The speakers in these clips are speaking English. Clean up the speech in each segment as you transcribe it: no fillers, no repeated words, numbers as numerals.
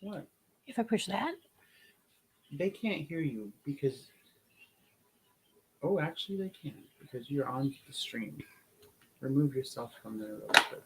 What? If I push that? They can't hear you because. Oh, actually, they can because you're on the stream. Remove yourself from there real quick.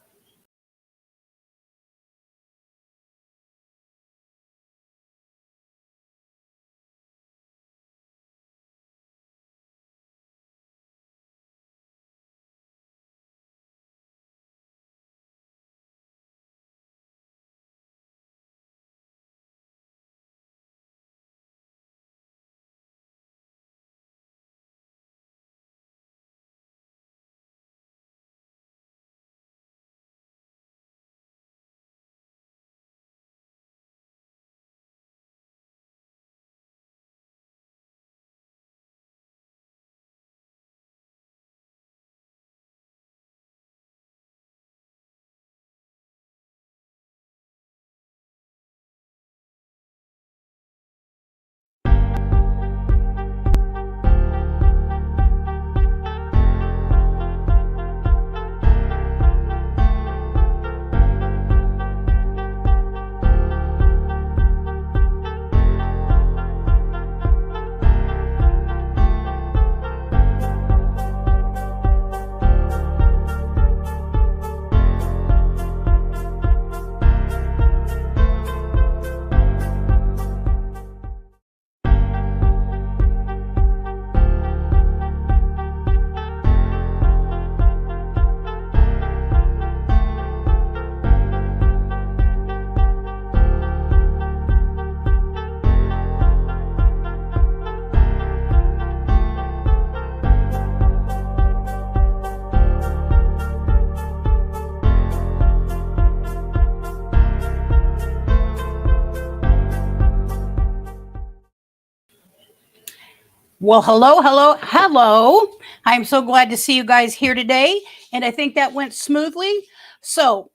Well, hello, hello, hello. I'm so glad to see you guys here today. And I think that went smoothly. So,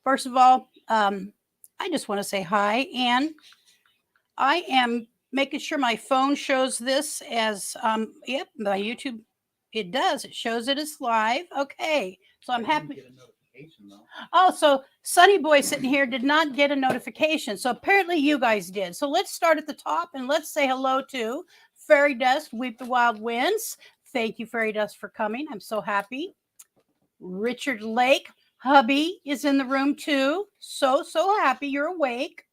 first of all, I just want to say hi. And I am making sure my phone shows this as, yep, my YouTube, it does. It shows it as live. Okay. So I'm happy. Get a notification though. Oh, so Sunny Boy sitting here did not get a notification. So apparently you guys did. So let's start at the top and let's say hello to Fairy Dust, Weep the Wild Winds. Thank you, Fairy Dust, for coming. I'm so happy. Richard Lake, hubby, is in the room too. So happy you're awake.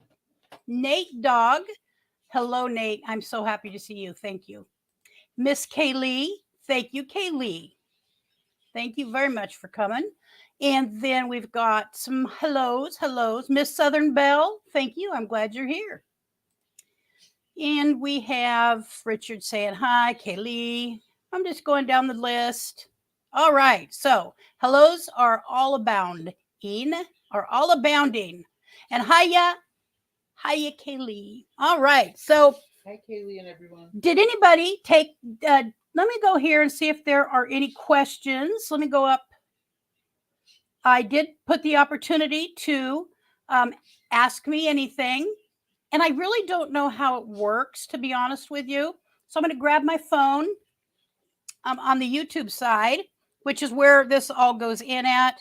Nate Dog. Hello, Nate. I'm so happy to see you. Thank you. Miss Kaylee. Thank you, Kaylee. Thank you very much for coming. And then we've got some hellos. Miss Southern Belle, thank you. I'm glad you're here. And we have Richard saying hi, Kaylee. I'm just going down the list. All right. So hellos are all abounding. And hiya, Kaylee. All right. So Hi, Kaylee and everyone. did anybody take, let me go here and see if there are any questions. Let me go up. I did put the opportunity to ask me anything, and I really don't know how it works, to be honest with you. So I'm going to grab my phone on the YouTube side, which is where this all goes in at,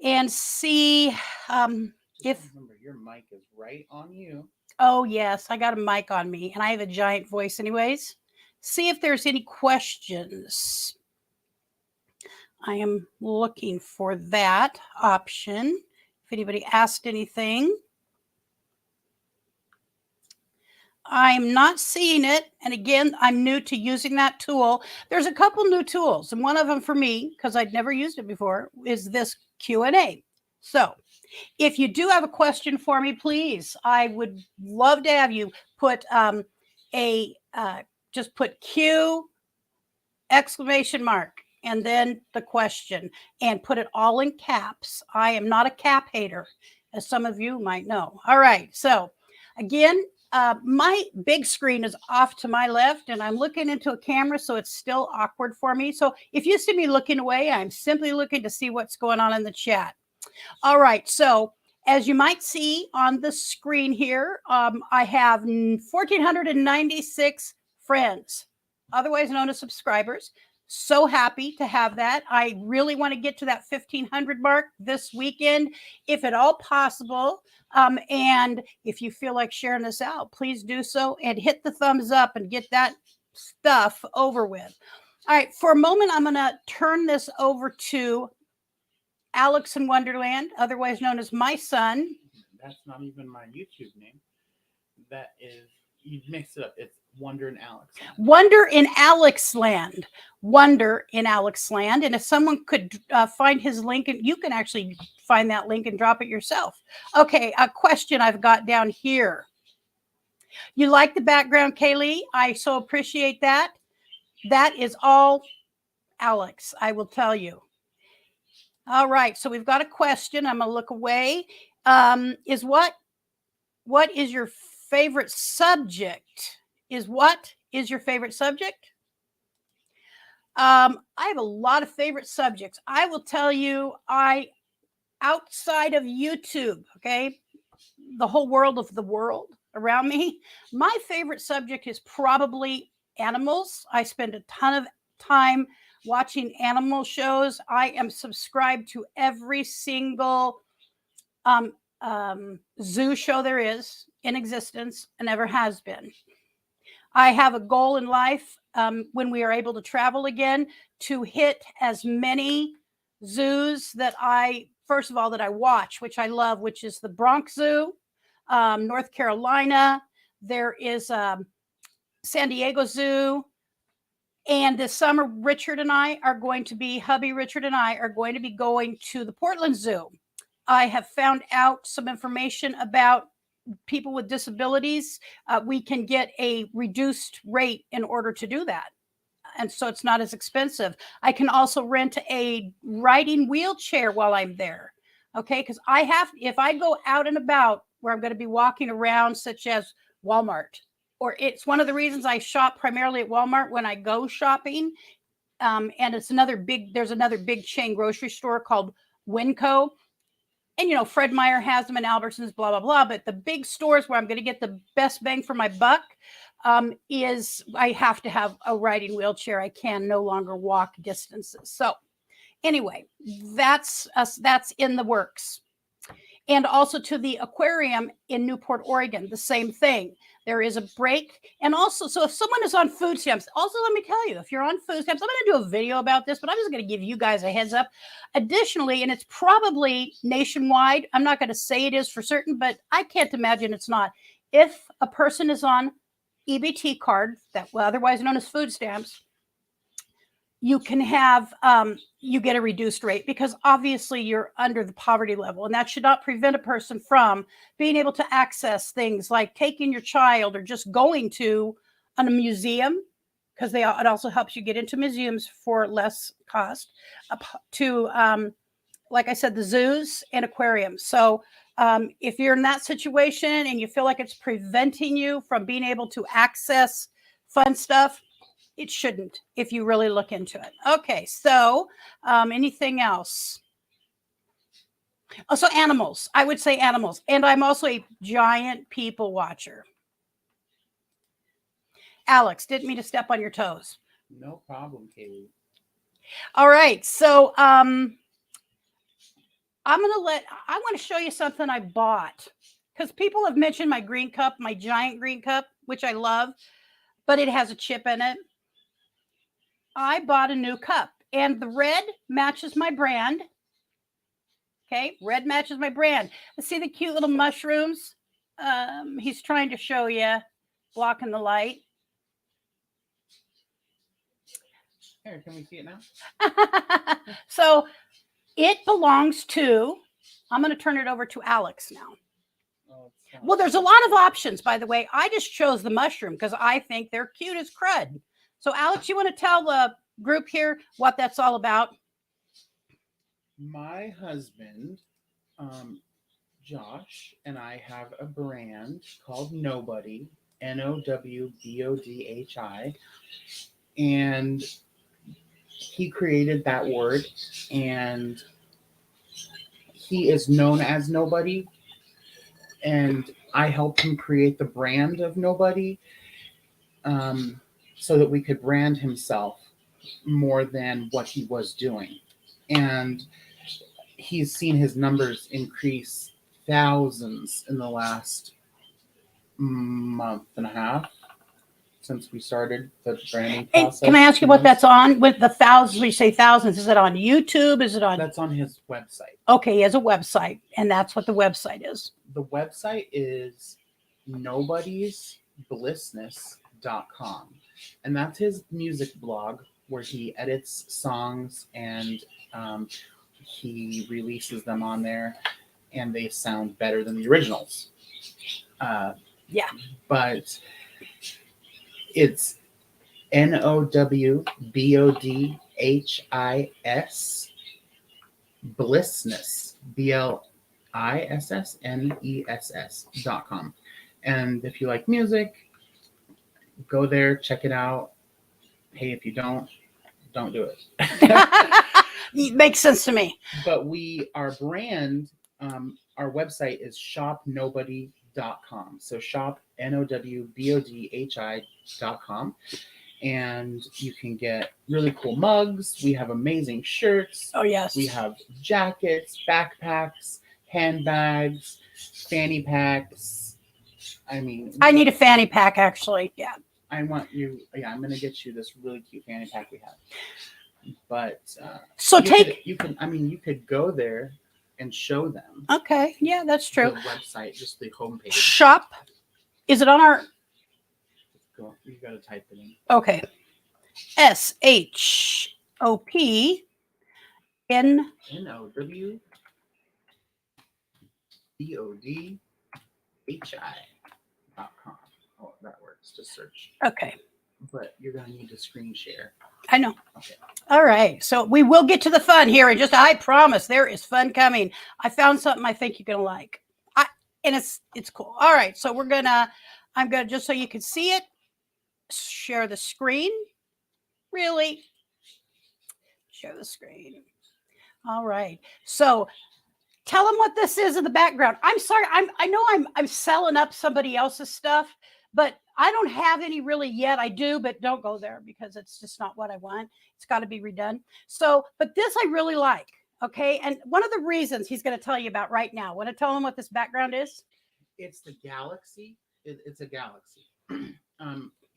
and see if. Remember, your mic is right on you. Oh, yes, I got a mic on me, and I have a giant voice, anyways. See if there's any questions. I am looking for that option. If anybody asked anything, I'm not seeing it. And again, I'm new to using that tool. There's a couple new tools, and one of them for me, because I'd never used it before, is this Q&A. So if you do have a question for me, please, I would love to have you put just put Q exclamation mark and then the question, and put it all in caps. I am not a cap hater, as some of you might know. All right. So again, my big screen is off to my left, and I'm looking into a camera, so it's still awkward for me. So if you see me looking away, I'm simply looking to see what's going on in the chat. All right. So as you might see on the screen here, I have 1,496 friends, otherwise known as subscribers. So happy to have that. I really want to get to that 1,500 mark this weekend, if at all possible. And if you feel like sharing this out, please do so and hit the thumbs up and get that stuff over with. All right, for a moment, I'm going to turn this over to Alex in Wonderland, otherwise known as my son. That's not even my YouTube name. That is, you mix it up. It's Wonder and Alex. Wonder in Alex Land. Wonder in Alex Land. And if someone could find his link, and you can actually find that link and drop it yourself. Okay, a question I've got down here. You like the background, Kaylee? I so appreciate that. That is all Alex, I will tell you. All right, so we've got a question. I'm going to look away. Is what is your favorite subject? What is your favorite subject? I have a lot of favorite subjects. I will tell you, outside of YouTube, okay, the whole world of the world around me, my favorite subject is probably animals. I spend a ton of time watching animal shows. I am subscribed to every single zoo show there is in existence and ever has been. I have a goal in life, when we are able to travel again, to hit as many zoos that I watch, which I love, which is the Bronx Zoo, North Carolina. There is San Diego Zoo. And this summer, hubby Richard and I are going to be going to the Portland Zoo. I have found out some information about people with disabilities. We can get a reduced rate in order to do that. And so it's not as expensive. I can also rent a riding wheelchair while I'm there. Okay. Because if I go out and about where I'm going to be walking around, such as Walmart, or it's one of the reasons I shop primarily at Walmart when I go shopping. And there's another big chain grocery store called Winco. And, Fred Meyer has them in Albertsons, blah, blah, blah. But the big stores where I'm going to get the best bang for my buck is I have to have a riding wheelchair. I can no longer walk distances. So anyway, that's in the works. And also to the aquarium in Newport, Oregon, the same thing. There is a break. And also, so if someone is on food stamps, also let me tell you, if you're on food stamps, I'm going to do a video about this, but I'm just going to give you guys a heads up. Additionally, and it's probably nationwide, I'm not going to say it is for certain, but I can't imagine it's not. If a person is on EBT card, otherwise known as food stamps, you can have, you get a reduced rate because obviously you're under the poverty level, and that should not prevent a person from being able to access things like taking your child or just going to a museum, because it also helps you get into museums for less cost, to, like I said, the zoos and aquariums. So if you're in that situation and you feel like it's preventing you from being able to access fun stuff, it shouldn't if you really look into it. Okay, so anything else? Oh, so animals. I would say animals. And I'm also a giant people watcher. Alex, didn't mean to step on your toes. No problem, Kaylee. All right, so I want to show you something I bought, because people have mentioned my green cup, my giant green cup, which I love, but it has a chip in it. I bought a new cup, and the red matches my brand. Okay, red matches my brand. See the cute little mushrooms? He's trying to show you, blocking the light. Here, can we see it now? So it belongs to, I'm going to turn it over to Alex now. Well, there's a lot of options, by the way. I just chose the mushroom because I think they're cute as crud. So, Alex, you want to tell the group here what that's all about? My husband, Josh, and I have a brand called Nobody, Nowbodhi, and he created that word, and he is known as Nobody, and I helped him create the brand of Nobody, so that we could brand himself. more than what he was doing. And he's seen his numbers increase thousands in the last month and a half since we started the branding And process. can I ask you 2 what months. that's on with the thousands? We say thousands. Is it on YouTube? Is it on? That's on his website. Okay, he has a website, and that's what the website is. The website is nobodiesblissness.com. And that's his music blog where he edits songs and he releases them on there, and they sound better than the originals. Yeah. But it's NOWBODHIS blissness BLISSNESS.com. And if you like music, go there, check it out. Hey, if you don't do it. It makes sense to me. But our brand, our website is shopnobody.com. So shop NOWBODHI.com. And you can get really cool mugs. We have amazing shirts. Oh, yes. We have jackets, backpacks, handbags, fanny packs. I mean, I need a fanny pack, actually. Yeah. I'm going to get you this really cute fanny pack we have. But So you could go there and show them. Okay. Yeah, that's true. The website, just the homepage. Shop. Is it on our? You got to type it in. Okay. SHOP NOWBODHI.com. Oh, that works. Just search. Okay. But you're going to need to screen share. I know. Okay. All right. So we will get to the fun here. And I promise there is fun coming. I found something I think you're going to like. And it's cool. All right. So I'm going to, just so you can see it, share the screen. Really? Share the screen. All right. So tell them what this is in the background. I'm sorry. I know I'm selling up somebody else's stuff, but I don't have any really yet. I do, but don't go there because it's just not what I want. It's got to be redone. So, but this I really like. Okay. And one of the reasons he's going to tell you about right now. Want to tell him what this background is? It's the Galaxy. It's a Galaxy.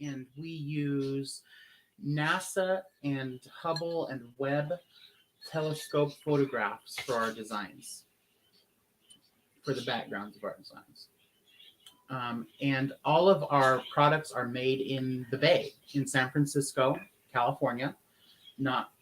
And we use NASA and Hubble and Webb telescope photographs for our designs, for the backgrounds of our designs. And all of our products are made in the Bay, in San Francisco, California, not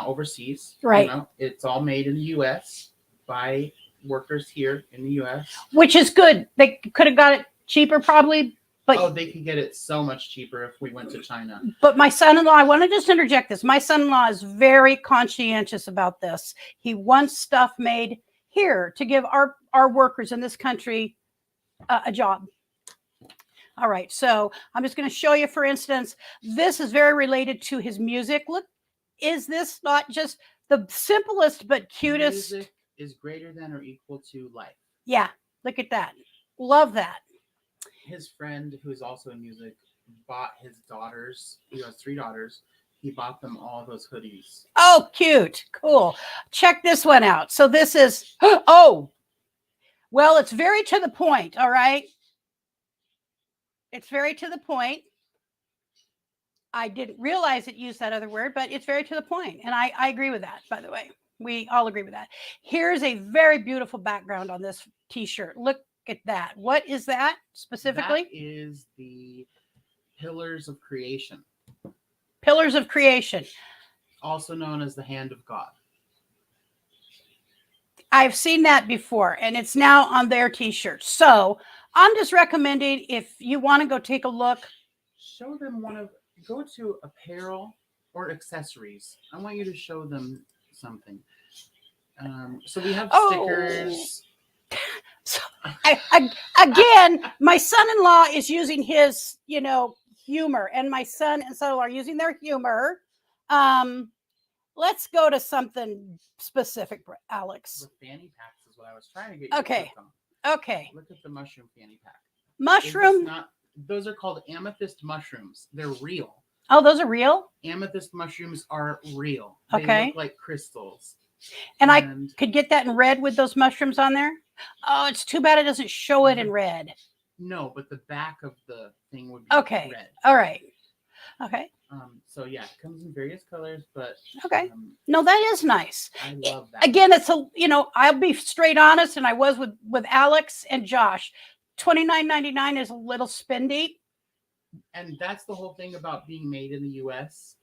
overseas. Right. It's all made in the U.S. by workers here in the U.S. Which is good. They could have got it cheaper probably. But, they could get it so much cheaper if we went to China. But my son-in-law, I want to just interject this. My son-in-law is very conscientious about this. He wants stuff made here to give our workers in this country a job. All right. So I'm just going to show you, for instance, this is very related to his music. Look, is this not just the simplest but cutest? Music is greater than or equal to life. Yeah. Look at that. Love that. His friend, who is also in music, bought his daughters. He has 3 daughters. He bought them all those hoodies. Oh, cute. Cool. Check this one out. So this is, well, it's very to the point. All right. It's very to the point. I didn't realize it used that other word, but it's very to the point. And I agree with that, by the way. We all agree with that. Here's a very beautiful background on this t-shirt. Look at that. What is that specifically? That is the Pillars of Creation. Pillars of Creation. Also known as the Hand of God. I've seen that before, and it's now on their t-shirts. So I'm just recommending, if you want to go take a look. Show them go to apparel or accessories. I want you to show them something. So we have stickers. So again, my son-in-law is using his, humor, and my son and son-in-law are using their humor. Let's go to something specific, Alex. The fanny packs is what I was trying to get you Okay. to click on. Okay. Look at the mushroom fanny pack. Mushroom. Those are called amethyst mushrooms. They're real. Oh, those are real? Amethyst mushrooms are real. They Okay. look like crystals. And I could get that in red with those mushrooms on there? Oh, it's too bad it doesn't show it in red. No, but the back of the thing would be Okay. red. All right. Okay. So yeah, it comes in various colors, but Okay. No, that is nice. I love that. Again, it's a, you know, I'll be straight honest, and I was with Alex and Josh. $29.99 is a little spendy. And that's the whole thing about being made in the US,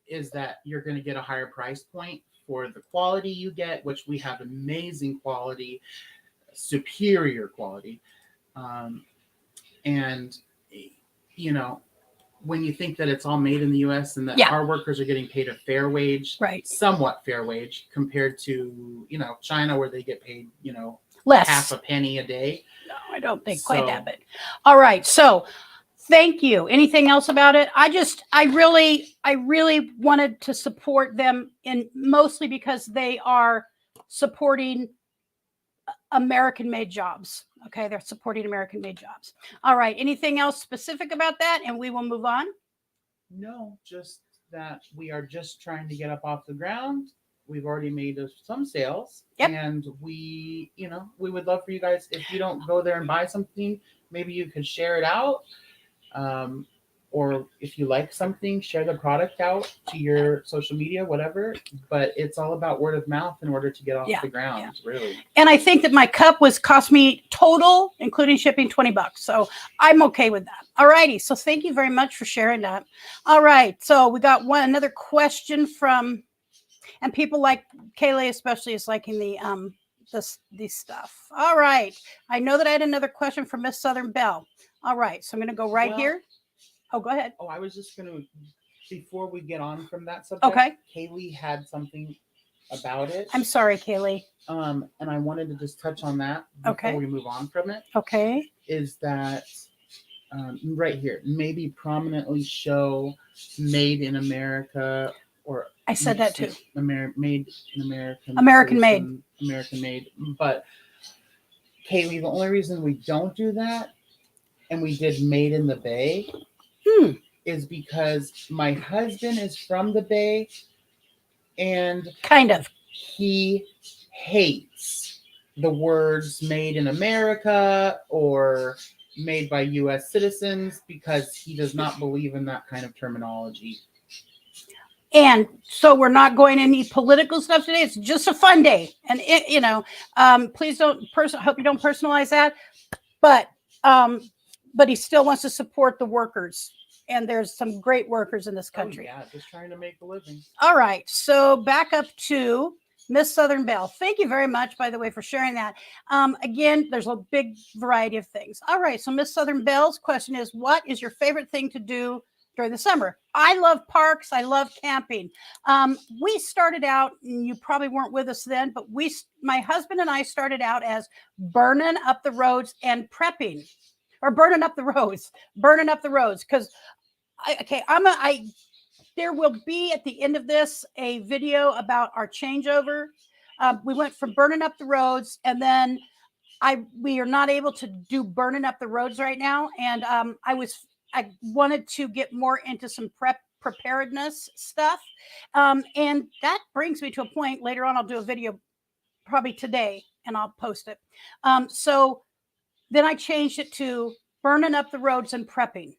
is that you're going to get a higher price point for the quality you get, which we have amazing quality, superior quality. And, you know, when you think that it's all made in the US and that Yeah. our workers are getting paid a fair wage, Right. somewhat fair wage compared to, you know, China where they get paid, you know, Less. half a penny a day. No, I don't think quite that, but all right. So thank you. Anything else about it? I really wanted to support them, in mostly because they are supporting American made jobs. Okay. They're supporting American made jobs. All right. Anything else specific about that? And we will move on. No, just that we are just trying to get up off the ground. We've already made some sales. Yep. And we, you know, we would love for you guys, if you don't go there and buy something, maybe you could share it out. Or if you like something, share the product out to your social media, whatever. But it's all about word of mouth in order to get off the ground, really. And I think that my cup cost me total, including shipping, $20. So I'm okay with that. All righty. So thank you very much for sharing that. All right. So we got another question from, and people like Kaylee especially is liking this stuff. All right. I know that I had another question from Miss Southern Belle. All right. So I'm going to go here. Oh, go ahead. Oh, I was just going to, before we get on from that subject, okay. Kaylee had something about it. I'm sorry, Kaylee. And I wanted to just touch on that before we move on from it. Okay. Is that right here, maybe prominently show Made in America, or I said that too. Made in America. American made. American made. But Kaylee, the only reason we don't do that, and we did Made in the Bay, is because my husband is from the Bay, and kind of he hates the words Made in America or made by U.S. citizens because he does not believe in that kind of terminology. And so we're not going any political stuff today. It's just a fun day, and please don't. Hope you don't personalize that. But he still wants to support the workers. And there's some great workers in this country. Oh, yeah, just trying to make a living. All right. So back up to Miss Southern Belle. Thank you very much, by the way, for sharing that. Again, there's a big variety of things. All right. So Miss Southern Belle's question is, what is your favorite thing to do during the summer? I love parks. I love camping. We started out, and you probably weren't with us then, but my husband and I started out as burning up the roads and prepping. Or burning up the roads, because there will be at the end of this a video about our changeover. We went from burning up the roads, and then we are not able to do burning up the roads right now. And I wanted to get more into some preparedness stuff. And that brings me to a point later on. I'll do a video probably today, and I'll post it. So then I changed it to burning up the roads and prepping.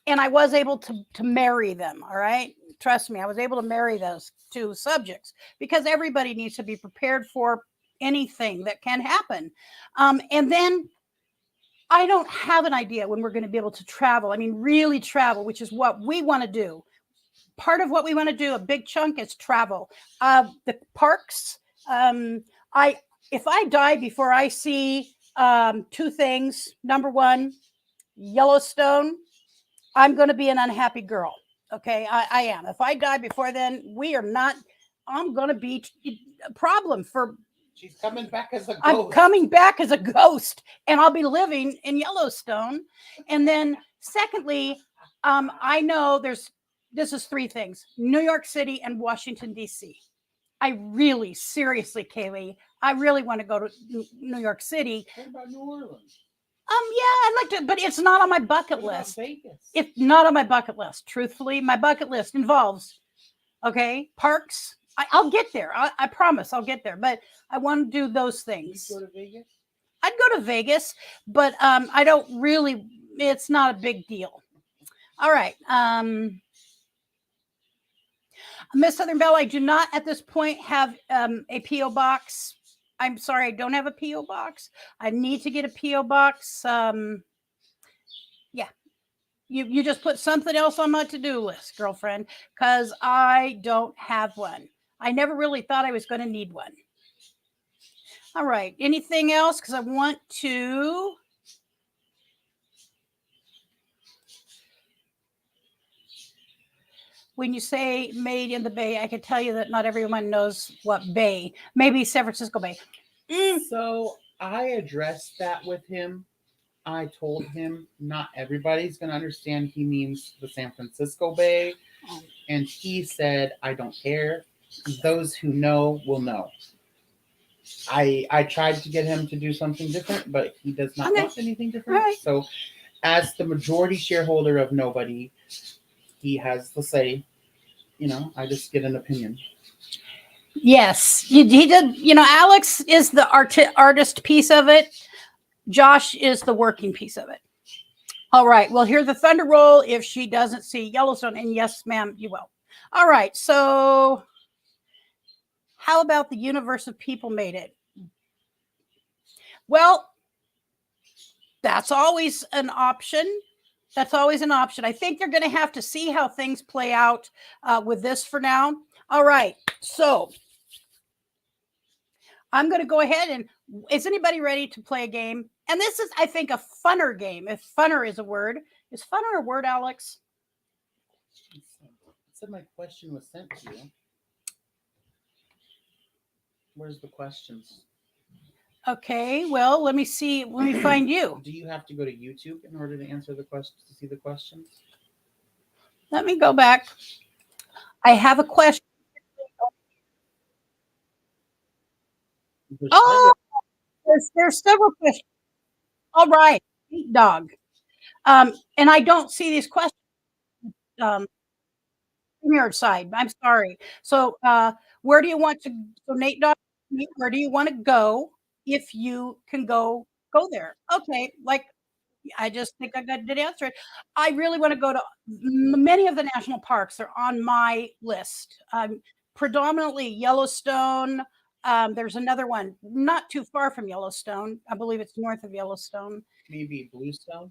And I was able to marry them. All right. Trust me, I was able to marry those two subjects because everybody needs to be prepared for anything that can happen. And then I don't have an idea when we're going to be able to travel. I mean, really travel, which is what we want to do. Part of what we want to do, a big chunk, is travel. The parks. If I die before I see two things. Number one, Yellowstone, I'm going to be an unhappy girl. Okay, I am. If I die before then, I'm going to be a problem for. She's coming back as a ghost. I'm coming back as a ghost, and I'll be living in Yellowstone. And then secondly, I know this is three things: New York City and Washington, D.C. I really, seriously, Kaylee, I really want to go to New York City. What about New Orleans? I'd like to, but it's not on my bucket What about list. Vegas? It's not on my bucket list. Truthfully, my bucket list involves, okay, parks. I'll get there. I promise I'll get there. But I want to do those You things. go to Vegas? I'd go to Vegas, but I don't really. It's not a big deal. All right. Miss Southern Belle, I do not at this point have a P.O. box. I'm sorry, I don't have a P.O. box. I need to get a P.O. box. Yeah. You just put something else on my to-do list, girlfriend, because I don't have one. I never really thought I was going to need one. All right. Anything else? Because I want to. When you say made in the Bay, I can tell you that not everyone knows what Bay. Maybe San Francisco Bay. So I addressed that with him. I told him not everybody's going to understand he means the San Francisco Bay. And he said, I don't care. Those who know will know. I tried to get him to do something different, but he does not want anything different. Right. So as the majority shareholder of Nobody, he has the say. I just get an opinion. Yes, he did. Alex is the artist piece of it. Josh is the working piece of it. All right. We'll hear the thunder roll if she doesn't see Yellowstone. And yes, ma'am, you will. All right. So how about the universe of people made it? Well, that's always an option. That's always an option. I think they're going to have to see how things play out with this for now. All right. So I'm going to go ahead and is anybody ready to play a game? And this is, I think, a funner game. If funner is a word. Is funner a word, Alex? It said my question was sent to you. Where's the questions? Okay, well, let me see. Let me find you. Do you have to go to YouTube in order to answer the questions, to see the questions? Let me go back. I have a question. Oh, there's several questions. All right, dog. And I don't see these questions. Your side. I'm sorry. So, where do you want to? So, Nate, dog, where do you want to go? If you can go there. Okay, like I just think I did answer it. I really want to go to many of the national parks. They're on my list. Predominantly Yellowstone. There's another one not too far from Yellowstone. I believe it's north of Yellowstone. Maybe Bluestone?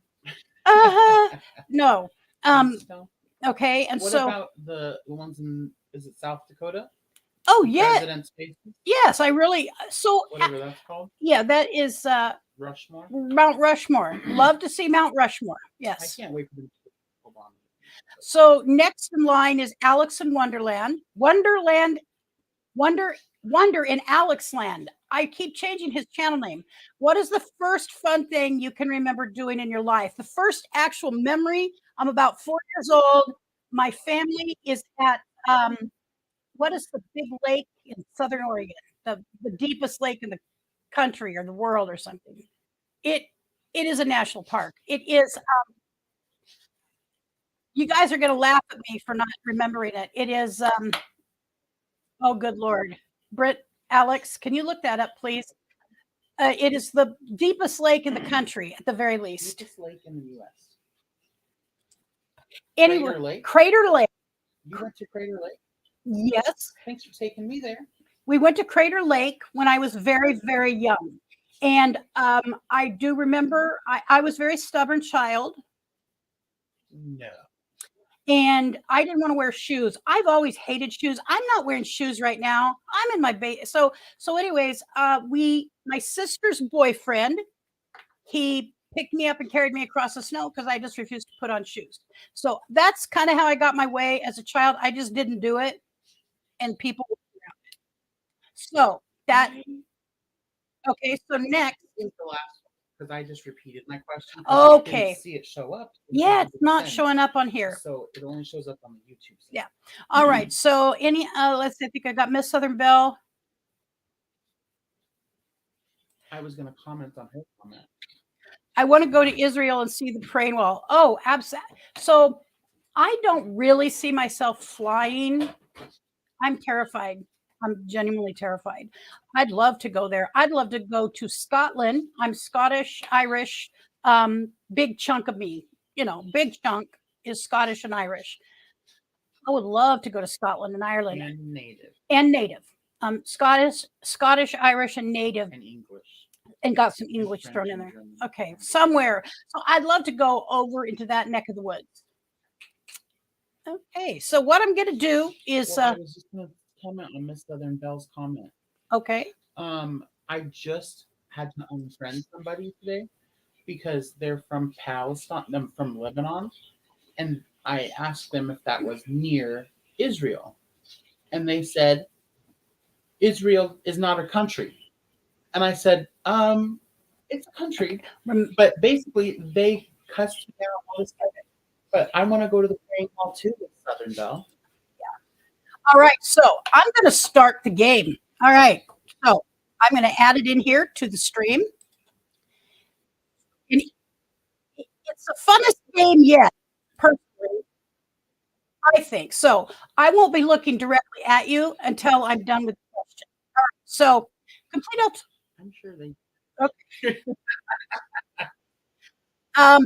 No. Bluestone? Okay, and what so about the ones in, is it South Dakota? Oh yeah. President's Spaces? Yes, I really so Whatever that's called. Yeah, that is Rushmore. Mount Rushmore. Love to see Mount Rushmore. Yes. I can't wait for them to hold on. So next in line is Alex in Wonderland. Wonder in Alex Land. I keep changing his channel name. What is the first fun thing you can remember doing in your life? The first actual memory. I'm about 4 years old. My family is at what is the big lake in Southern Oregon? The deepest lake in the country or the world or something. It is a national park. It is. You guys are going to laugh at me for not remembering it. It is. Oh, good Lord, Britt, Alex, can you look that up, please? It is the deepest lake in the country, at the very least. Deepest lake in the U.S. Anyway, Crater Lake. Crater Lake. You went to Crater Lake? Yes. Thanks for taking me there. We went to Crater Lake when I was very, very young. And I do remember I was a very stubborn child. No. And I didn't want to wear shoes. I've always hated shoes. I'm not wearing shoes right now. I'm in my base. So anyways, my sister's boyfriend, he picked me up and carried me across the snow because I just refused to put on shoes. So that's kind of how I got my way as a child. I just didn't do it. And people were around it. So that okay, so next is the last one because I just repeated my question. Okay. I didn't see it show up. Yeah, it's not showing up on here. So it only shows up on the YouTube side. Yeah. All right. So any let's see, I think I got Miss Southern Belle. I was gonna comment on her comment. I want to go to Israel and see the praying wall. Oh, absolutely. So I don't really see myself flying. I'm terrified. I'm genuinely terrified. I'd love to go there. I'd love to go to Scotland. I'm Scottish, Irish, big chunk of me, big chunk is Scottish and Irish. I would love to go to Scotland and Ireland And native. and native. Scottish, Irish, and native, And English. and got some English French thrown in and there. German. Okay, somewhere. So I'd love to go over into that neck of the woods. Okay, so what I'm going to do is, Well, I was just going to comment on Miss Southern Bell's comment. okay, I just had to unfriend somebody today because they're from Palestine, from Lebanon, and I asked them if that was near Israel, and they said Israel is not a country, and I said, it's a country, but basically they cussed me out all this time. But I want to go to the praying hall too with Southern Bell. All right, so I'm going to start the game. All right, so I'm going to add it in here to the stream. And it's the funnest game yet, personally, I think. So I won't be looking directly at you until I'm done with the question. All right, so complete out. I'm sure they. Okay.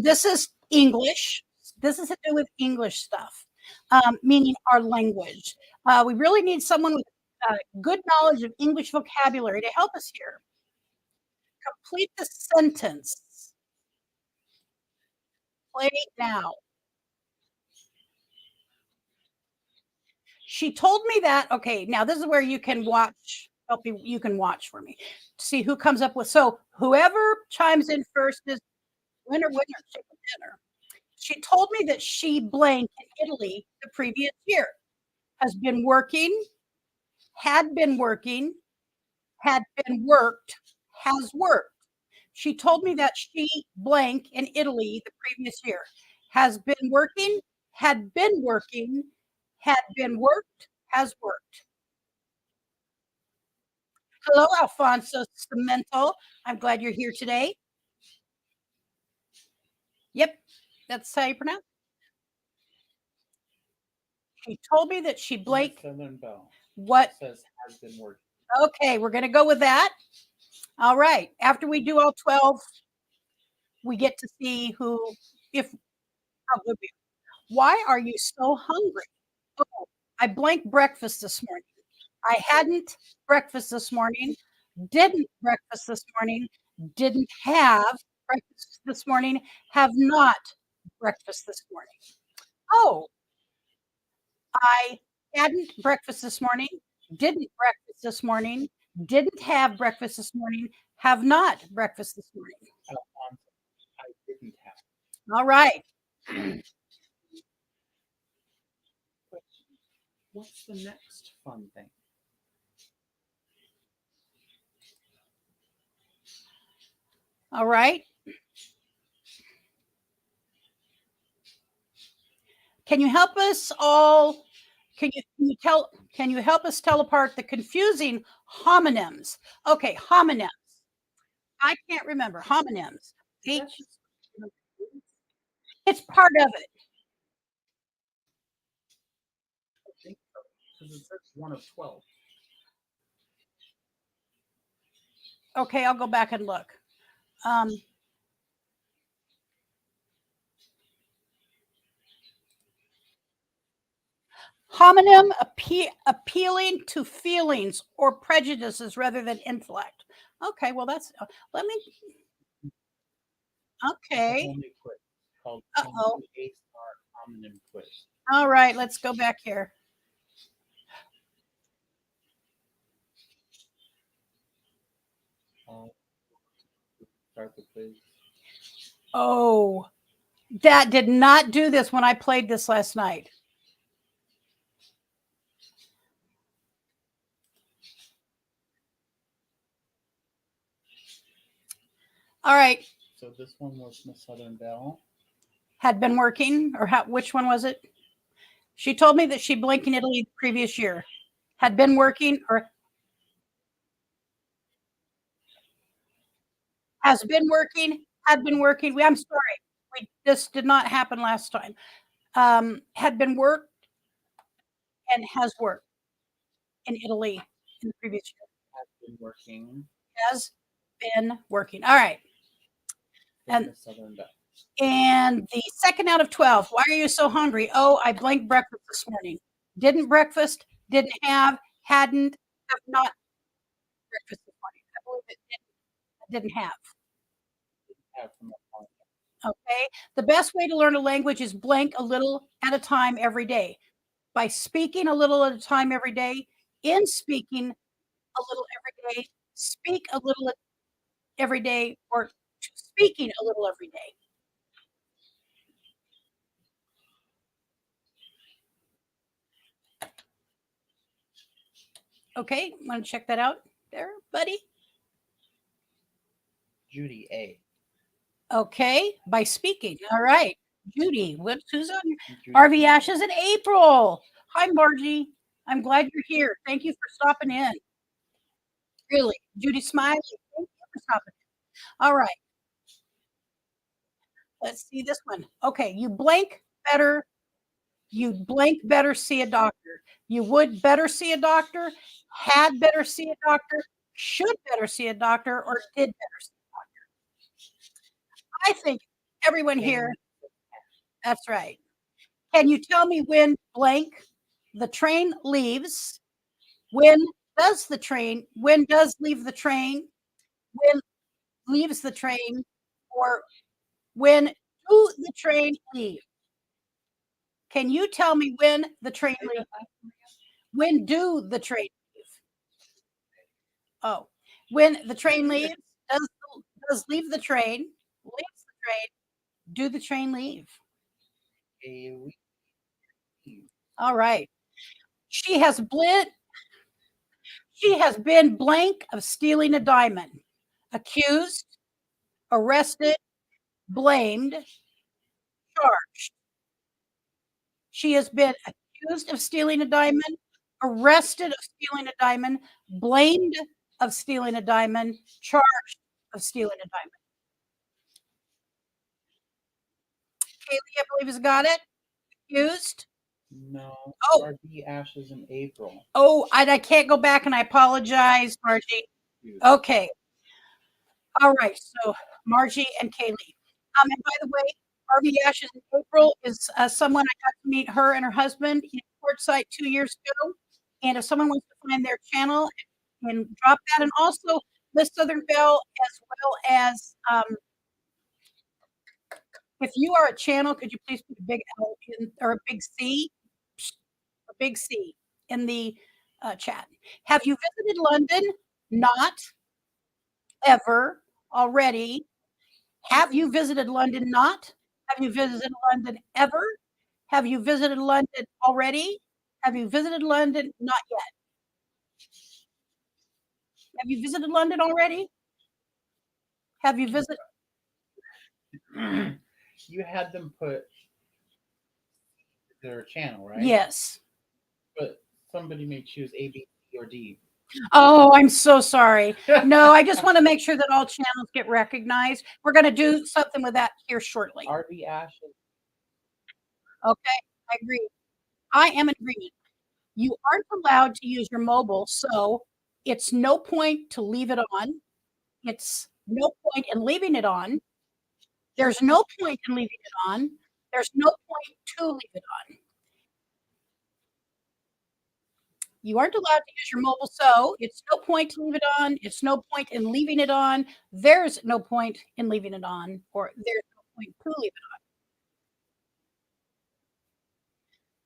This is English. This is to do with English stuff, meaning our language. We really need someone with good knowledge of English vocabulary to help us here. Complete the sentence. Play now. She told me that. Okay, now this is where you can watch. Help you. You can watch for me. See who comes up with. So whoever chimes in first is winner, chicken dinner. She told me that she blank in Italy the previous year. Has been working, had been working, had been worked, has worked. She told me that she blank in Italy the previous year. Has been working, had been working, had been worked, has worked. Hello, Alfonso Cemento. I'm glad you're here today. Yep, that's how you pronounce it. She told me that she blanked. Southern Bell. What says has been working. Okay, we're going to go with that. All right. After we do all 12, we get to see how good we are. Why are you so hungry? Oh, I blanked breakfast this morning. I hadn't breakfast this morning, didn't breakfast this morning, didn't have breakfast this morning, have not breakfast this morning. Oh, I hadn't breakfast this morning, didn't breakfast this morning, didn't have breakfast this morning, have not breakfast this morning. I didn't have. All right. What's the next fun thing? All right. Can you help us all? Can you help us tell apart the confusing homonyms? Okay, homonyms. I can't remember homonyms. It's part of it. I think so, because it says 1 of 12. Okay, I'll go back and look. Homonym appealing to feelings or prejudices rather than intellect. Okay, well that's let me. Okay. Called Uh-oh. homonym quiz. All right, let's go back here. Start the quiz. Oh, that did not do this when I played this last night. All right. So this one was Miss Southern Bell. Had been working, or which one was it? She told me that she blinked in Italy the previous year. Had been working, or has been working, had been working. I'm sorry. This did not happen last time. Had been worked and has worked in Italy in the previous year. Has been working. Has been working. All right. And the Southern Dutch. And the second out of 12. Why are you so hungry? Oh, I blanked breakfast this morning. Didn't breakfast, didn't have, hadn't, have not breakfast this morning. I believe it didn't have. Have from a point. Okay. The best way to learn a language is blank a little at a time every day. By speaking a little at a time every day, in speaking a little every day, speak a little every day, or speaking a little every day. Okay, want to check that out there, buddy? Judy A. Okay, by speaking. All right. Judy, who's on here? Judy RV A. Ashes in April. Hi, Margie. I'm glad you're here. Thank you for stopping in. Really. Judy Smiley, thank you for stopping in. All right. Let's see this one. Okay, you blank better. You blank better see a doctor. You would better see a doctor, had better see a doctor, should better see a doctor, or did better see a doctor. I think everyone here, that's right. Can you tell me when blank the train leaves? When does leave the train? When leaves the train? Or when do the train leave? Can you tell me when the train leaves? When do the train leave? Oh, when the train leaves, does leave the train, leaves the train, do the train leave? All right. She has been blank of stealing a diamond, accused, arrested, blamed, charged. She has been accused of stealing a diamond, arrested of stealing a diamond, blamed of stealing a diamond, charged of stealing a diamond. Kaylee, I believe, has got it. Accused. No. Oh. RV Ashes in April. Oh, I can't go back, and I apologize, Margie. Okay. All right. So Margie and Kaylee. And by the way, RV Ashes in April is someone I got to meet her and her husband in Quartzsite 2 years ago. And if someone wants to find their channel and drop that, and also Miss Southern Belle, as well as if you are a channel, could you please put a big L in, or a big C in the chat. Have you visited London? Not ever already. Have you visited London? Not. Have you visited London ever? Have you visited London already? Have you visited London? Not yet. Have you visited London already? Have you visited? You had them put their channel, right? Yes. But somebody may choose A, B, C, or D. Oh, I'm so sorry. No, I just want to make sure that all channels get recognized. We're going to do something with that here shortly. RV Ashes. Okay, I agree. I am in agreement. You aren't allowed to use your mobile, so it's no point to leave it on. It's no point in leaving it on. There's no point in leaving it on. There's no point to leave it on. You aren't allowed to use your mobile, so it's no point to leave it on. It's no point in leaving it on. There's no point in leaving it on, or there's no point to leave it on.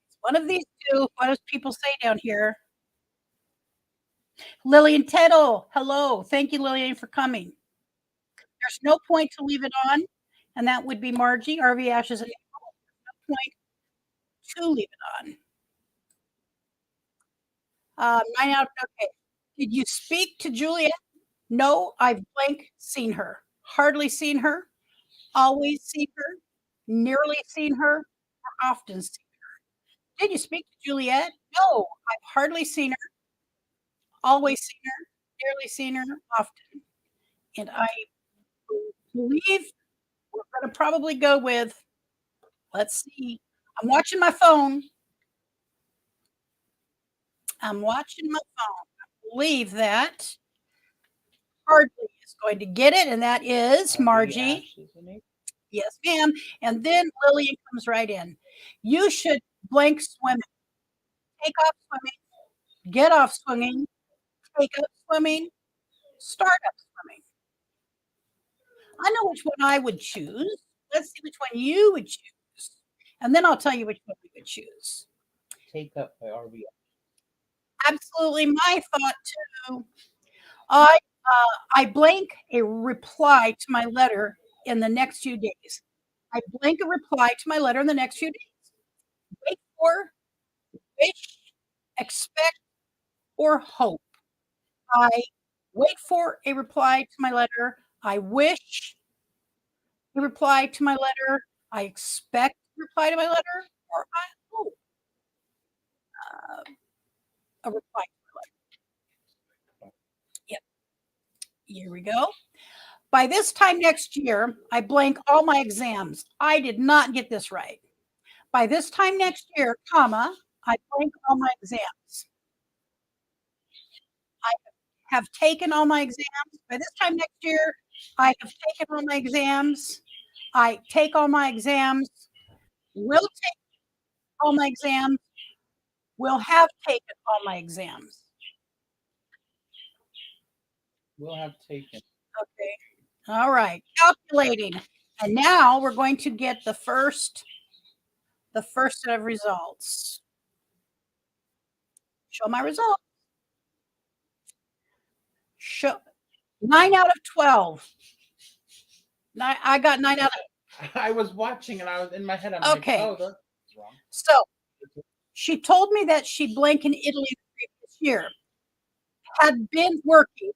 It's one of these two. What does people say down here? Lillian Teddle, hello. Thank you, Lillian, for coming. There's no point to leave it on, and that would be Margie, RV Ashes, and no point to leave it on. 9 out. Okay. Did you speak to Juliet? No, I've blank seen her. Hardly seen her. Always seen her. Nearly seen her. Or often seen her. Did you speak to Juliet? No, I've hardly seen her. Always seen her. Nearly seen her. Often. And I believe we're going to probably go with, let's see. I'm watching my phone. I'm watching my phone. I believe that Hardly is going to get it, and that is Margie. Yes, ma'am. And then Lillian comes right in. You should blank swimming. Take off swimming. Get off swimming. Take up swimming. Start up swimming. I know which one I would choose. Let's see which one you would choose. And then I'll tell you which one we would choose. Take up by RBI. Absolutely my thought too. I blank a reply to my letter in the next few days. I blank a reply to my letter in the next few days. Wait for, wish, expect, or hope. I wait for a reply to my letter. I wish a reply to my letter. I expect a reply to my letter, or I hope a reply to my letter. Yep. Here we go. By this time next year, I blank all my exams. I did not get this right. By this time next year, comma, I blank all my exams. I have taken all my exams. By this time next year, I have taken all my exams. I take all my exams. Will take all my exams. Will have taken all my exams. Will have taken. Okay. All right. Calculating. And now we're going to get the first set of results. Show my results. Show 9 out of 12. I got 9 out of. I was watching and I was in my head. I'm Okay. like, oh, that's wrong. So she told me that she blank in Italy the previous year. Had been working.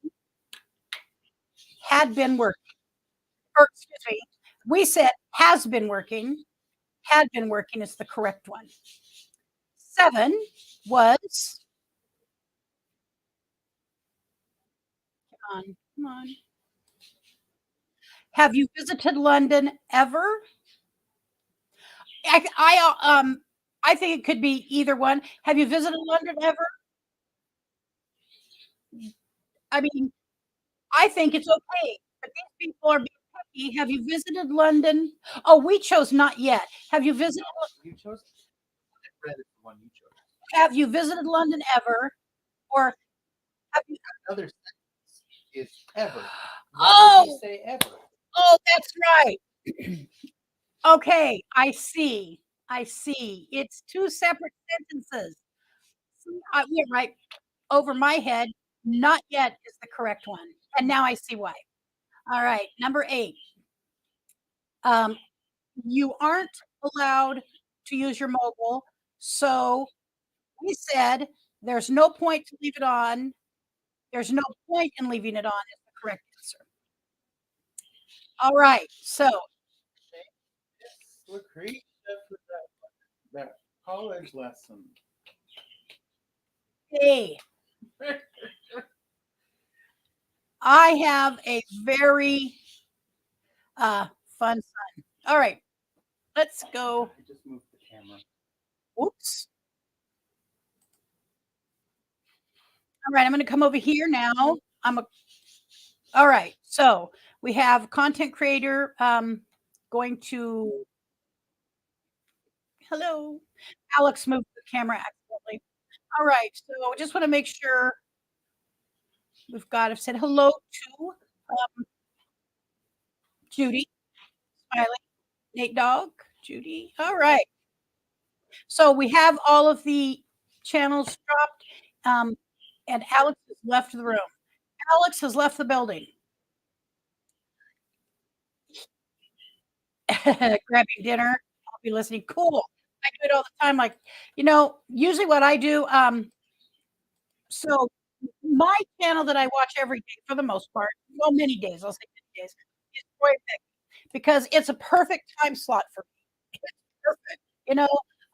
Or excuse me. We said has been working. Had been working is the correct one. 7 was. Come on. Have you visited London ever? I think it could be either one. Have you visited London ever? I mean, I think it's okay, but these people are being picky. Have you visited London? Oh, we chose not yet. Have you visited? You chose. I read it, the one you chose. Have you visited London ever? Or have you? Another sentence is ever. Why would you say ever? Oh, that's right. Okay, I see. It's 2 separate sentences. Yeah, right. Over my head, not yet is the correct one. And now I see why. All right, number 8. You aren't allowed to use your mobile. So we said there's no point to leave it on. There's no point in leaving it on is the correct answer. All right, so Lucretia for that college lesson. hey, I have a very fun son. All right, let's go. I just moved the camera. Oops. All right, I'm going to come over here now. All right, so we have content creator going to. Hello. Alex moved the camera accidentally. All right, so I just want to make sure I've said hello to Judy, Smiley, Nate Dog, Judy. All right. So we have all of the channels dropped, and Alex has left the room. Alex has left the building. Grabbing dinner. I'll be listening. Cool. I do it all the time. Like, usually what I do, so my channel that I watch every day for the most part, well, many days, I'll say many days, is Roy Pick because it's a perfect time slot for me. It's perfect.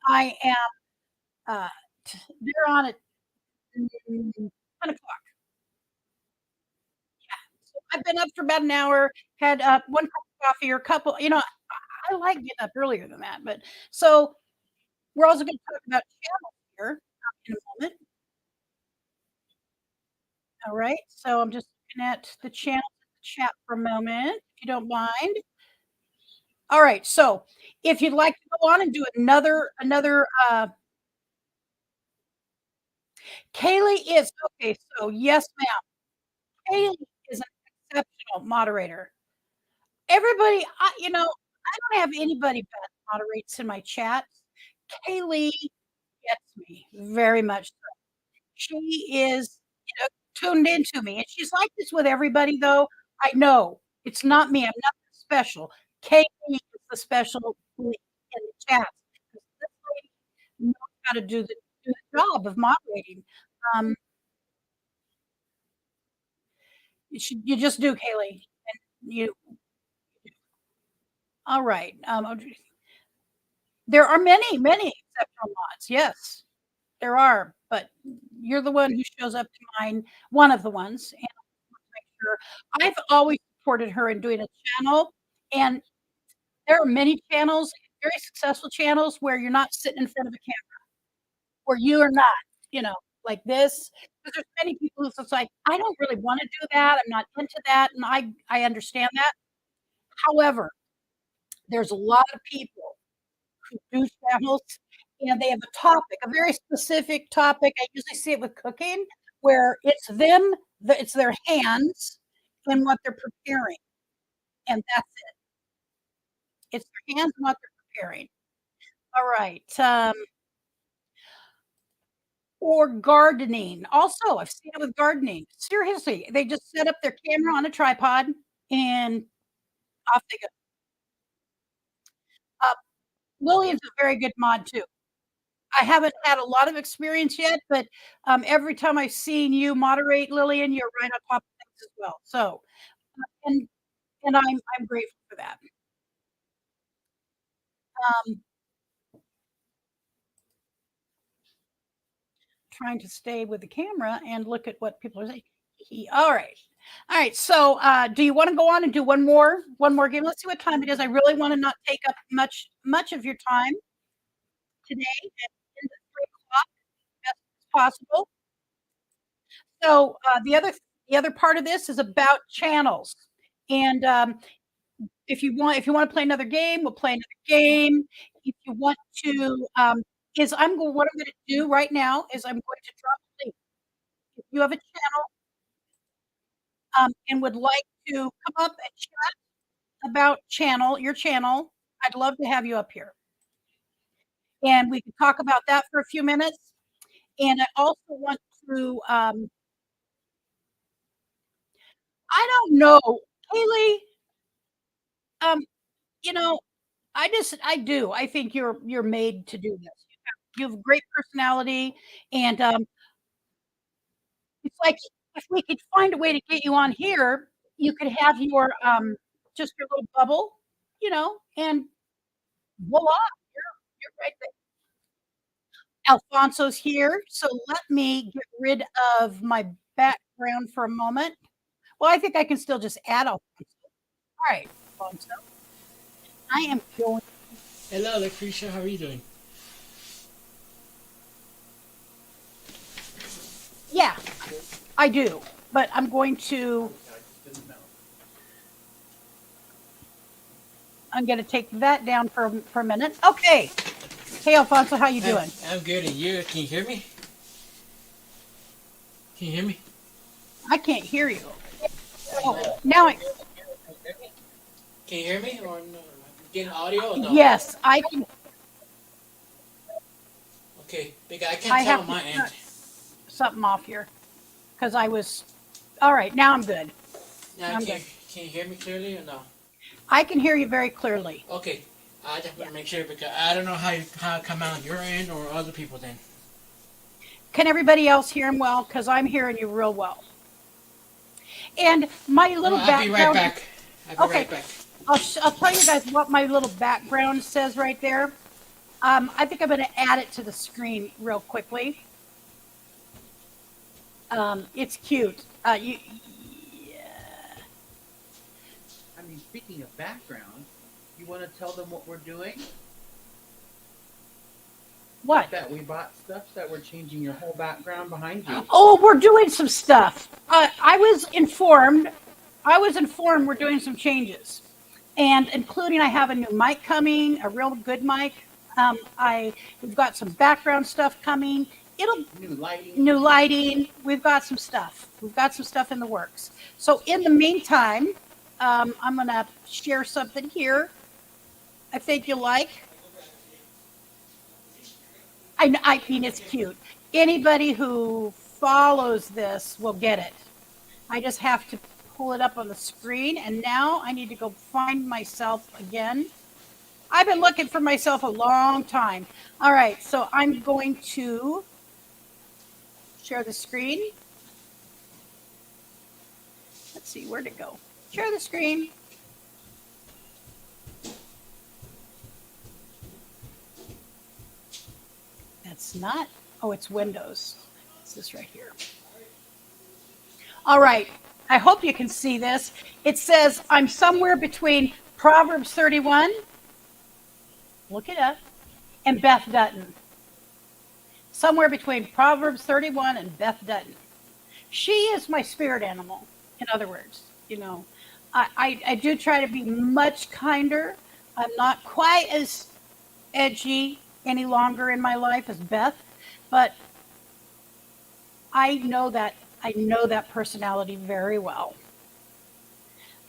I am they're on at 10 o'clock. Yeah. So I've been up for about an hour, had one cup of coffee or a couple. I like getting up earlier than that, but so we're also going to talk about channels here in a moment. All right. So I'm just looking at the channel chat for a moment, if you don't mind. All right. So if you'd like to go on and do another Kaylee is okay. So yes, ma'am. Kaylee is an exceptional moderator. Everybody, I don't have anybody bad moderates in my chat. Kaylee gets me very much so. She is, tuned into me, and she's like this with everybody, though. I know it's not me. I'm not special. Kaylee is the special in the chat. This lady knows how to do the job of moderating. Um, you just do, Kaylee, and you. All right. There are many, many exceptional mods. Yes, there are, but you're the one who shows up to mine. One of the ones, and make sure. I've always supported her in doing a channel, and there are many channels, very successful channels, where you're not sitting in front of a camera, where you are not, like this. Because there's many people who's just like, I don't really want to do that. I'm not into that, and I understand that. However, there's a lot of people who do channels, and they have a topic, a very specific topic. I usually see it with cooking, where it's them, it's their hands and what they're preparing, and that's it. It's their hands and what they're preparing. All right. Or gardening. Also, I've seen it with gardening. Seriously, they just set up their camera on a tripod and off they go. Uh, Lillian's a very good mod too. I haven't had a lot of experience yet, but every time I've seen you moderate, Lillian, you're right on top of things as well. So, and I'm grateful for that. Um, trying to stay with the camera and look at what people are saying. All right. All right. So do you want to go on and do one more game? Let's see what time it is. I really want to not take up much of your time today and 3 o'clock as possible. So the other part of this is about channels. And if you want to play another game, we'll play another game. If you want to what I'm going to do right now is I'm going to drop a link. If you have a channel and would like to come up and chat about your channel, I'd love to have you up here. And we can talk about that for a few minutes. And I also want to, I don't know, Haley, um, you know, I do. I think you're made to do this. You have great personality, and it's like if we could find a way to get you on here, you could have your just your little bubble, and voila, you're right there. Alfonso's here, so let me get rid of my background for a moment. Well, I think I can still just add Alfonso. All right, Alfonso. I am going. Hello, Lucretia. How are you doing? Yeah, I do, but I'm going to take that down for a minute. Okay. Hey, Alfonso, how you doing? I'm good, and you? Can you hear me? Can you hear me? I can't hear you. Oh, now I. Can you hear me or no? Getting audio or no? Yes, I can. Okay, because I can't tell on my end. Something off here, because I was. All right, now I'm good. Now, can you hear me clearly or no? I can hear you very clearly. Okay, I just want to make sure because I don't know how it come out on your end or other people's end. Can everybody else hear him well? Because I'm hearing you real well. And my little background. I'll be right back. I'll be right back. I'll tell you guys what my little background says right there. I think I'm going to add it to the screen real quickly. It's cute. speaking of background, you want to tell them what we're doing? What? That we bought stuff that we're changing your whole background behind you. Oh, we're doing some stuff. I was informed we're doing some changes, and including I have a new mic coming, a real good mic. We've got some background stuff coming. New lighting. We've got some stuff. We've got some stuff in the works. So in the meantime, I'm gonna share something here. I think you'll like. I mean, it's cute. Anybody who follows this will get it. I just have to pull it up on the screen, and now I need to go find myself again. I've been looking for myself a long time. All right, so I'm going to share the screen. Let's see, where'd it go? Share the screen. That's not, oh, it's Windows. It's this right here. All right, I hope you can see this. It says I'm somewhere between Proverbs 31, look it up, and Beth Dutton. Somewhere between Proverbs 31 and Beth Dutton. She is my spirit animal, in other words. You know, I do try to be much kinder. I'm not quite as edgy any longer in my life as Beth, but I know that personality very well.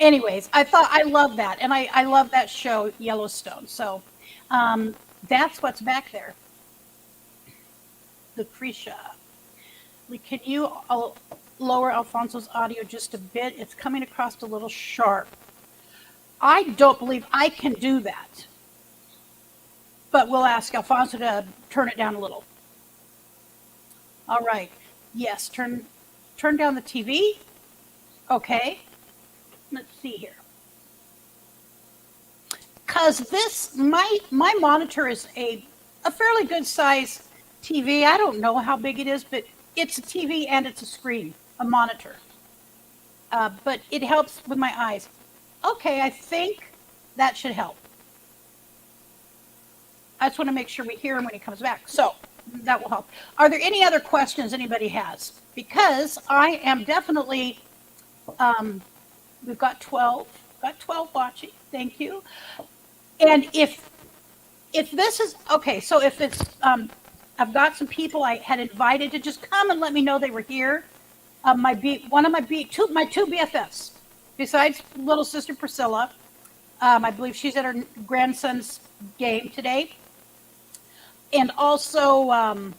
Anyways, I love that, and I love that show Yellowstone. So that's what's back there. Lucretia, can you lower Alfonso's audio just a bit? It's coming across a little sharp. I don't believe I can do that. But we'll ask Alfonso to turn it down a little. All right. Yes, turn down the TV. Okay. Let's see here. Because this, my monitor is a fairly good size TV. I don't know how big it is, but it's a TV and it's a screen, a monitor. But it helps with my eyes. Okay, I think that should help. I just want to make sure we hear him when he comes back. So that will help. Are there any other questions anybody has? Because I am definitely, we've got 12 watching. Thank you. And if this is, okay, so if it's, I've got some people I had invited to just come and let me know they were here. My two BFFs, besides little sister Priscilla, I believe she's at her grandson's game today. And also, coming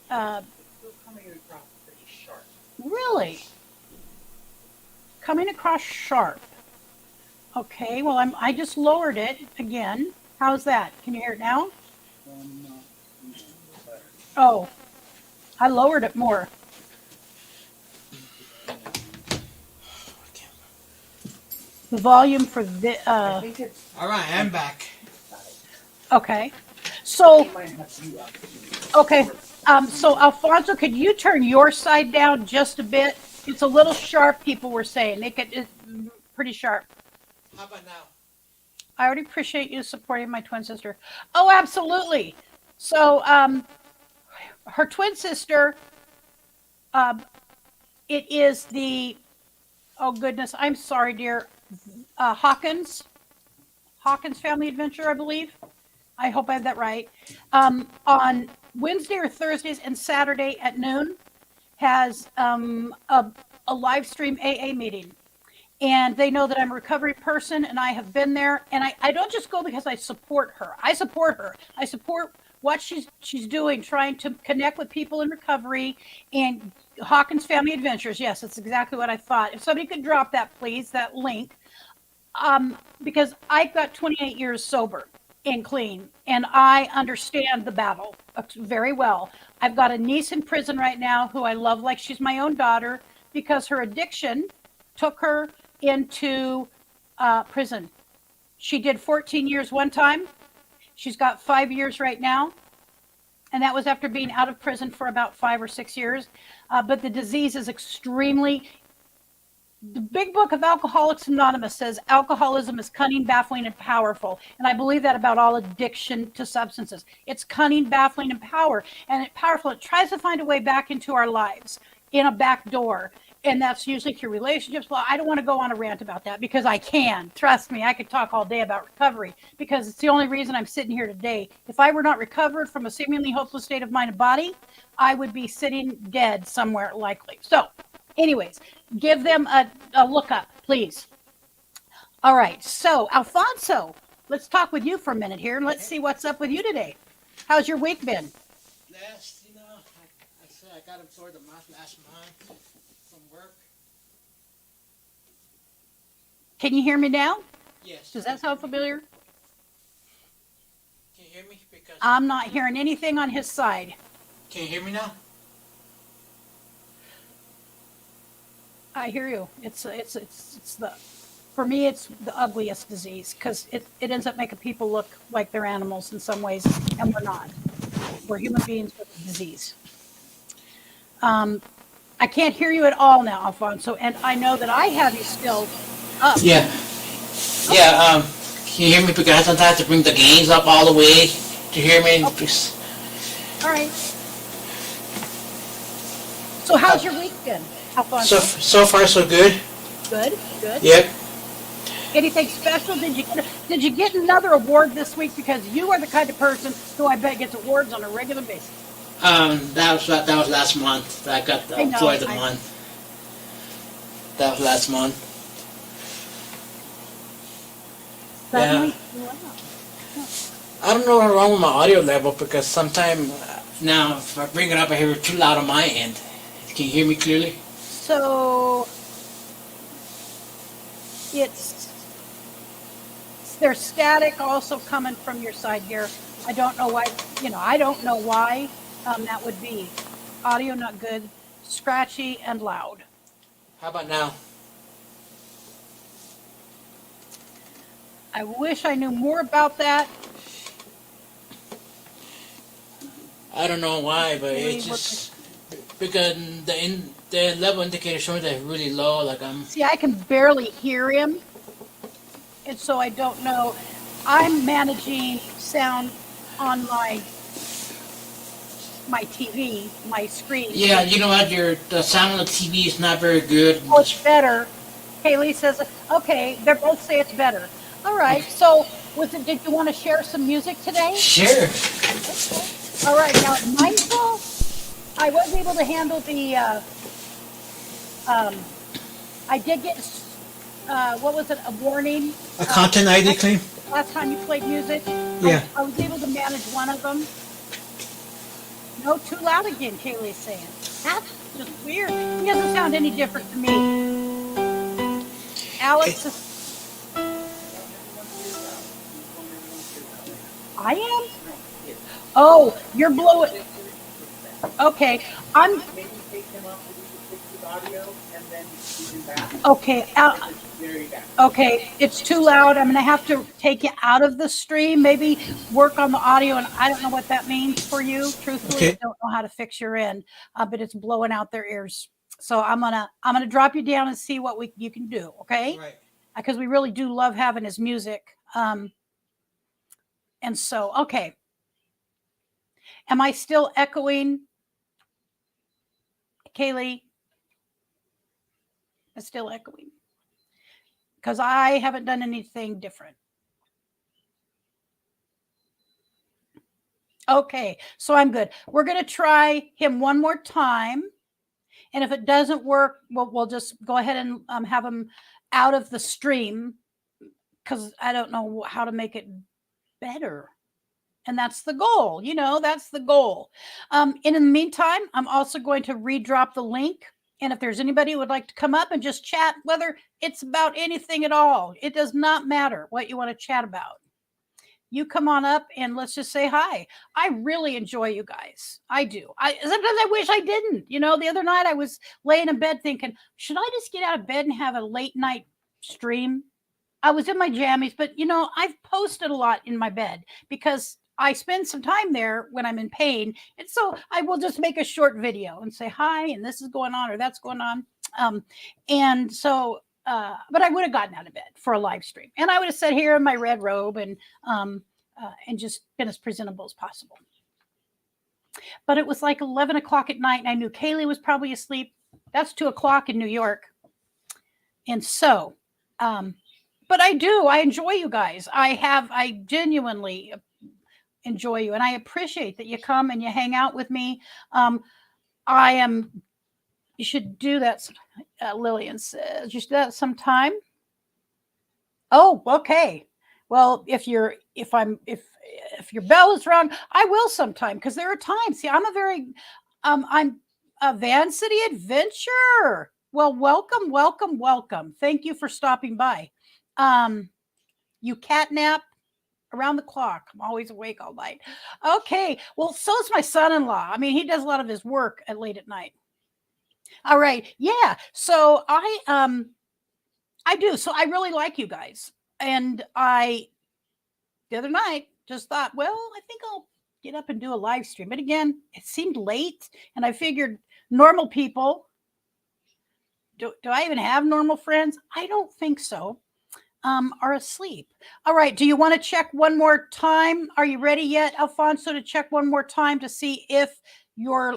across pretty sharp. Really? Coming across sharp. Okay, well, I just lowered it again. How's that? Can you hear it now? Oh, I lowered it more. The volume for the, I think it's All right, I'm back. okay. So, it might have you up. okay, so Alfonso, could you turn your side down just a bit? It's a little sharp, people were saying. It's pretty sharp. How about now? I already appreciate you supporting my twin sister. Oh, absolutely. So, her twin sister, it is the, oh goodness, I'm sorry, dear, Hawkins Family Adventure, I believe. I hope I have that right. On Wednesday or Thursdays and Saturday at noon has a live stream AA meeting. And they know that I'm a recovery person and I have been there. And I don't just go because I support her. I support her. I support what she's doing, trying to connect with people in recovery. And Hawkins Family Adventures, yes, that's exactly what I thought. If somebody could drop that, please, that link. Because I've got 28 years sober and clean, and I understand the battle very well. I've got a niece in prison right now who I love like she's my own daughter because her addiction took her into prison. She did 14 years one time. She's got 5 years right now. And that was after being out of prison for about 5 or 6 years. But the disease is extremely The Big Book of Alcoholics Anonymous says alcoholism is cunning, baffling, and powerful. And I believe that about all addiction to substances. It's cunning, baffling, and powerful. It tries to find a way back into our lives in a back door. And that's usually through relationships. Well, I don't want to go on a rant about that because I can. Trust me, I could talk all day about recovery because it's the only reason I'm sitting here today. If I were not recovered from a seemingly hopeless state of mind and body, I would be sitting dead somewhere likely. So, anyways, give them a look up, please. All right. So, Alfonso, let's talk with you for a minute here and let's see what's up with you today. How's your week been? Last, I said I got absorbed the month last month from work. Can you hear me now? Yes. Does that sound familiar? Can you hear me? Because I'm not hearing anything on his side. Can you hear me now? I hear you. It's the, for me, it's the ugliest disease because it ends up making people look like they're animals in some ways, and we're not. We're human beings with a disease. I can't hear you at all now, Alfonso, and I know that I have you still up. Yeah. Yeah. Can you hear me? Because I sometimes have to bring the gains up all the way to hear me. Okay. All right. So how's your week been, Alfonso? So far so good. Good. Good. Yep. Anything special? Did you get another award this week? Because you are the kind of person who I bet gets awards on a regular basis. That was last month. I got the employee of the month. That was last month. Suddenly, Yeah. I don't know what's wrong with my audio level because sometimes now if I bring it up, I hear it too loud on my end. Can you hear me clearly? So there's static also coming from your side here. I don't know why. I don't know why that would be. Audio not good, scratchy and loud. How about now? I wish I knew more about that. I don't know why, but it's just because the level indicator showing that it's really low. Like I'm. See, I can barely hear him, and so I don't know. I'm managing sound on my TV, my screen. Yeah, you know what? The sound on the TV is not very good. Oh, it's better. Kaylee says, okay, they both say it's better. All right, so did you want to share some music today? Sure. Okay. All right, now at Mindful, I was able to handle the, I did get, what was it, a warning? A content ID claim? Last time you played music? Yeah. I was able to manage one of them. No, too loud again, Kaylee's saying. That's just weird. He doesn't sound any different to me. Alex is... I am? Oh, you're blowing... Okay, I'm... Maybe take him up and fix his audio, and then you do that. Okay, Very bad. okay, it's too loud. I'm going to have to take you out of the stream, maybe work on the audio, and I don't know what that means for you. Truthfully, Okay. I don't know how to fix your end, but it's blowing out their ears. So I'm gonna drop you down and see what you can do, okay? Right. Because we really do love having his music. And so, okay. Am I still echoing, Kaylee? I'm still echoing. Because I haven't done anything different. Okay, so I'm good. We're going to try him one more time. And if it doesn't work, we'll just go ahead and have him out of the stream because I don't know how to make it better. And that's the goal. That's the goal. In the meantime, I'm also going to redrop the link. And if there's anybody who would like to come up and just chat, whether it's about anything at all, it does not matter what you want to chat about. You come on up and let's just say hi. I really enjoy you guys. I do. Sometimes I wish I didn't. The other night I was laying in bed thinking, should I just get out of bed and have a late night stream? I was in my jammies, but I've posted a lot in my bed because I spend some time there when I'm in pain. And so I will just make a short video and say hi, and this is going on or that's going on. And so, but I would have gotten out of bed for a live stream, and I would have sat here in my red robe and just been as presentable as possible. But it was like 11 o'clock at night, and I knew Kaylee was probably asleep. That's 2 o'clock in New York. And so, but I enjoy you guys. I genuinely enjoy you, and I appreciate that you come and you hang out with me. You should do that. Lillian says you should do that sometime. Oh, okay. Well, if your bell is rung, I will sometime, because there are times. See, I'm a Van City Adventure. Well, welcome. Thank you for stopping by. You catnap around the clock. I'm always awake all night. Okay. Well, so is my son-in-law. I mean, he does a lot of his work late at night. All right. Yeah. So I do. So I really like you guys. And the other night just thought, well, I think I'll get up and do a live stream. But again, it seemed late, and I figured normal people, do I even have normal friends? I don't think so. Are asleep. All right. Do you want to check one more time? Are you ready yet, Alfonso, to check one more time to see if your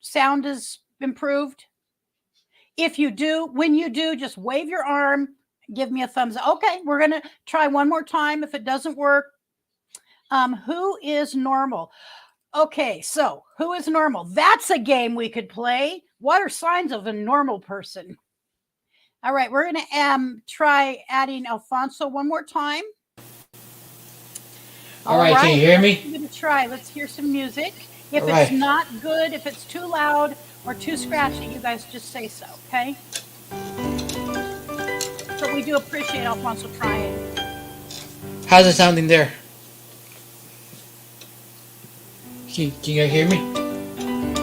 sound is improved? If you do, when you do, just wave your arm, give me a thumbs up. Okay, we're going to try one more time. If it doesn't work, who is normal? Okay, so who is normal? That's a game we could play. What are signs of a normal person? All right, we're going to try adding Alfonso one more time. All right, can you hear me? I'm going to try. Let's hear some music. If it's not good, if it's too loud or too scratchy, you guys just say so, okay? But we do appreciate Alfonso trying. How's it sounding there? Can you hear me?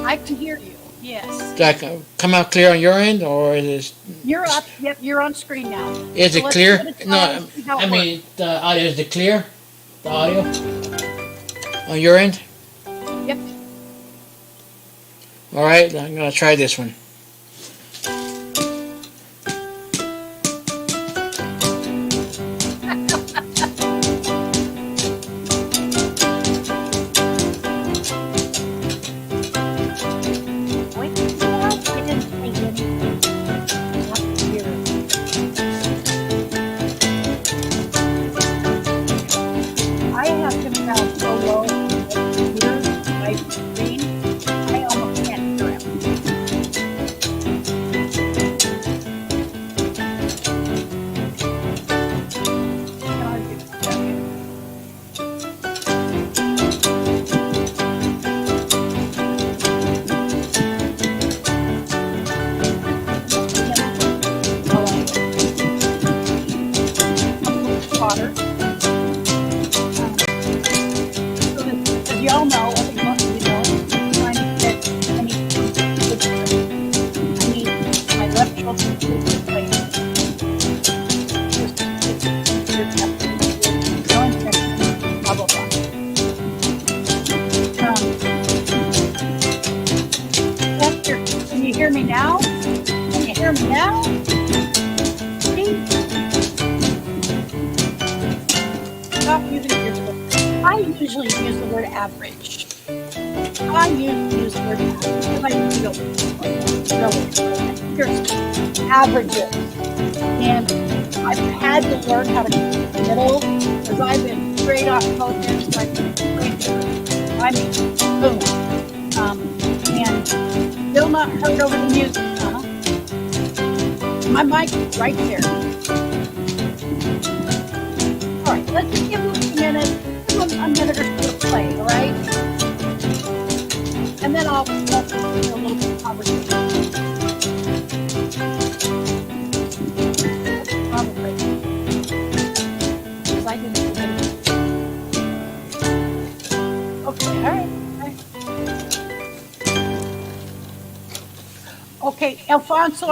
I can hear you, yes. Like, come out clear on your end, or is it... You're up. Yep, you're on screen now. Is it clear? No, I mean, the audio, is it clear? The audio? On your end? Yep. All right, I'm going to try this one. Averages, and I've had to learn how to keep the middle, because I've been straight off focus. I mean, boom, and still not heard over the music. My mic is right there. All right, let's just give it a minute. Give them a minute or so to play. All right, and then I'll do a little bit of conversation. Okay, Alfonso,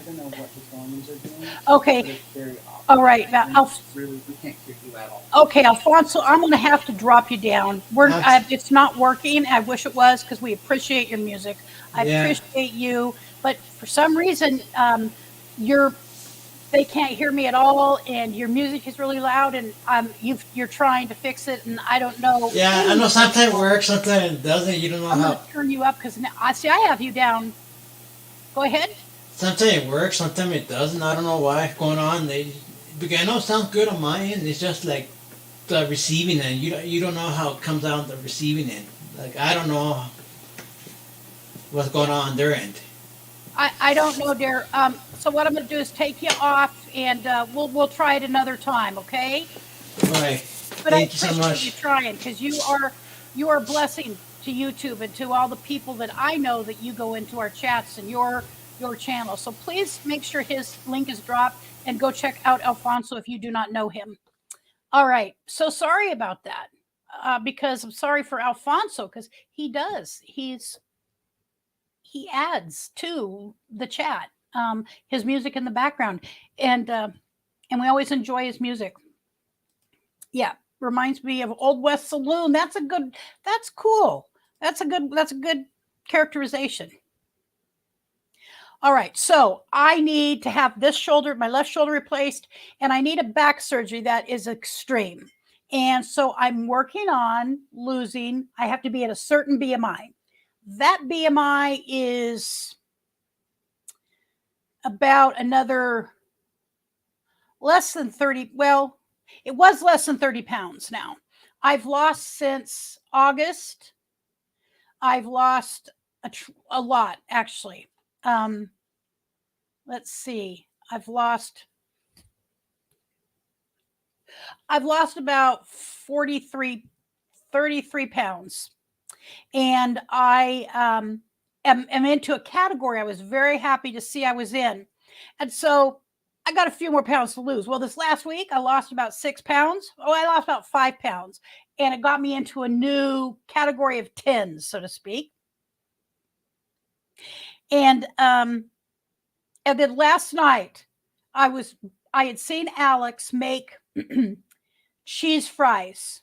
don't know what his volumes are doing. Okay. But it's very off. All right. Now, And it's really, we can't hear you at all. okay, Alfonso, I'm going to have to drop you down. It's not working. I wish it was because we appreciate your music. I appreciate you, but for some reason, they can't hear me at all, and your music is really loud, and you're trying to fix it, and I don't know. Yeah, I know sometimes it works, sometimes it doesn't. You don't know I'm how. going to turn you up because now I have you down. Go ahead. Sometimes it works, sometimes it doesn't. I don't know why it's going on. Because I know it sounds good on my end. It's just like the receiving end. You don't know how it comes out the receiving end. Like I don't know what's going on their end. I don't know, dear. So what I'm going to do is take you off, and we'll try it another time, okay? All right. But Thank you so I appreciate much. you trying, because you are a blessing to YouTube and to all the people that I know that you go into our chats and your channel. So please make sure his link is dropped and go check out Alfonso if you do not know him. All right. So sorry about that, because I'm sorry for Alfonso, because he does. He adds to the chat his music in the background, and we always enjoy his music. Yeah, reminds me of Old West Saloon. That's cool. That's a good characterization. All right, so I need to have my left shoulder replaced, and I need a back surgery that is extreme. And so I'm working on losing. I have to be at a certain BMI. That BMI is about another less than 30. Well, it was less than 30 pounds now. I've lost since August. I've lost a lot, actually. Let's see. I've lost about 33 pounds. And I am into a category I was very happy to see I was in. And so I got a few more pounds to lose. Well, this last week, I lost about 6 pounds. I lost about 5 pounds. And it got me into a new category of 10s, so to speak. And then last night, I had seen Alex make cheese fries.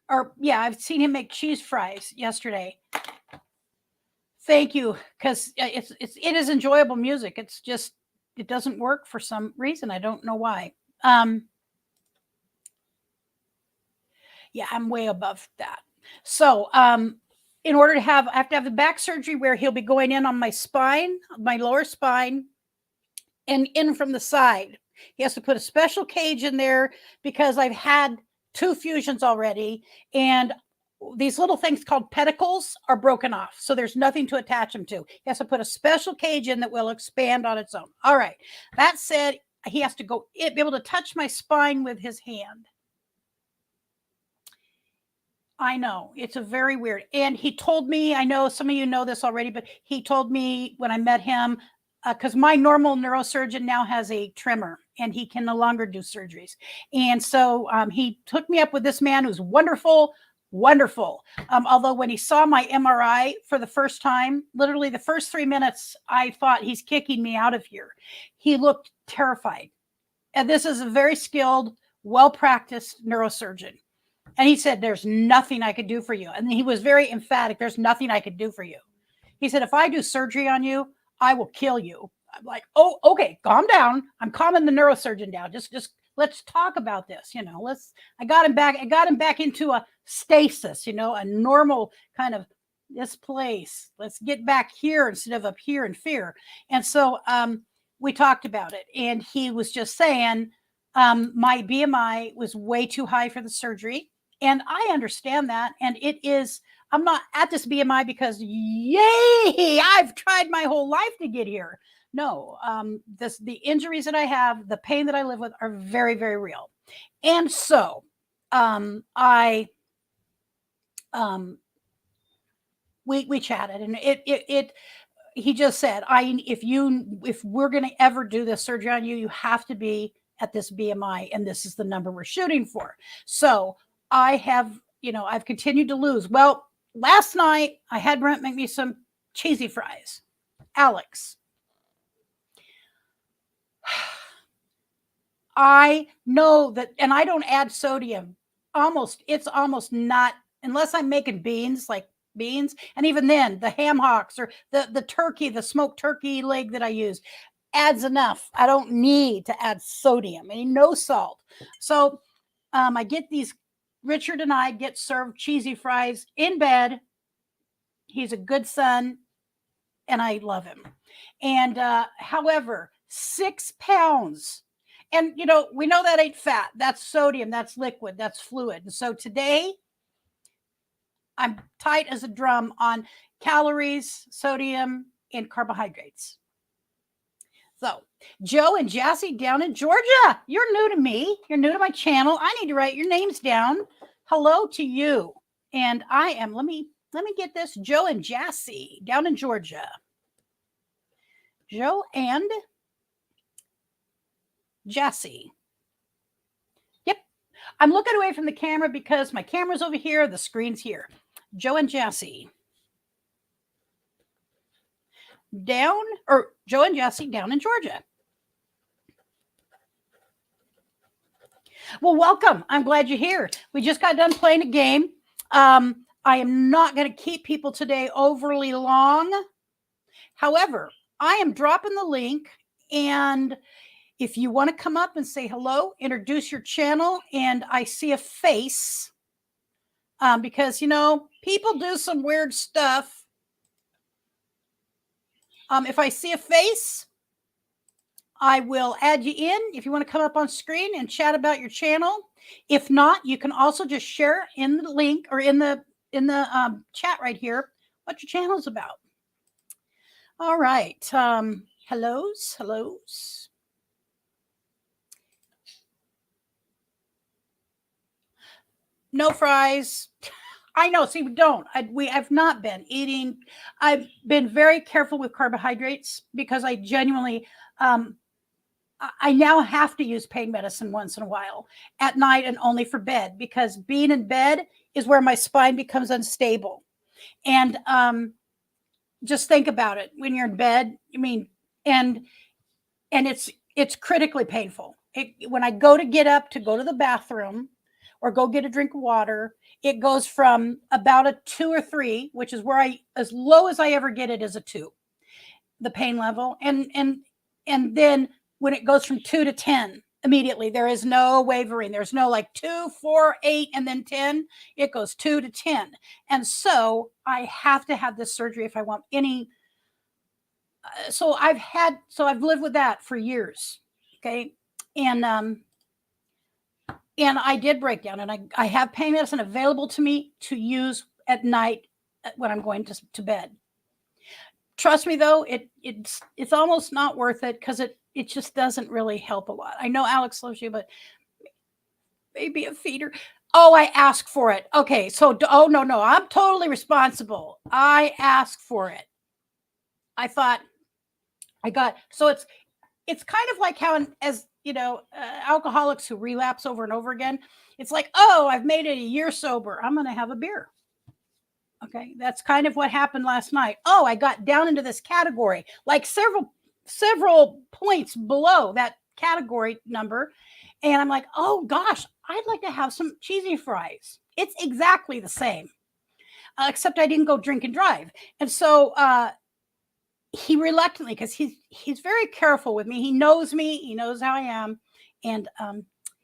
I've seen him make cheese fries yesterday. Thank you, because it is enjoyable music. It's just it doesn't work for some reason. I don't know why. Yeah, I'm way above that. So in order to I have to have the back surgery where he'll be going in on my spine, my lower spine, and in from the side. He has to put a special cage in there because I've had 2 fusions already, and these little things called pedicles are broken off. So there's nothing to attach them to. He has to put a special cage in that will expand on its own. All right. That said, he has to be able to touch my spine with his hand. I know it's a very weird. And he told me, I know some of you know this already, but he told me when I met him, because my normal neurosurgeon now has a trimmer and he can no longer do surgeries. And so he took me up with this man who's wonderful. Although when he saw my MRI for the first time, literally the first 3 minutes, I thought he's kicking me out of here. He looked terrified. And this is a very skilled, well-practiced neurosurgeon. And he said, there's nothing I could do for you. And he was very emphatic. There's nothing I could do for you. He said, if I do surgery on you, I will kill you. I'm like, oh, okay, calm down. I'm calming the neurosurgeon down. Just let's talk about this. I got him back into a stasis, a normal kind of this place. Let's get back here instead of up here in fear. And so we talked about it. And he was just saying, my BMI was way too high for the surgery. And I understand that. And I'm not at this BMI because, yay, I've tried my whole life to get here. No, the injuries that I have, the pain that I live with are very, very real. And so we chatted, and he just said, if we're going to ever do this surgery on you, you have to be at this BMI, and this is the number we're shooting for. So I've continued to lose. Well, last night I had Brent make me some cheesy fries. Alex. I know that, and I don't add sodium. It's almost not, unless I'm making beans, like beans. And even then, the ham hocks or the turkey, the smoked turkey leg that I use adds enough. I don't need to add sodium, and no salt. So I get these, Richard and I get served cheesy fries in bed. He's a good son, and I love him. And however, 6 pounds. And we know that ain't fat. That's sodium, that's liquid, that's fluid. And so today I'm tight as a drum on calories, sodium, and carbohydrates. So, Joe and Jassy down in Georgia, you're new to me. You're new to my channel. I need to write your names down. Hello to you. And I am, let me get this, Joe and Jassy down in Georgia. Joe and Jassy. Yep. I'm looking away from the camera because my camera's over here, the screen's here. Joe and Jassy. Joe and Jassy down in Georgia. Well, welcome. I'm glad you're here. We just got done playing a game. I am not going to keep people today overly long. However, I am dropping the link, and if you want to come up and say hello, introduce your channel, and I see a face, because, people do some weird stuff. If I see a face, I will add you in if you want to come up on screen and chat about your channel. If not, you can also just share in the link or in the chat right here what your channel is about. All right. Hellos. No fries. I know. See, we have not been eating. I've been very careful with carbohydrates because I genuinely, I now have to use pain medicine once in a while at night and only for bed, because being in bed is where my spine becomes unstable. And just think about it when you're in bed. I mean, and it's critically painful. When I go to get up to go to the bathroom or go get a drink of water, it goes from about a 2 or 3, which is where as low as I ever get it is a 2, the pain level. And then when it goes from 2 to 10, immediately, there is no wavering. There's no like 2, 4, 8, and then 10. It goes 2 to 10. And so I have to have this surgery if I want any. So I've lived with that for years. Okay. And I did break down, and I have pain medicine available to me to use at night when I'm going to bed. Trust me, though, it's almost not worth it, because it just doesn't really help a lot. I know Alex loves you, but maybe a feeder. Oh, I asked for it. Okay, so no, I'm totally responsible. I asked for it. I thought I got, so it's kind of like how, as alcoholics who relapse over and over again, it's like, oh, I've made it a year sober, I'm going to have a beer. Okay, that's kind of what happened last night. Oh, I got down into this category, like several points below that category number. And I'm like, oh gosh, I'd like to have some cheesy fries. It's exactly the same, except I didn't go drink and drive. And so he reluctantly, because he's very careful with me. He knows me. He knows how I am. And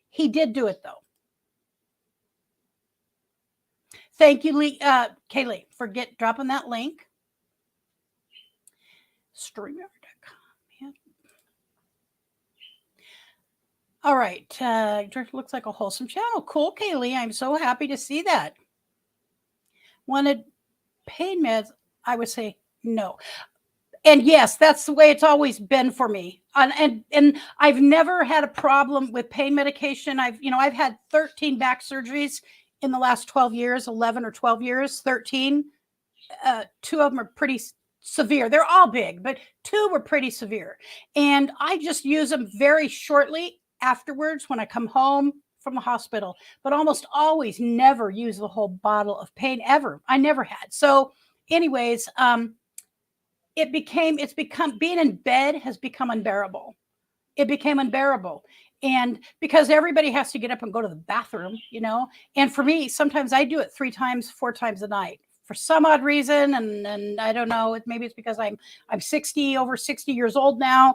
he did do it, though. Thank you, Kaylee, for dropping that link. StreamYard.com. Yeah. All right. Looks like a wholesome channel. Cool, Kaylee. I'm so happy to see that. Wanted pain meds? I would say no. And yes, that's the way it's always been for me. And I've never had a problem with pain medication. I've had 13 back surgeries in the last 12 years, 11 or 12 years, 13. 2 of them are pretty severe. They're all big, but 2 were pretty severe. And I just use them very shortly afterwards when I come home from the hospital, but almost always never use the whole bottle of pain ever. I never had. So anyways, being in bed has become unbearable. it became unbearable. And because everybody has to get up and go to the bathroom, and for me, sometimes I do it 3 times, 4 times a night for some odd reason. And I don't know, maybe it's because I'm over 60 years old now.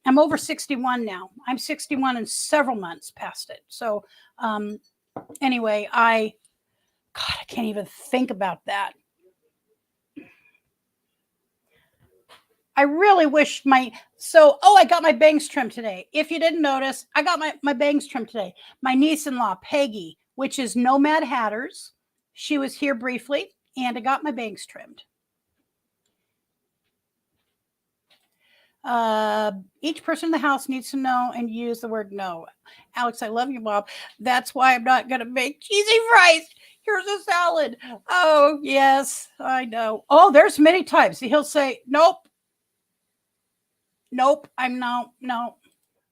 I'm over 61 now. I'm 61 and several months past it. So anyway, I can't even think about that. I really wish I got my bangs trimmed today. If you didn't notice, I got my bangs trimmed today. My niece-in-law, Peggy, which is Nomad Hatters, she was here briefly, and I got my bangs trimmed. Each person in the house needs to know and use the word no. Alex, I love you, Bob. That's why I'm not going to make cheesy fries. Here's a salad. Oh, yes, I know. Oh, there's many times he'll say, nope, I'm no.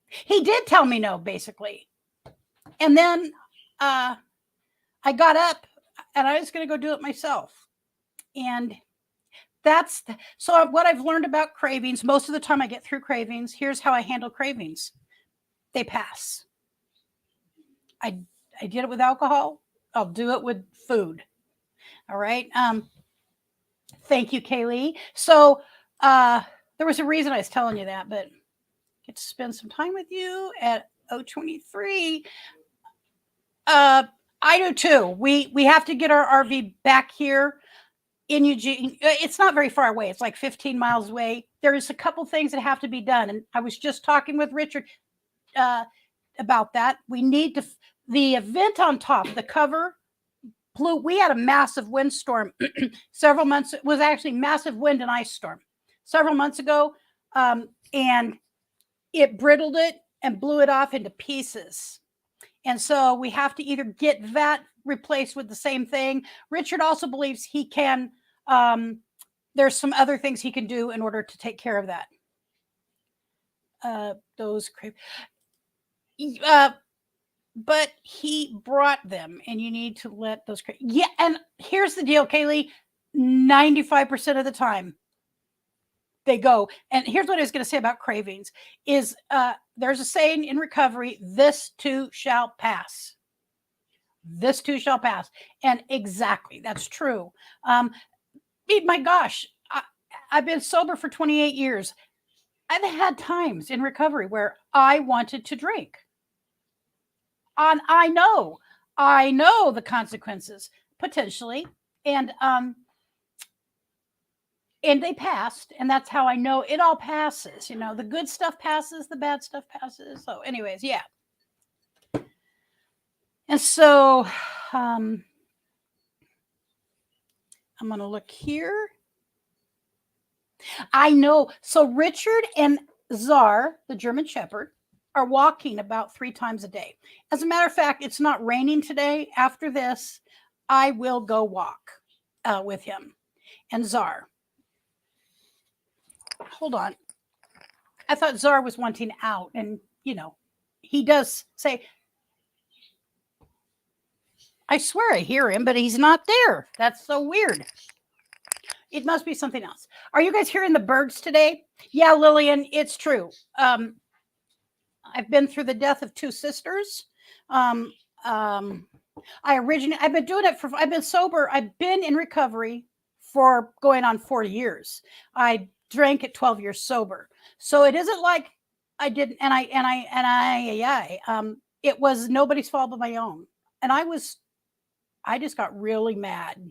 He did tell me no, basically. And then I got up and I was going to go do it myself. And so what I've learned about cravings, most of the time I get through cravings. Here's how I handle cravings. They pass. I did it with alcohol. I'll do it with food. All right. Thank you, Kaylee. So there was a reason I was telling you that, but get to spend some time with you at 023. I do too. We have to get our RV back here in Eugene. It's not very far away. It's like 15 miles away. There's a couple things that have to be done. And I was just talking with Richard about that. We need the event on top, the cover blew. We had a massive windstorm several months. It was actually massive wind and ice storm several months ago. And it brittled it and blew it off into pieces. And so we have to either get that replaced with the same thing. Richard also believes he can, there's some other things he can do in order to take care of that. But he brought them, and you need to let those. Yeah, and here's the deal, Kaylee. 95% of the time, they go. And here's what I was going to say about cravings: is there's a saying in recovery: "This too shall pass." This too shall pass, and exactly that's true. My gosh, I've been sober for 28 years. I've had times in recovery where I wanted to drink. And I know the consequences potentially, and they passed, and that's how I know it all passes. The good stuff passes, the bad stuff passes. So, anyways, yeah. And so, I'm going to look here. I know. So Richard and Czar, the German Shepherd, are walking about 3 times a day. As a matter of fact, it's not raining today. After this, I will go walk with him and Czar. Hold on. I thought Czar was wanting out, and he does say, I swear I hear him, but he's not there. That's so weird. It must be something else. Are you guys hearing the birds today? Yeah, Lillian, it's true. I've been through the death of 2 sisters. I've been doing it I've been sober. I've been in recovery for going on 40 years. I drank at 12 years sober. So it isn't like I didn't, it was nobody's fault but my own. And I just got really mad.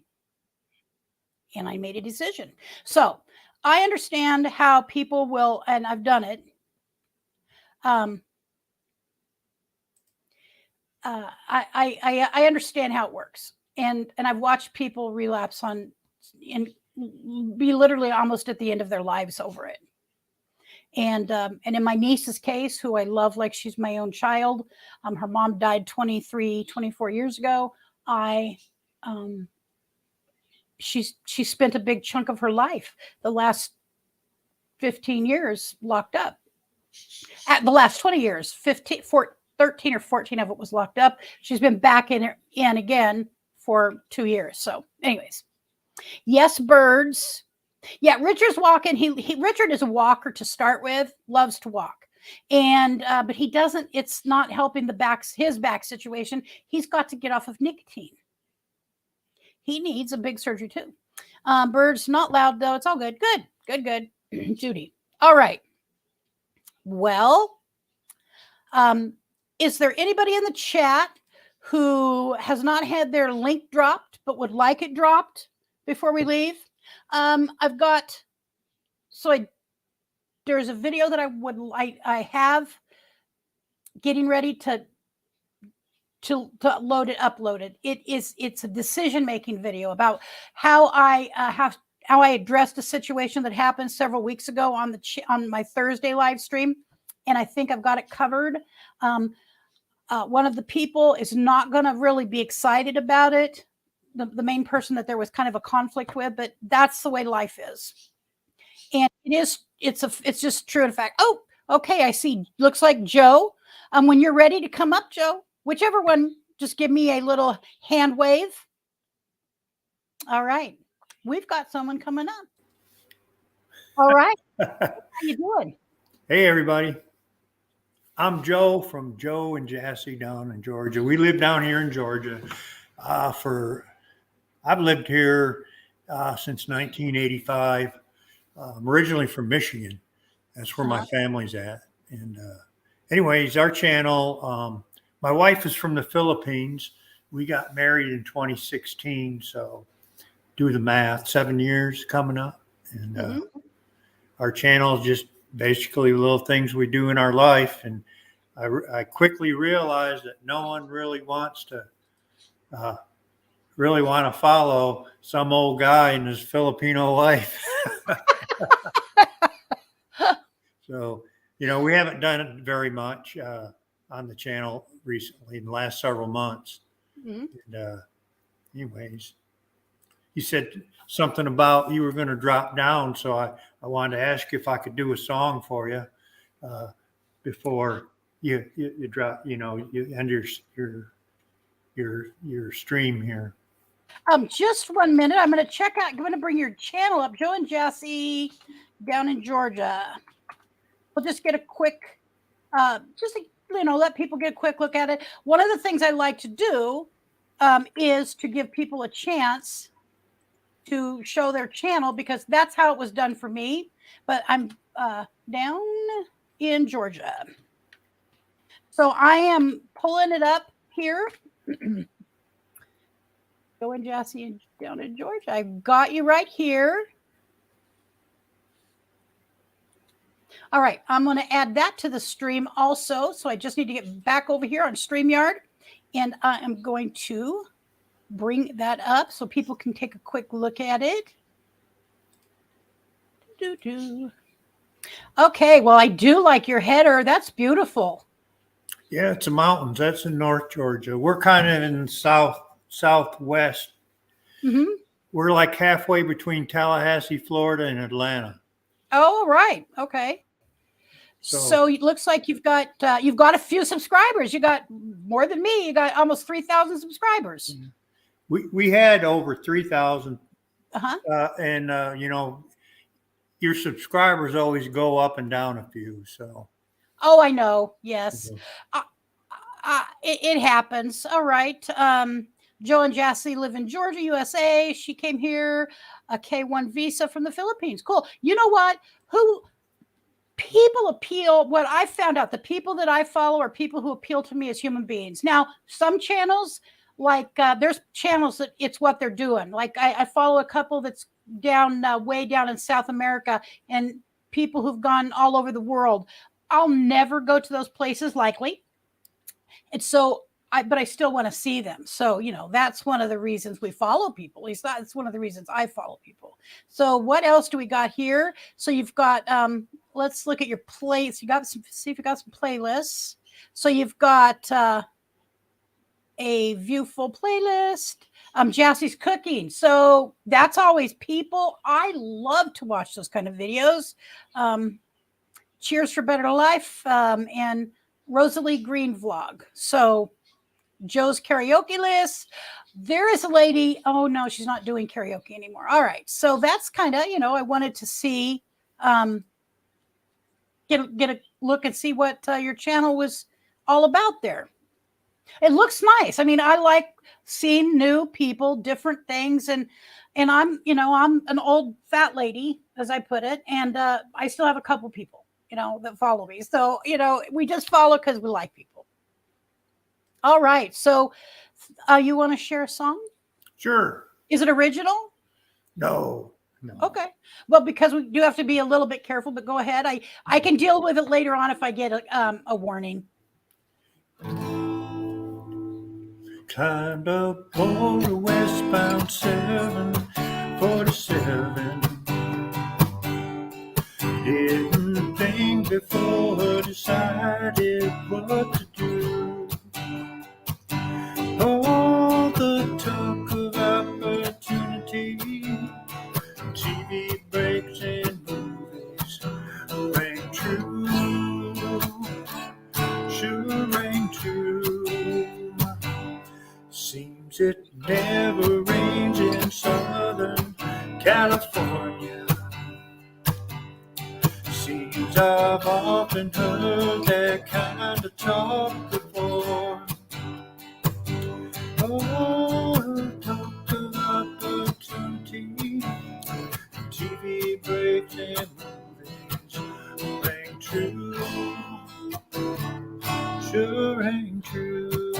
And I made a decision. So I understand how people will, and I've done it. I understand how it works, and I've watched people relapse and be literally almost at the end of their lives over it. And in my niece's case, who I love like she's my own child, her mom died 24 years ago. She spent a big chunk of her life, the last 15 years, locked up. At the last 20 years, 13 or 14 of it was locked up. She's been back in again for 2 years. So anyways, yes, birds. Yeah, Richard's walking. Richard is a walker to start with, loves to walk. And but he doesn't. It's not helping his back situation. He's got to get off of nicotine. He needs a big surgery too. Birds not loud though. It's all good. Good. Judy. All right. Well, is there anybody in the chat who has not had their link dropped but would like it dropped before we leave? I've got, there's a video that I have getting ready to upload it. It's a decision-making video about how I addressed a situation that happened several weeks ago on my Thursday live stream. And I think I've got it covered. One of the people is not going to really be excited about it. The main person that there was kind of a conflict with, but that's the way life is. And it's just true in fact. Oh, okay. I see. Looks like Joe. When you're ready to come up, Joe, whichever one, just give me a little hand wave. All right. We've got someone coming up. All right. How you doing? Hey, everybody. I'm Joe from Joe and Jassy down in Georgia. We live down here in Georgia. I've lived here since 1985. I'm originally from Michigan. That's where my family's at. And anyways, our channel, my wife is from the Philippines. We got married in 2016. So do the math, 7 years coming up. And our channel is just basically little things we do in our life. And I quickly realized that no one really wants to follow some old guy in his Filipino life. So, we haven't done it very much on the channel recently in the last several months. And, anyways, you said something about you were going to drop down. So I wanted to ask you if I could do a song for you before you drop, you end your stream here. Just 1 minute. I'm going to check out. I'm going to bring your channel up, Joe and Jassy down in Georgia. We'll just get a quick, let people get a quick look at it. One of the things I like to do is to give people a chance to show their channel, because that's how it was done for me. But I'm down in Georgia. So I am pulling it up here. Joe and Jassy down in Georgia. I've got you right here. All right. I'm going to add that to the stream also. So I just need to get back over here on StreamYard. And I am going to bring that up so people can take a quick look at it. Okay. Well, I do like your header. That's beautiful. Yeah, it's the mountains. That's in North Georgia. We're kind of in southwest. We're like halfway between Tallahassee, Florida, and Atlanta. Oh, right. Okay. So it looks like you've got a few subscribers. You got more than me. You got almost 3,000 subscribers. We had over 3,000. And your subscribers always go up and down a few. So. Oh, I know. Yes. It happens. All right. Joe and Jassy live in Georgia, USA. She came here, a K1 visa from the Philippines. Cool. You know what? People appeal. What I found out, the people that I follow are people who appeal to me as human beings. Now, some channels, like there's channels that it's what they're doing. Like I follow a couple that's down way down in South America, and people who've gone all over the world. I'll never go to those places likely. And so but I still want to see them. So, that's one of the reasons we follow people. At least that's one of the reasons I follow people. So what else do we got here? So you've got, let's look at your plays. See if you got some playlists. So you've got a view full playlist. Jassy's cooking. So that's always people. I love to watch those kind of videos. Cheers for Better Life and Rosalie Green vlog. So Joe's karaoke list. There is a lady. Oh no, she's not doing karaoke anymore. All right. So that's kind of, I wanted to see get a look and see what your channel was all about there. It looks nice. I mean, I like seeing new people, different things, and I'm I'm an old fat lady, as I put it, and I still have a couple people that follow me. So we just follow because we like people. All right. So you want to share a song? Sure. Is it original? No. Okay. Well, because we do have to be a little bit careful, but go ahead. I can deal with it later on if I get a warning. Climbed up on the westbound 747. Didn't think before decided what to do. All the talk of opportunity, TV breaks and movies rang true, sure rang true. Seems it never rains in Southern California. Seems I've often heard that kind of talk before. Oh, talk of opportunity, TV breaks and movies rang true, sure rang true.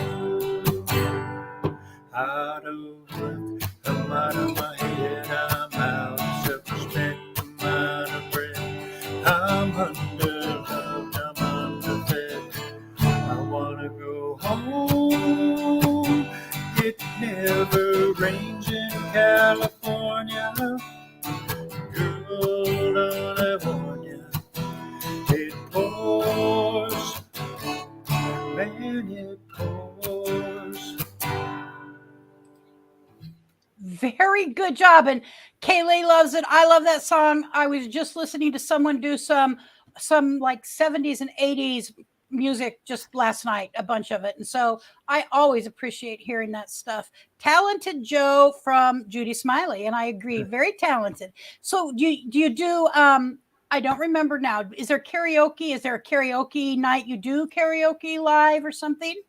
Out of work, I'm out of my head, I'm out of self-respect, I'm out of breath, I'm underloved, I'm underfed. I wanna go home. It never rains in California. Girl, don't I warn ya? It pours, man, it pours. Very good job. And Kaylee loves it. I love that song. I was just listening to someone do some like 70s and 80s music just last night, a bunch of it. And so I always appreciate hearing that stuff. Talented Joe from Judy Smiley. And I agree, very talented. So do you do I don't remember now. Is there karaoke? Is there a karaoke night you do karaoke live or something?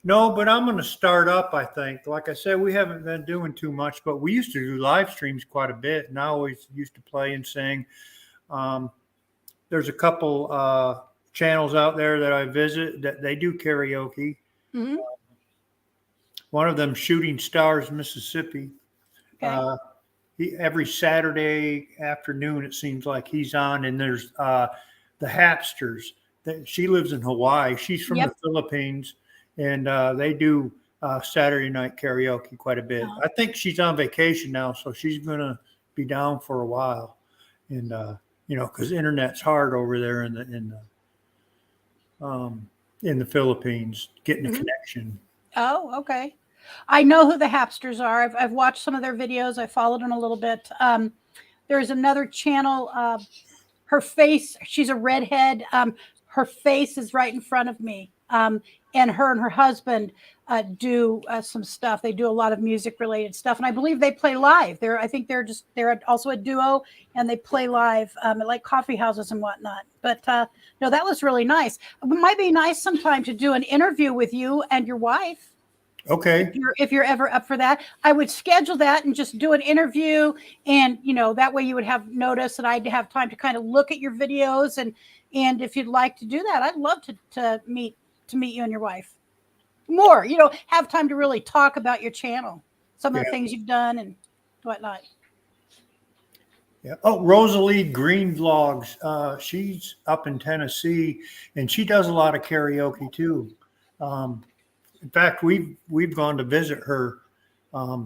No, but I'm going to start up, I think. Like I said, we haven't been doing too much, but we used to do live streams quite a bit, and I always used to play and sing. There's a couple channels out there that I visit that they do karaoke. Mm-hmm. One of them, Shooting Stars, Mississippi. Okay. Every Saturday afternoon, it seems like he's on, and there's the Hapsters. She lives in Hawaii. She's from the Philippines. And they do Saturday night karaoke quite a bit. I think she's on vacation now, so she's going to be down for a while. And because internet's hard over there in the Philippines, getting a connection. Oh, okay. I know who the Hapsters are. I've watched some of their videos. I followed them a little bit. There's another channel. Her face, she's a redhead. Her face is right in front of me. And her husband do some stuff. They do a lot of music related stuff, and I believe they play live. I think they're also a duo, and they play live at like coffee houses and whatnot. But no, that was really nice. It might be nice sometime to do an interview with you and your wife. Okay. If you're ever up for that, I would schedule that and just do an interview, and that way you would have notice, and I'd have time to kind of look at your videos, and if you'd like to do that, I'd love to meet you and your wife more, have time to really talk about your channel, some of the things you've done and whatnot. Yeah. Oh, Rosalie Green Vlogs. She's up in Tennessee, and she does a lot of karaoke too. In fact, we've gone to visit her a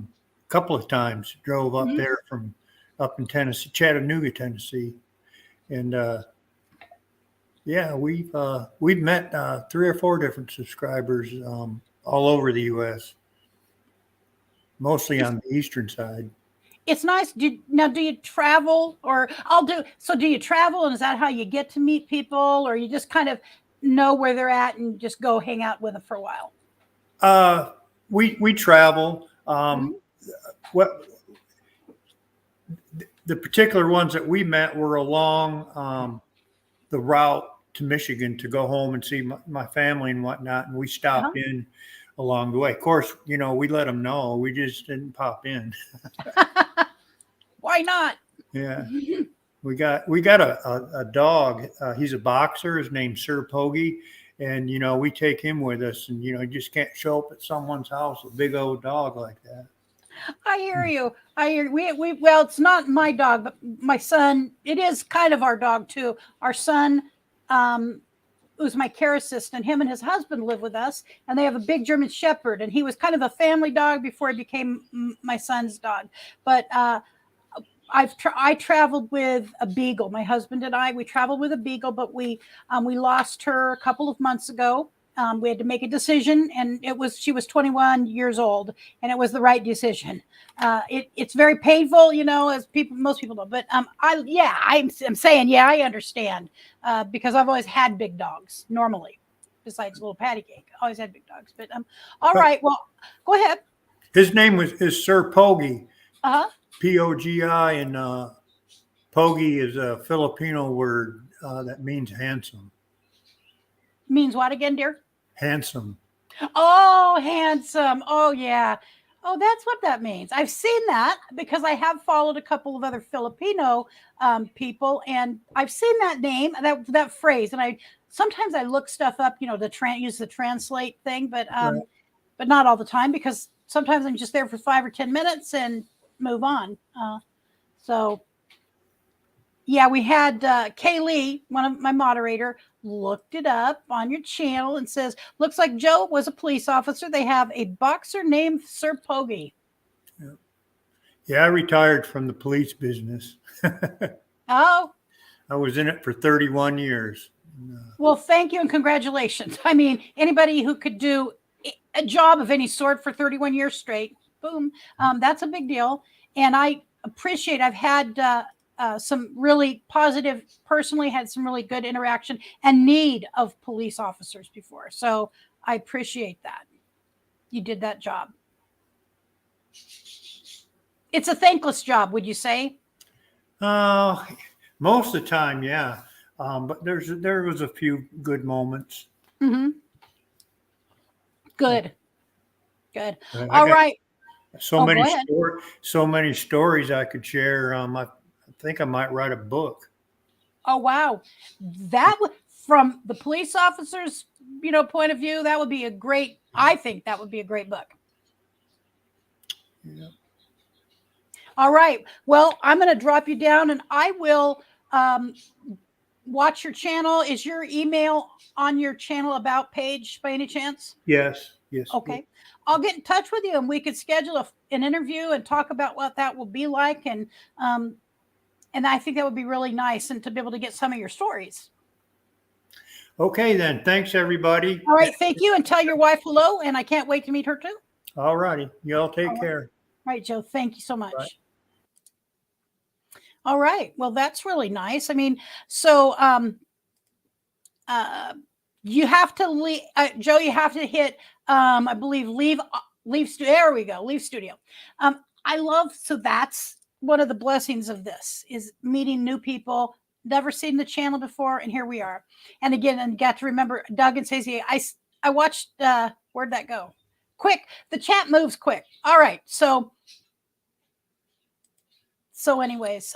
couple of times. Drove up there from up in Tennessee, Chattanooga, Tennessee, and we've met 3 or 4 different subscribers all over the U.S., mostly on the eastern side. It's nice. Do you travel, or do you travel, and is that how you get to meet people, or you just kind of know where they're at and just go hang out with them for a while? We travel. What the particular ones that we met were along the route to Michigan to go home and see my family and whatnot. And we stopped in along the way. Of course, we let them know. We just didn't pop in. Why not? Yeah. We got a dog. He's a boxer. His name's Sir Pogie. And, we take him with us. And, you just can't show up at someone's house with a big old dog like that. I hear you. Well, it's not my dog, but my son, it is kind of our dog too. Our son, who's my care assistant, him and his husband live with us, and they have a big German Shepherd, and he was kind of a family dog before he became my son's dog. But I traveled with a beagle. My husband and we traveled with a beagle, but we lost her a couple of months ago. We had to make a decision, and she was 21 years old, and it was the right decision. It's very painful, as most people know. But I'm saying, I understand because I've always had big dogs normally, besides little patty cake. I always had big dogs. But all right, well, go ahead. His name is Sir Pogie. Pogi, and Pogie is a Filipino word that means handsome. Means what again, dear? Handsome. Oh, handsome. Oh, yeah. Oh, that's what that means. I've seen that because I have followed a couple of other Filipino people, and I've seen that name, that phrase, and sometimes I look stuff up, use the translate thing, but not all the time, because sometimes I'm just there for 5 or 10 minutes and move on. So yeah, we had Kaylee, one of my moderator, looked it up on your channel and says, looks like Joe was a police officer. They have a boxer named Sir Pogie. Yeah, I retired from the police business. Oh. I was in it for 31 years. Well, thank you and congratulations. I mean, anybody who could do a job of any sort for 31 years straight, boom, that's a big deal. And I appreciate, I've had some really positive, personally had some really good interaction and need of police officers before. So I appreciate that. You did that job. It's a thankless job, would you say? Most of the time, yeah. But there was a few good moments. Mm-hmm. Good. All right. So many stories I could share. I think I might write a book. Oh, wow. From the police officer's, point of view, that would be I think that would be a great book. Yeah. All right. Well, I'm going to drop you down and I will watch your channel. Is your email on your channel about page by any chance? Yes. Okay. I'll get in touch with you and we could schedule an interview and talk about what that will be like. And I think that would be really nice, and to be able to get some of your stories. Okay, then. Thanks, everybody. All right. Thank you. And tell your wife hello. And I can't wait to meet her too. All righty. Y'all take care. All right, Joe. Thank you so much. Bye. All right. Well, that's really nice. I mean, so you have to leave, Joe, you have to hit, I believe, leave studio. There we go. Leave studio. So that's one of the blessings of this, is meeting new people, never seen the channel before. And here we are. And again, and got to remember Doug and Stacey. I watched, where'd that go? Quick. The chat moves quick. All right. So anyways,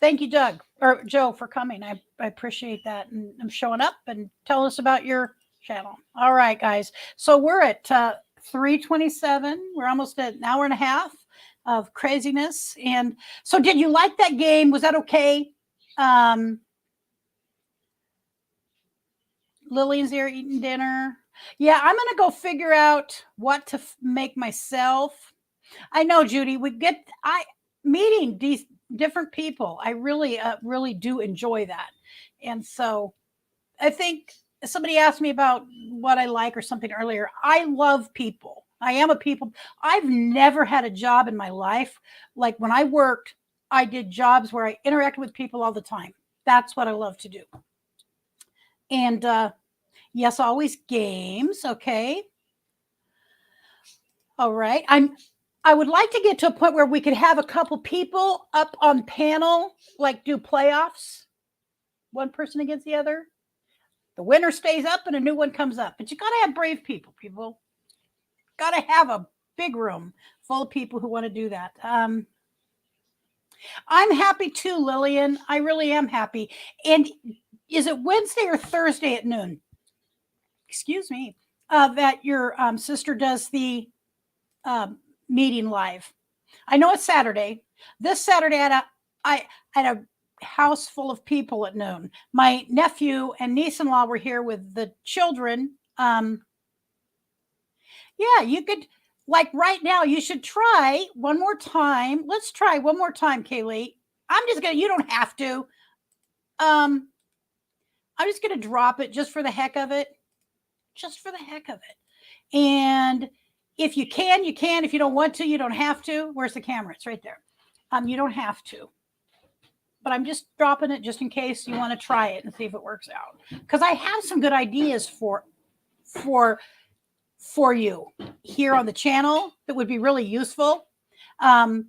thank you, Doug or Joe, for coming. I appreciate that. And I'm showing up and tell us about your channel. All right, guys. So we're at 3:27. We're almost at an hour and a half of craziness. And so did you like that game? Was that okay? Lillian's here eating dinner. Yeah, I'm going to go figure out what to make myself. I know, Judy, meeting these different people. I really, really do enjoy that. And so I think somebody asked me about what I like or something earlier. I love people. I am a people. I've never had a job in my life. Like when I worked, I did jobs where I interacted with people all the time. That's what I love to do. And yes, always games. Okay. All right. I would like to get to a point where we could have a couple people up on panel, like do playoffs, one person against the other. The winner stays up and a new one comes up. But you got to have brave people, people. Got to have a big room full of people who want to do that. I'm happy too, Lillian. I really am happy. And is it Wednesday or Thursday at noon? Excuse me. That your sister does the meeting live. I know it's Saturday. This Saturday, I had a house full of people at noon. My nephew and niece-in-law were here with the children. Yeah, you could, like right now, you should try one more time. Let's try one more time, Kaylee. I'm just going to, you don't have to. I'm just going to drop it just for the heck of it. Just for the heck of it. And if you can, you can. If you don't want to, you don't have to. Where's the camera? It's right there. You don't have to. But I'm just dropping it just in case you want to try it and see if it works out. Because I have some good ideas for you here on the channel that would be really useful. And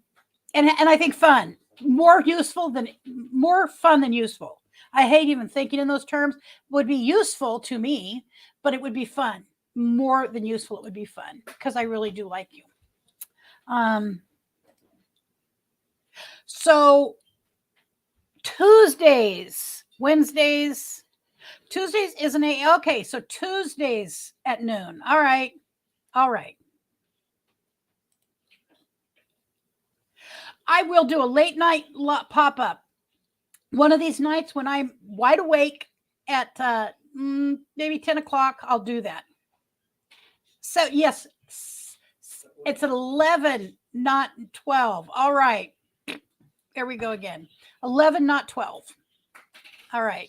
I think fun. More fun than useful. I hate even thinking in those terms. Would be useful to me, but it would be fun. More than useful, it would be fun because I really do like you. So Tuesdays, Wednesdays, Tuesdays isn't a okay. So Tuesdays at noon. All right. All right. I will do a late night pop up. One of these nights when I'm wide awake at maybe 10 o'clock, I'll do that. So yes, it's at 11, not 12. All right. There we go again. 11, not 12. All right.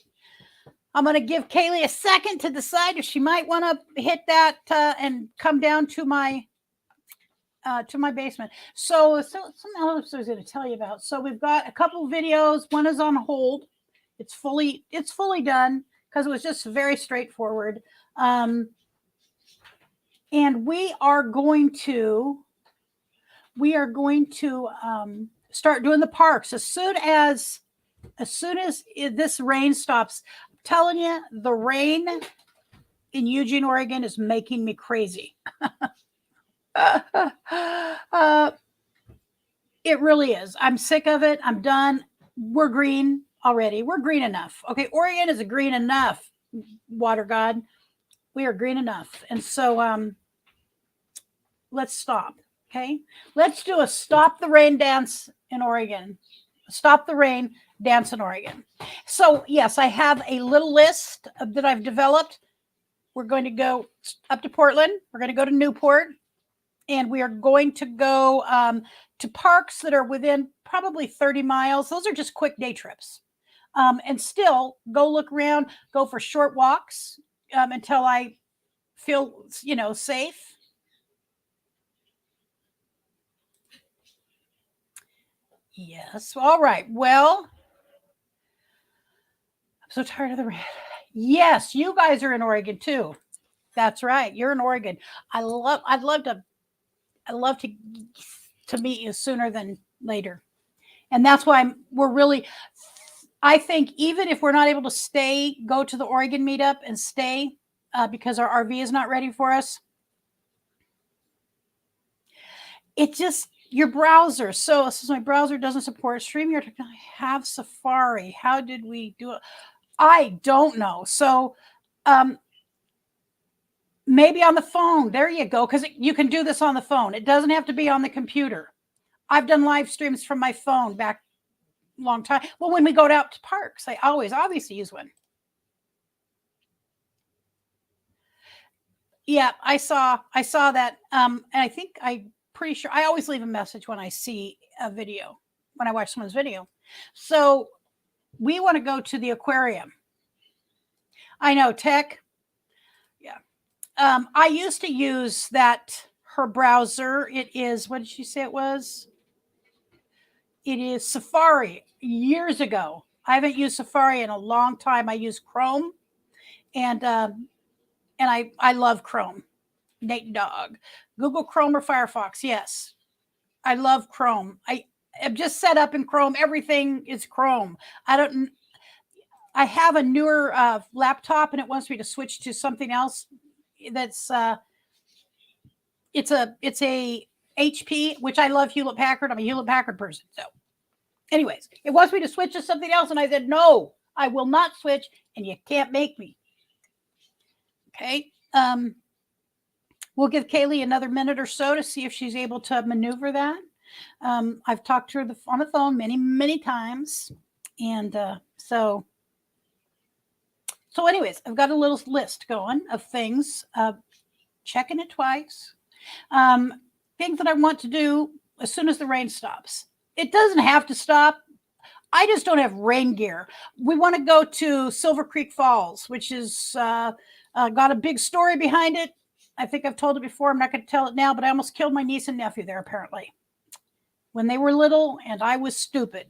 I'm going to give Kaylee a second to decide if she might want to hit that and come down to my basement. So something else I was going to tell you about. So we've got a couple videos. One is on hold. It's fully done because it was just very straightforward. And we are going to start doing the parks as soon as this rain stops. I'm telling you, the rain in Eugene, Oregon is making me crazy. It really is. I'm sick of it. I'm done. We're green already. We're green enough. Okay, Oregon is a green enough water god. We are green enough. And so let's stop. Okay, let's do a stop the rain dance in Oregon. Stop the rain dance in Oregon. So yes, I have a little list that I've developed. We're going to go up to Portland. We're going to go to Newport. And we are going to go to parks that are within probably 30 miles. Those are just quick day trips. And still go look around, go for short walks until I feel, safe. Yes. All right. Well, I'm so tired of the rain. Yes, you guys are in Oregon too. That's right. You're in Oregon. I'd love to meet you sooner than later. And that's why I think even if we're not able to go to the Oregon meetup and stay because our RV is not ready for us. It just, your browser. So my browser doesn't support StreamYard. I have Safari. How did we do it? I don't know. So maybe on the phone. There you go. Because you can do this on the phone. It doesn't have to be on the computer. I've done live streams from my phone back a long time. Well, when we go out to parks, I always obviously use one. Yeah, I saw that. And I think pretty sure I always leave a message when I see a video, when I watch someone's video. So we want to go to the aquarium. I know, tech. Yeah. I used to use her browser. It is, what did she say it was? It is Safari years ago. I haven't used Safari in a long time. I use Chrome and I love Chrome. Nate Dog. Google Chrome or Firefox. Yes. I love Chrome. I am just set up in Chrome. Everything is Chrome. I have a newer laptop and it wants me to switch to something else that's it's a HP, which I love Hewlett Packard. I'm a Hewlett Packard person. So anyways, it wants me to switch to something else. And I said, no, I will not switch and you can't make me. Okay. We'll give Kaylee another minute or so to see if she's able to maneuver that. I've talked to her on the phone many, many times. And so anyways, I've got a little list going of things, checking it twice. Things that I want to do as soon as the rain stops. It doesn't have to stop. I just don't have rain gear. We want to go to Silver Creek Falls, which is got a big story behind it. I think I've told it before. I'm not going to tell it now, but I almost killed my niece and nephew there, apparently, when they were little, and I was stupid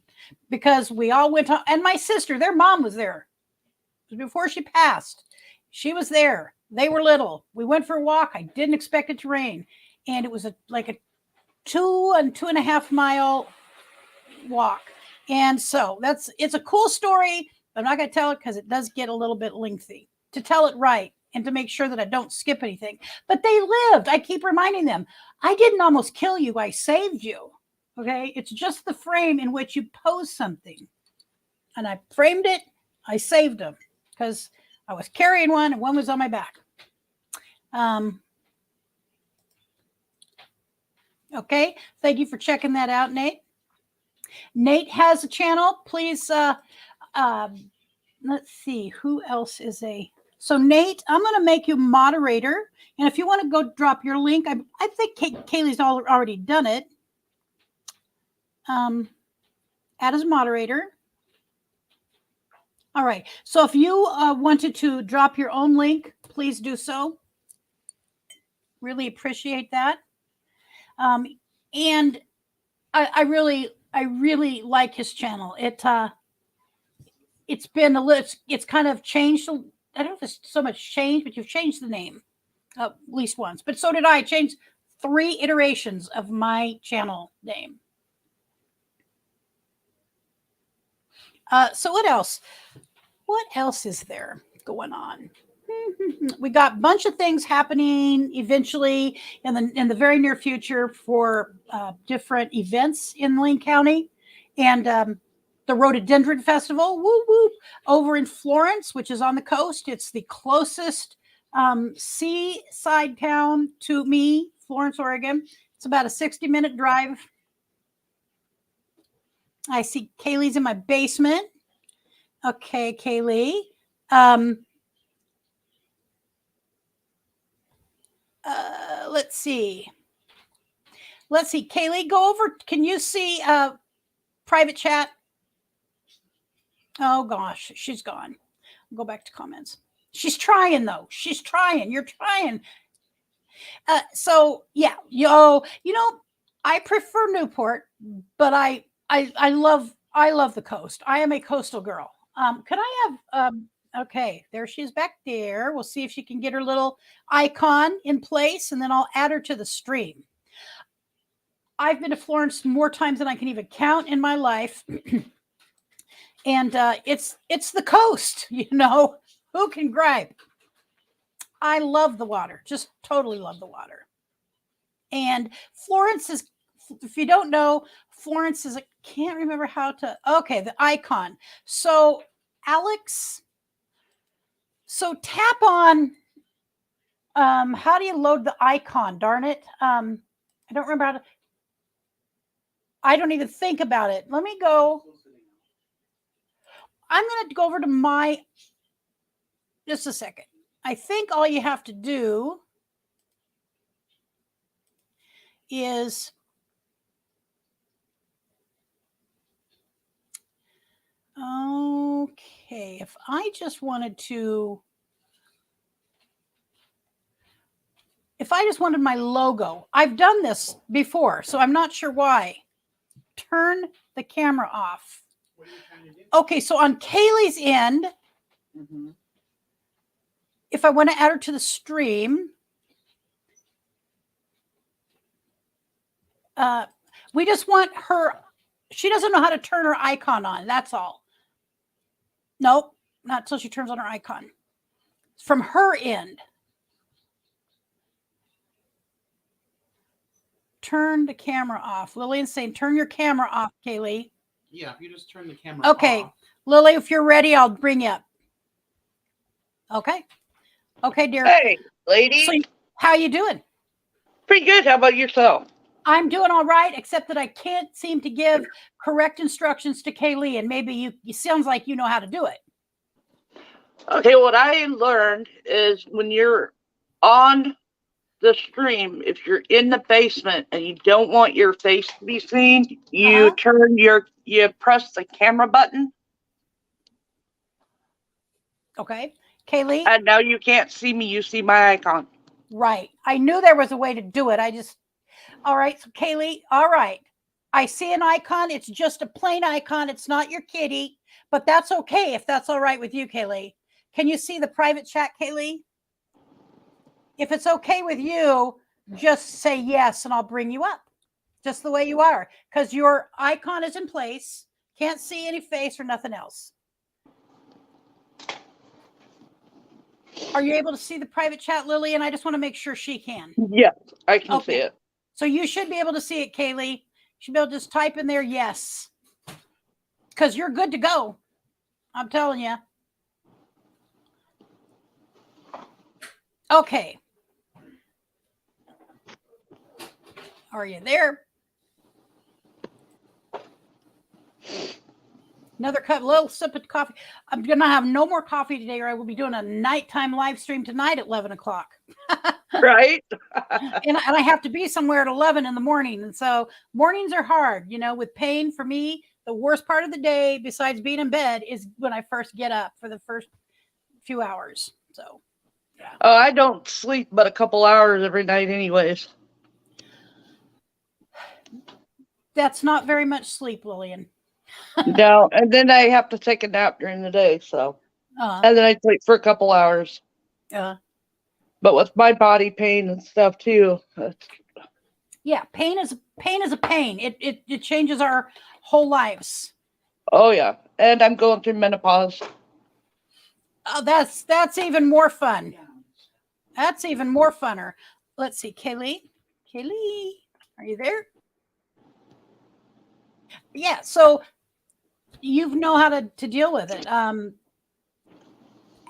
because we all went on, and my sister, their mom was there. It was before she passed. She was there. They were little. We went for a walk. I didn't expect it to rain, and it was like a 2.5 mile walk. And so it's a cool story. I'm not going to tell it because it does get a little bit lengthy to tell it right and to make sure that I don't skip anything. But they lived. I keep reminding them, I didn't almost kill you. I saved you. Okay. It's just the frame in which you pose something. And I framed it. I saved them because I was carrying one and one was on my back. Okay. Thank you for checking that out, Nate. Nate has a channel. Please, let's see, who else is so Nate, I'm going to make you moderator. And if you want to go drop your link, I think Kaylee's already done it. Add as moderator. All right. So if you wanted to drop your own link, please do so. Really appreciate that. And I really like his channel. It's been it's kind of changed. I don't know if it's so much change, but you've changed the name at least once. But so did I. Changed 3 iterations of my channel name. So what else? What else is there going on? We got a bunch of things happening eventually in the very near future for different events in Lane County, and the Rhododendron Festival, whoop, whoop, over in Florence, which is on the coast. It's the closest seaside town to me, Florence, Oregon. It's about a 60-minute drive. I see Kaylee's in my basement. Okay, Kaylee. Let's see. Kaylee, go over. Can you see private chat? Oh, gosh, she's gone. Go back to comments. She's trying, though. She's trying. You're trying. So, yeah. I prefer Newport, but I love the coast. I am a coastal girl. Can I have... Okay, there she is back there. We'll see if she can get her little icon in place, and then I'll add her to the stream. I've been to Florence more times than I can even count in my life. And it's the coast, who can gripe? I love the water, just totally love the water. And Florence is, if you don't know, Florence is, I can't remember how to, okay, the icon. So Alex, so tap on, how do you load the icon? Darn it. I don't remember how to, I don't even think about it. Let me go. I'm going to go over to just a second. I think all you have to do is okay. If I just wanted my logo, I've done this before, so I'm not sure why. Turn the camera off. What are you trying to do? Okay, so on Kaylee's end, if I want to add her to the stream, we just want her. She doesn't know how to turn her icon on. That's all. Nope. Not till she turns on her icon. From her end. Turn the camera off. Lillian's saying, turn your camera off, Kaylee. Yeah, if you just turn the camera Okay. off. Lily, if you're ready, I'll bring you up. Okay. Okay, dear. Hey, lady. So, how you doing? Pretty good. How about yourself? I'm doing all right, except that I can't seem to give correct instructions to Kaylee, and maybe you sounds like you know how to do it. Okay, what I learned is when you're on the stream, if you're in the basement and you don't want your face to be seen, you you press the camera button. Okay. Kaylee? And now you can't see me. You see my icon. Right. I knew there was a way to do it. All right. So Kaylee, all right. I see an icon. It's just a plain icon. It's not your kitty, but that's okay if that's all right with you, Kaylee. Can you see the private chat, Kaylee? If it's okay with you, just say yes and I'll bring you up just the way you are because your icon is in place. Can't see any face or nothing else. Are you able to see the private chat, Lily? And I just want to make sure she can. Yes, I can see it. So you should be able to see it, Kaylee. You should be able to just type in there yes. Because you're good to go. I'm telling you. Okay. Are you there? Another little sip of coffee. I'm going to have no more coffee today, or I will be doing a nighttime live stream tonight at 11 o'clock. Right? and I have to be somewhere at 11 in the morning. And so mornings are hard, with pain for me. The worst part of the day, besides being in bed, is when I first get up for the first few hours. So, yeah. Oh, I don't sleep but a couple hours every night anyways. That's not very much sleep, Lillian. No, and then I have to take a nap during the day, so. And then I sleep for a couple hours. But with my body pain and stuff too. Yeah, pain is a pain. It changes our whole lives. Oh yeah, and I'm going through menopause. Oh, that's even more fun. That's even more funner. Let's see, Kaylee, are you there? Yeah. So you know how to deal with it.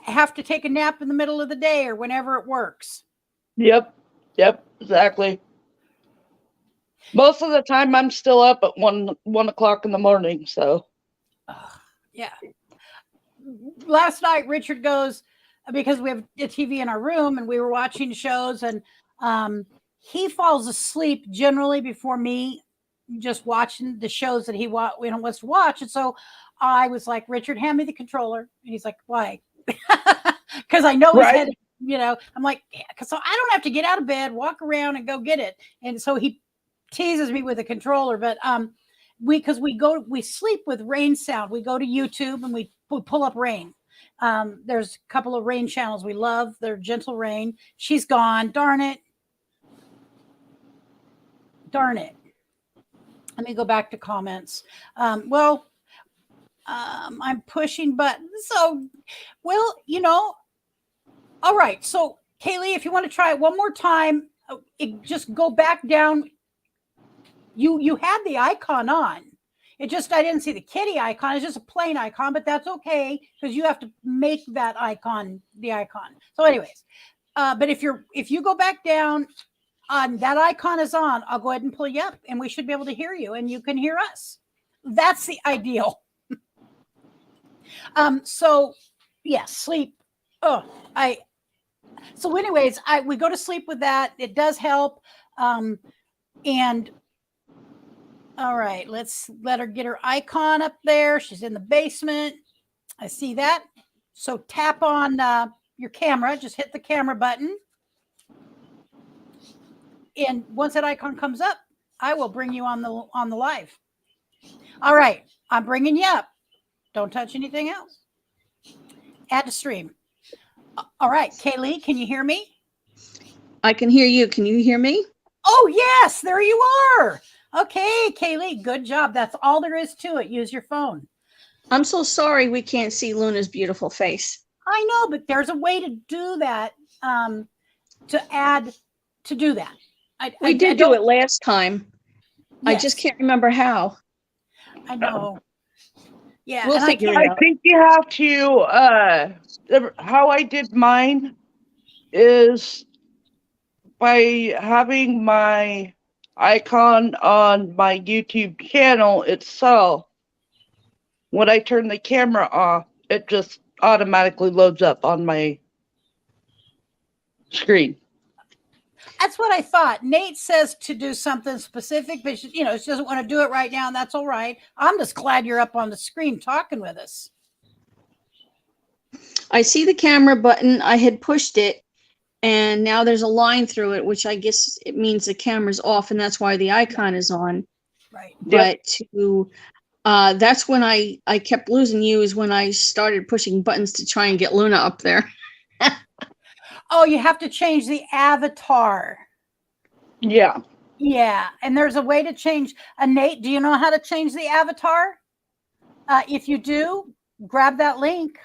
Have to take a nap in the middle of the day or whenever it works. Yep, exactly. Most of the time I'm still up at 1 o'clock in the morning, so. Yeah. Last night, Richard goes, because we have a TV in our room and we were watching shows, and he falls asleep generally before me just watching the shows that he wants to watch. And so I was like, Richard, hand me the controller. And he's like, why? Because I know his head, I'm like, because so I don't have to get out of bed, walk around and go get it. And so he teases me with a controller, but we sleep with rain sound. We go to YouTube and we pull up rain. There's a couple of rain channels we love. They're Gentle Rain. She's gone. Darn it. Let me go back to comments. I'm pushing buttons. So, all right. So, Kaylee, if you want to try it one more time, just go back down. You had the icon on. I didn't see the kitty icon. It's just a plain icon, but that's okay because you have to make that icon the icon. So, anyways, but if you go back down, that icon is on, I'll go ahead and pull you up, and we should be able to hear you, and you can hear us. That's the ideal. So, yeah, sleep. So, anyways, we go to sleep with that. It does help. And all right, let's let her get her icon up there. She's in the basement. I see that. So tap on your camera. Just hit the camera button. And once that icon comes up, I will bring you on the live. All right, I'm bringing you up. Don't touch anything else. Add to stream. All right, Kaylee, can you hear me? I can hear you. Can you hear me? Oh, yes, there you are. Okay, Kaylee, good job. That's all there is to it. Use your phone. I'm so sorry we can't see Luna's beautiful face. I know, but there's a way to do that. To do that. We did do it last time. I just can't remember how. I know. Yeah, We'll and figure it I out. think you have to, how I did mine is by having my icon on my YouTube channel itself. When I turn the camera off, it just automatically loads up on my screen. That's what I thought. Nate says to do something specific, but she doesn't want to do it right now, and that's all right. I'm just glad you're up on the screen talking with us. I see the camera button. I had pushed it, and now there's a line through it, which I guess it means the camera's off, and that's why the icon is on. Right. But that's when I kept losing you, is when I started pushing buttons to try and get Luna up there. Oh, you have to change the avatar. Yeah. Yeah, and there's a way to change. Nate, do you know how to change the avatar? If you do, grab that link.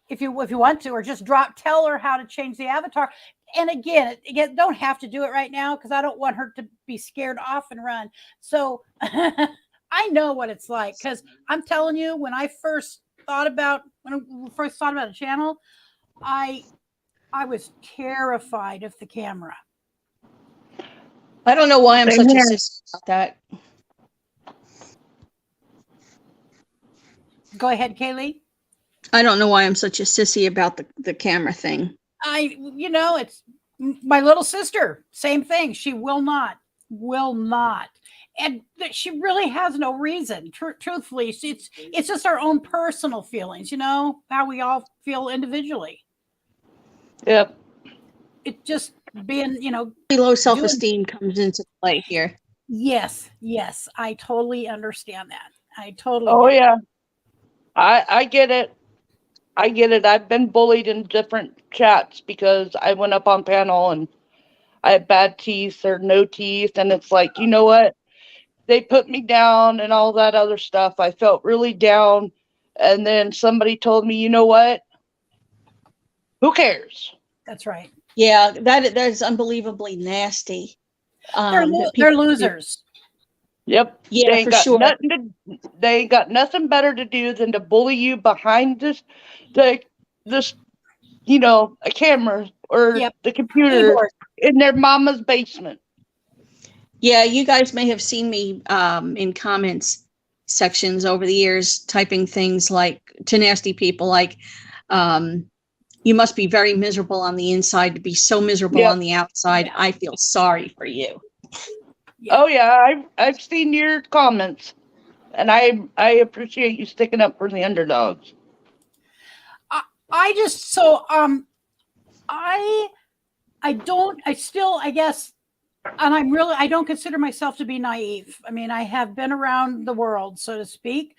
If you want to, or just tell her how to change the avatar. And again, don't have to do it right now because I don't want her to be scared off and run. So I know what it's like, because I'm telling you, when I first thought about a channel, I was terrified of the camera. I don't know why I'm such a sissy about that. Go ahead, Kaylee. I don't know why I'm such a sissy about the camera thing. It's my little sister. Same thing. She will not. And she really has no reason. Truthfully, it's just our own personal feelings, how we all feel individually. Yep. It just being, Low self-esteem comes into play here. Yes. I totally understand that. Oh, yeah. I get it. I've been bullied in different chats because I went up on panel and I had bad teeth or no teeth. And it's like, you know what? They put me down and all that other stuff. I felt really down. And then somebody told me, you know what? Who cares? That's right. Yeah, that's unbelievably nasty. They're losers. Yep. Yeah, they ain't got nothing better to do than to bully you behind this a camera or the computer Keyboard. in their mama's basement. Yeah, you guys may have seen me in comments sections over the years typing things like to nasty people like you must be very miserable on the inside to be so miserable on the outside. Yeah. I feel sorry for you. Yeah. Oh yeah, I've seen your comments, and I appreciate you sticking up for the underdogs. I don't consider myself to be naive. I mean, I have been around the world, so to speak,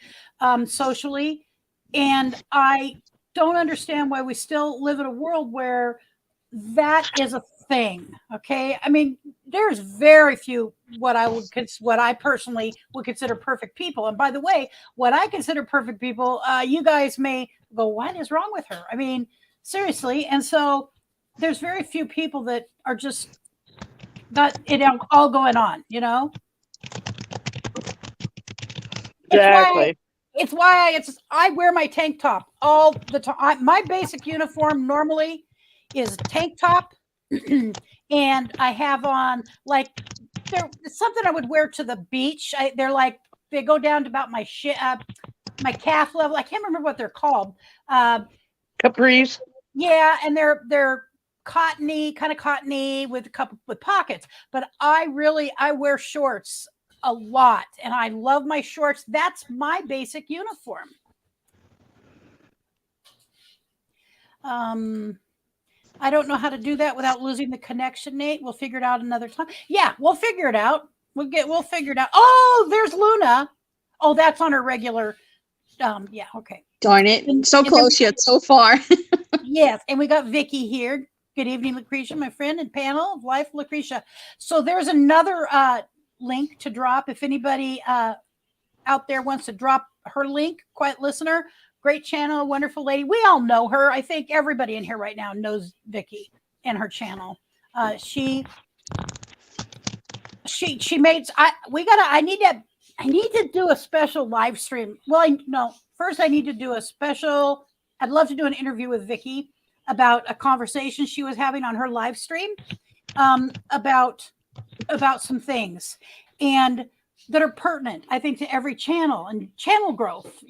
socially, and I don't understand why we still live in a world where that is a thing. Okay. I mean, there's very few what I personally would consider perfect people. And by the way, what I consider perfect people, you guys may go, what is wrong with her? I mean, seriously. And so there's very few people that are just got it all going on, Exactly. It's why I wear my tank top all the time. My basic uniform normally is tank top, and I have on something I would wear to the beach. They go down to about my my calf level. I can't remember what they're called. Capris. Yeah, and they're cottony, kind of cottony with a couple with pockets. But I wear shorts a lot, and I love my shorts. That's my basic uniform. I don't know how to do that without losing the connection, Nate. We'll figure it out another time. Yeah, we'll figure it out. We'll figure it out. Oh, there's Luna. Oh, that's on her regular. Yeah, okay. Darn it. So close yet so far. Yes, and we got Vicky here. Good evening, Lucretia, my friend and panel of life, Lucretia. So there's another link to drop if anybody out there wants to drop her link, Quiet Listener, great channel, wonderful lady. We all know her. I think everybody in here right now knows Vicky and her channel. She made, I need to do a special live stream. Well, first I need to do a special, I'd love to do an interview with Vicky about a conversation she was having on her live stream, about some things and that are pertinent, I think, to every channel and channel growth,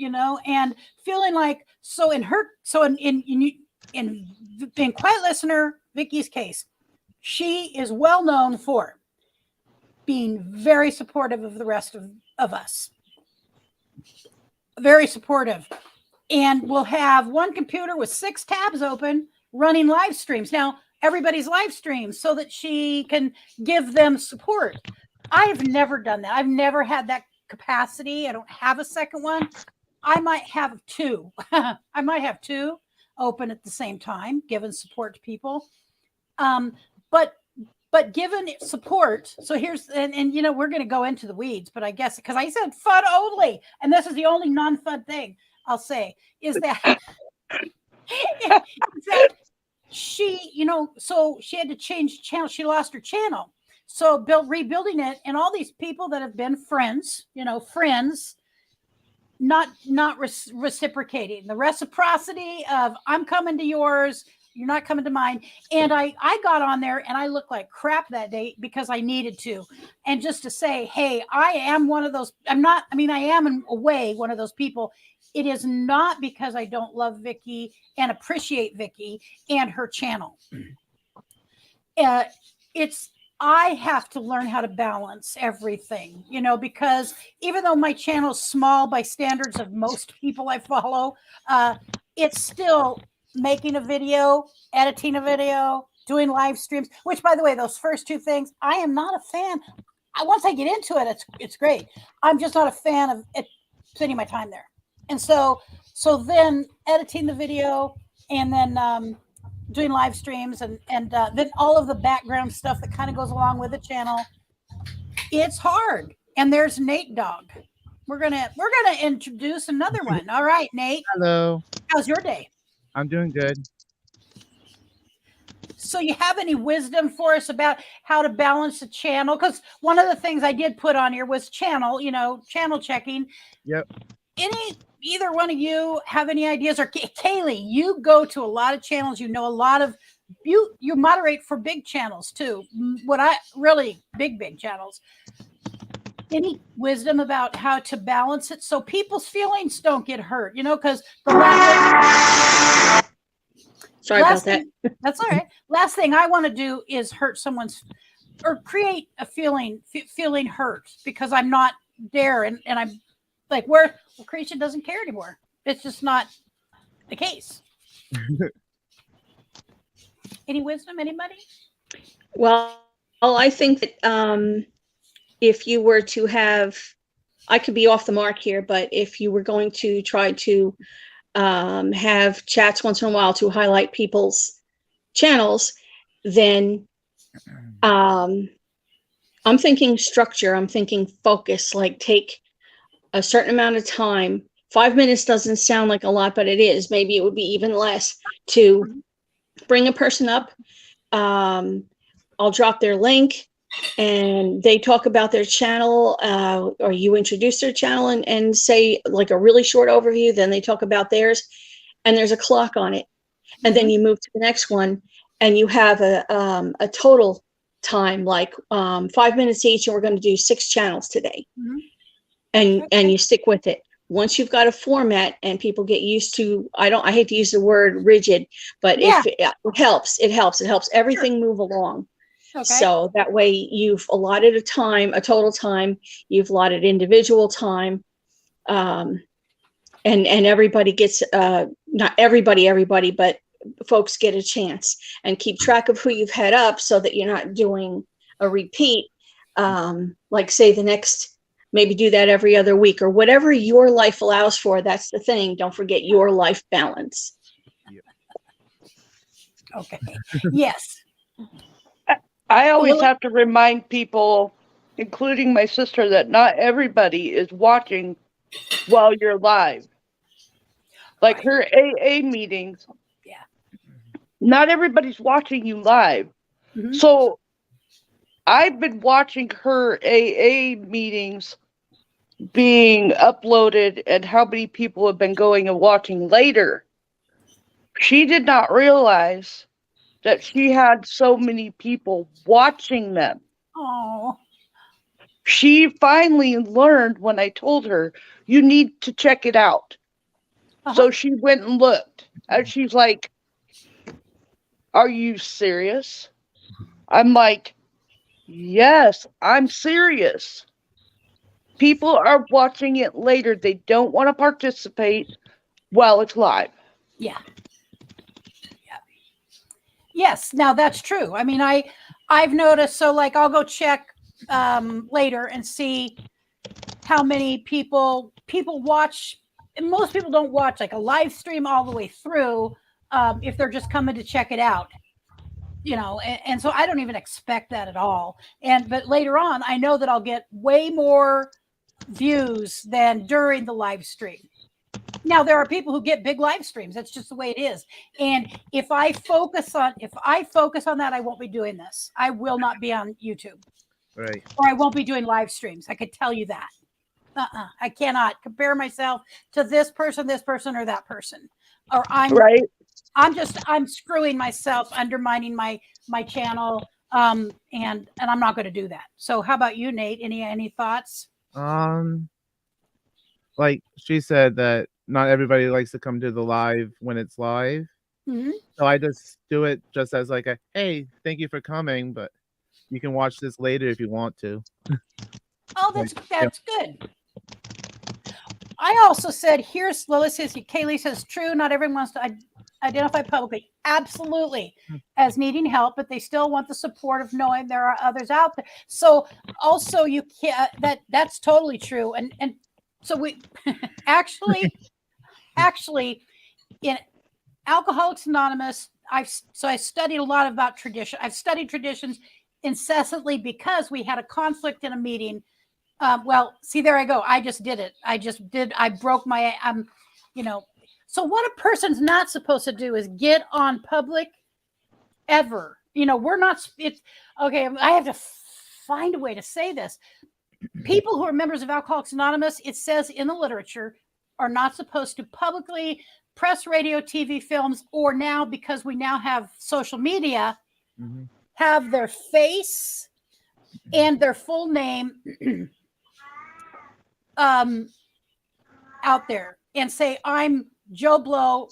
and feeling like, in Quiet Listener, Vicky's case, she is well known for being very supportive of the rest of us. Very supportive. And we'll have one computer with 6 tabs open running live streams. Now, everybody's live streams so that she can give them support. I've never done that. I've never had that capacity. I don't have a second one. I might have 2. I might have 2 open at the same time, giving support to people. But given support, so here's, and we're going to go into the weeds, but I guess, because I said fun only, and this is the only non-fun thing I'll say, is that, she, so she had to change channel. She lost her channel. So rebuilding it, and all these people that have been friends, not reciprocating. The reciprocity of, I'm coming to yours, you're not coming to mine. And I got on there and I looked like crap that day because I needed to. And just to say, hey, I am one of those, I am in a way one of those people. It is not because I don't love Vicky and appreciate Vicky and her channel. I have to learn how to balance everything, because even though my channel is small by standards of most people I follow, it's still making a video, editing a video, doing live streams, which, by the way, those first 2 things, I am not a fan. Once I get into it, it's great. I'm just not a fan of it, spending my time there. And so then editing the video, and then doing live streams, and then all of the background stuff that kind of goes along with the channel. It's hard. And there's Nate Dog. We're gonna introduce another one. All right, Nate. Hello. How's your day? I'm doing good. So you have any wisdom for us about how to balance the channel? Because one of the things I did put on here was channel checking. Yep. Either one of you have any ideas? Or Kaylee, you go to a lot of channels. A lot of you moderate for big channels too. Big channels. Any wisdom about how to balance it so people's feelings don't get hurt? Because the About that. That's all right. Last thing I want to do is hurt someone's, or create a feeling hurt because I'm not there, and I'm like, where creation doesn't care anymore. It's just not the case. Any wisdom, anybody? Well, I think that if you were to have, I could be off the mark here, but if you were going to try to have chats once in a while to highlight people's channels, then I'm thinking structure. I'm thinking focus, like take a certain amount of time. 5 minutes doesn't sound like a lot, but it is. Maybe it would be even less to bring a person up. I'll drop their link and they talk about their channel, or you introduce their channel and say like a really short overview. Then they talk about theirs, and there's a clock on it. And then you move to the next one, and you have a total time, like 5 minutes each, and we're going to do 6 channels today. And you stick with it. Once you've got a format and people get used to, I hate to use the word rigid, but if it helps everything move along. Okay. So that way you've allotted a total time, you've allotted individual time, and everybody gets, not everybody, but folks get a chance, and keep track of who you've had up so that you're not doing a repeat. Like say the next, maybe do that every other week or whatever your life allows for. That's the thing. Don't forget your life balance. Okay. Yes. I always have to remind people, including my sister, that not everybody is watching while you're live. Like Right. her AA meetings. Yeah. Not everybody's watching you live. Mhm. So I've been watching her AA meetings being uploaded and how many people have been going and watching later. She did not realize that she had so many people watching them. Oh. She finally learned when I told her, you need to check it out. Uh-huh. So she went and looked. And she's like, are you serious? I'm like, yes, I'm serious. People are watching it later. They don't want to participate while it's live. Yeah. Yeah. Yes. Now that's true. I mean, I've noticed. So like, I'll go check later and see how many people watch. And most people don't watch like a live stream all the way through if they're just coming to check it out. You know, and so I don't even expect that at all. But later on, I know that I'll get way more views than during the live stream. Now there are people who get big live streams. That's just the way it is. And if I focus on that, I won't be doing this. I will not be on YouTube. Right. Or I won't be doing live streams. I could tell you that. I cannot compare myself to this person, or that person. Or I'm screwing myself, undermining my channel. And I'm not going to do that. So how about you, Nate? Any thoughts? Like she said that not everybody likes to come to the live when it's live. Mm-hmm. So I just do it just as like a, hey, thank you for coming, but you can watch this later if you want to. Oh, that's good. I also said, here's Lois says, Kaylee says, true, not everyone wants to identify publicly. Absolutely, as needing help, but they still want the support of knowing there are others out there. So also you can't, that's totally true. And so we actually in Alcoholics Anonymous, I studied a lot about tradition. I've studied traditions incessantly because we had a conflict in a meeting. Well, see, there I go. I just did it. I broke my, so what a person's not supposed to do is get on public ever. We're not, it's okay. I have to find a way to say this. People who are members of Alcoholics Anonymous, it says in the literature, are not supposed to publicly press, radio, TV, films, or now, because we now have social media, have their face and their full name out there and say, I'm Joe Blow,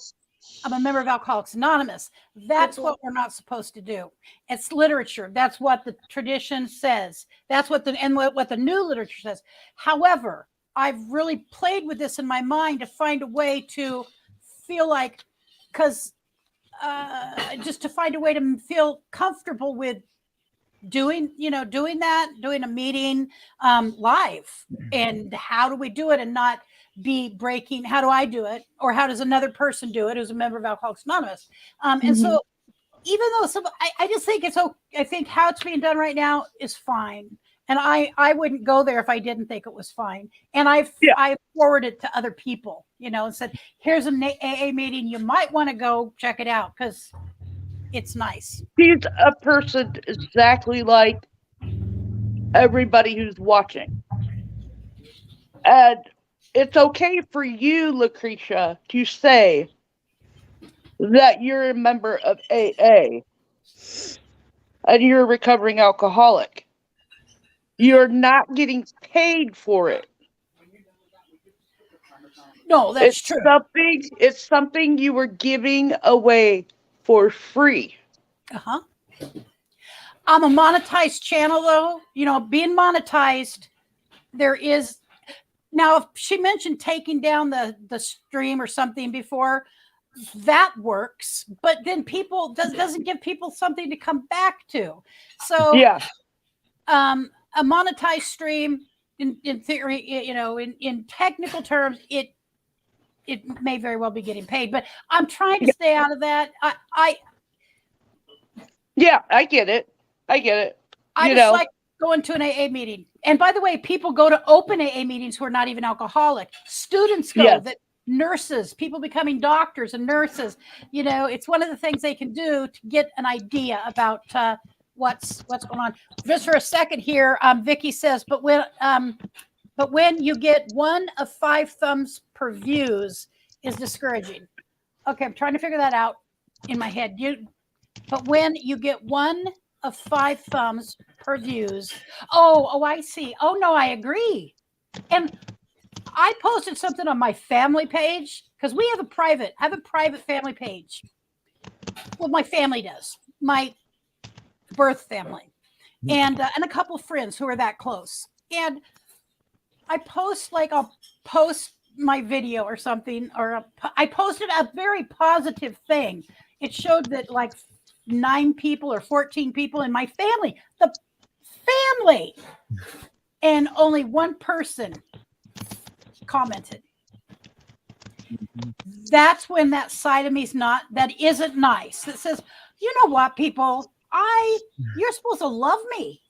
I'm a member of Alcoholics Anonymous. That's what we're not supposed to do. It's literature. That's what the tradition says. That's what the new literature says. However, I've really played with this in my mind to find a way to feel like, just to find a way to feel comfortable with doing a meeting live. And how do we do it and not be breaking? How do I do it? Or how does another person do it who's a member of Alcoholics Anonymous? And so even though I just think I think how it's being done right now is fine. And I wouldn't go there if I didn't think it was fine. And I forwarded it to other people, and said, here's an AA meeting. You might want to go check it out because it's nice. She's a person exactly like everybody who's watching. And it's okay for you, Lucretia, to say that you're a member of AA and you're a recovering alcoholic. You're not getting paid for it. No, that's true. It's something you were giving away for free. I'm a monetized channel, though. Being monetized, there is now. If she mentioned taking down the stream or something before, that works. But then people doesn't give people something to come back to. So a monetized stream, in theory, in technical terms, it may very well be getting paid. But I'm trying to stay out of that. I get it. I just like going to an AA meeting. And by the way, people go to open AA meetings who are not even alcoholic. Students go, Yes. that nurses, people becoming doctors and nurses. You know, it's one of the things they can do to get an idea about what's going on. Just for a second here, Vicky says, but when you get 1 of 5 thumbs per views is discouraging. Okay, I'm trying to figure that out in my head. But when you get 1 of 5 thumbs per views, oh, I see. Oh no, I agree. And I posted something on my family page because I have a private family page. Well, my family does, my birth family, and a couple of friends who are that close. And I post, like, I'll post my video or something, or I posted a very positive thing. It showed that like 9 people or 14 people in my family, the family, and only 1 person commented. That's when that side of me that isn't nice. That says, you know what, people, you're supposed to love me.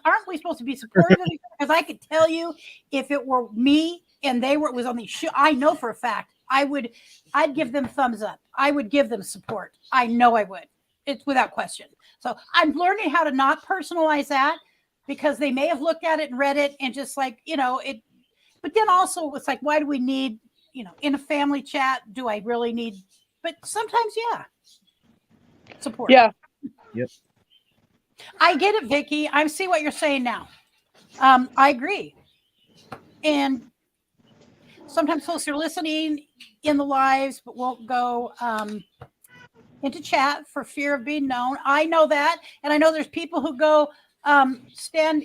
Aren't we supposed to be supportive of each other? Because I could tell you, if it were me and it was on the show, I know for a fact I'd give them thumbs up. I would give them support. I know I would. It's without question. So I'm learning how to not personalize that, because they may have looked at it and read it and just like, it. But then also it's like, why do we need, in a family chat, do I really need? But sometimes, yeah, support. Yeah. Yep. I get it, Vicky. I see what you're saying now. I agree. And sometimes folks are listening in the lives, but won't go into chat for fear of being known. I know that. And I know there's people who go stand,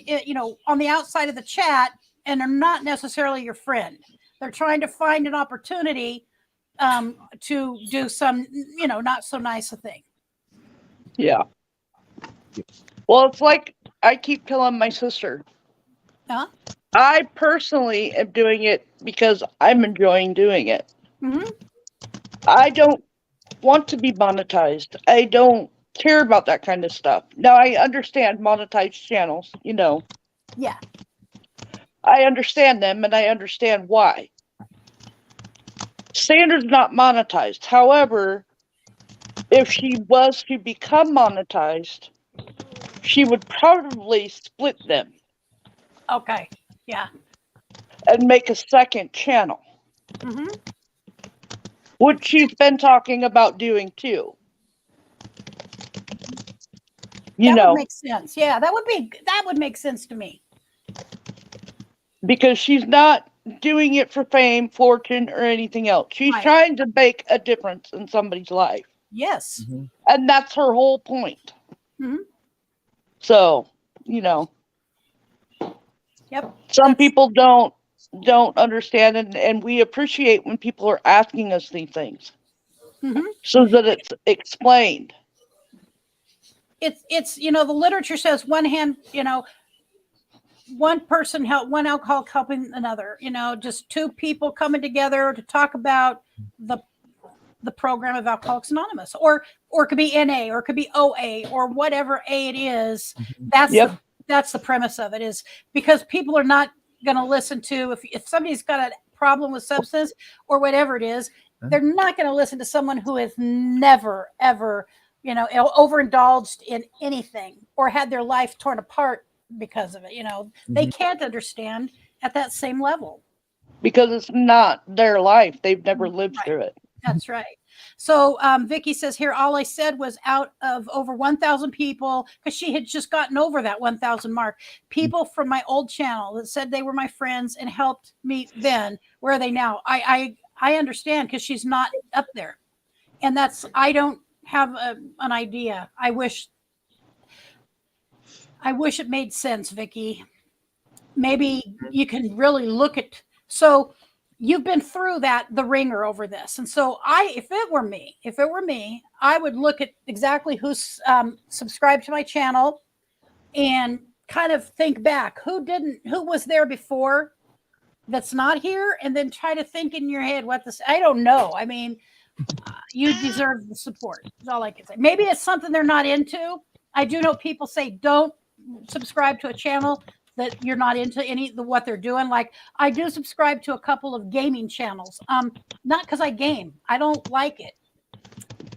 on the outside of the chat and are not necessarily your friend. They're trying to find an opportunity to do some, not so nice a thing. Yeah. Well, it's like I keep telling my sister. Huh? I personally am doing it because I'm enjoying doing it. Mm-hmm. I don't want to be monetized. I don't care about that kind of stuff. Now, I understand monetized channels, Yeah. I understand them, and I understand why. Sandra's not monetized. However, if she was to become monetized, she would probably split them. Okay. Yeah. And make a second channel. Mm-hmm. Which she's been talking about doing too. That would make sense. Yeah, that would make sense to me. Because she's not doing it for fame, fortune, or anything else. She's trying to make a difference in somebody's life. Yes. Mm-hmm. And that's her whole point. Mm-hmm. So, Yep. Some people don't understand, and we appreciate when people are asking us these things. Mm-hmm. So that it's explained. It's the literature says one person help, one alcoholic helping another, just 2 people coming together to talk about the program of Alcoholics Anonymous, or it could be NA, or it could be OA, or whatever A it is. That's the premise of it, is because people are not going to listen to, if somebody's got a problem with substance or whatever it is, they're not going to listen to someone who has never, ever, overindulged in anything or had their life torn apart because of it. They can't understand at that same level. Because it's not their life. They've never lived through it. That's right. So Vicky says here, all I said was out of over 1,000 people, because she had just gotten over that 1,000 mark. People from my old channel that said they were my friends and helped me then. Where are they now? I understand, because she's not up there. And I don't have an idea. I wish it made sense, Vicky. Maybe you can really look at, so you've been through the ringer over this. And so if it were me, I would look at exactly who's subscribed to my channel and kind of think back, who was there before that's not here, and then try to think in your head I don't know. I mean, you deserve the support. That's all I can say. Maybe it's something they're not into. I do know people say, don't subscribe to a channel that you're not into what they're doing. Like I do subscribe to a couple of gaming channels. Not because I game. I don't like it.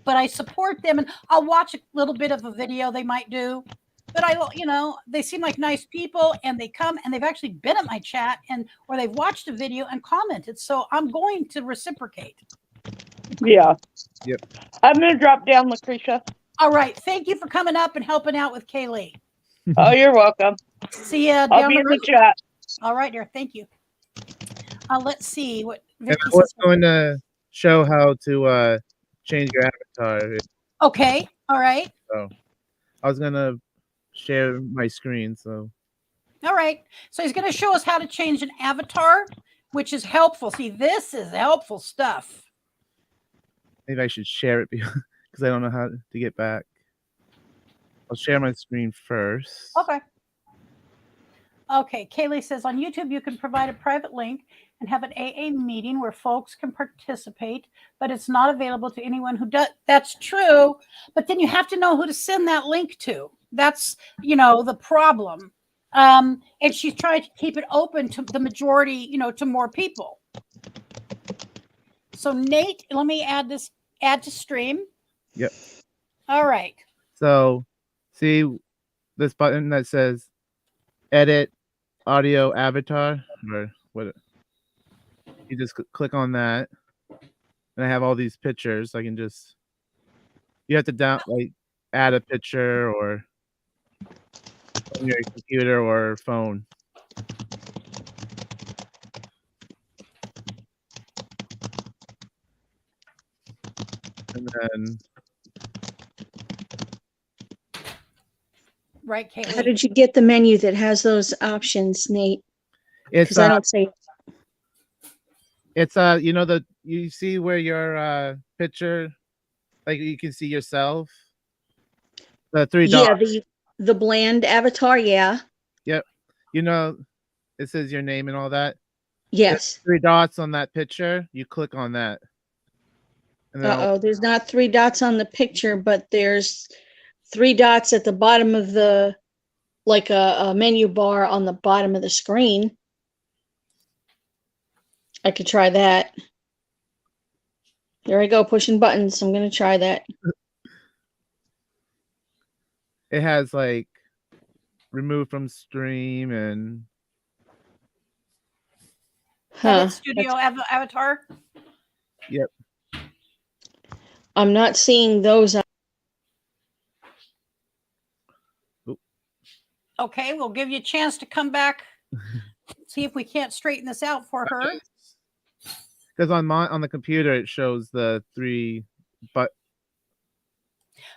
But I support them and I'll watch a little bit of a video they might do. But they seem like nice people and they come and they've actually been at my chat or they've watched a video and commented. So I'm going to reciprocate. Yeah. Yep. I'm going to drop down, Lucretia. All right. Thank you for coming up and helping out with Kaylee. Oh, you're welcome. See ya. I'll be in the chat. All right, dear. Thank you. Let's see what And Vicky I was says. going to show how to change your avatar. Okay. All right. So I was going to share my screen. So. All right. So he's going to show us how to change an avatar, which is helpful. See, this is helpful stuff. Maybe I should share it because I don't know how to get back. I'll share my screen first. Okay. Okay. Kaylee says on YouTube, you can provide a private link and have an AA meeting where folks can participate, but it's not available to anyone who does. That's true. But then you have to know who to send that link to. That's, the problem. And she's trying to keep it open to the majority, to more people. So Nate, let me add to stream. Yep. All right. So see this button that says edit audio avatar or what? You just click on that and I have all these pictures. I can you have to add a picture or on your computer or phone. And then Right, Kaylee. How did you get the menu that has those options, Nate? it's Because I don't see. it's you see where your picture, like you can see yourself. The three dots. Yeah, the bland avatar. Yeah. Yep. It says your name and all that. Yes. There's 3 dots on that picture. You click on that. And then There's not 3 dots on the picture, but there's 3 dots at the bottom of like a menu bar on the bottom of the screen. I could try that. There I go, pushing buttons. I'm going to try that. it has like remove from stream and Edit studio avatar. Yep. I'm not seeing those. Okay, we'll give you a chance to come back. See if we can't straighten this out for her. Because on the computer it shows the 3, but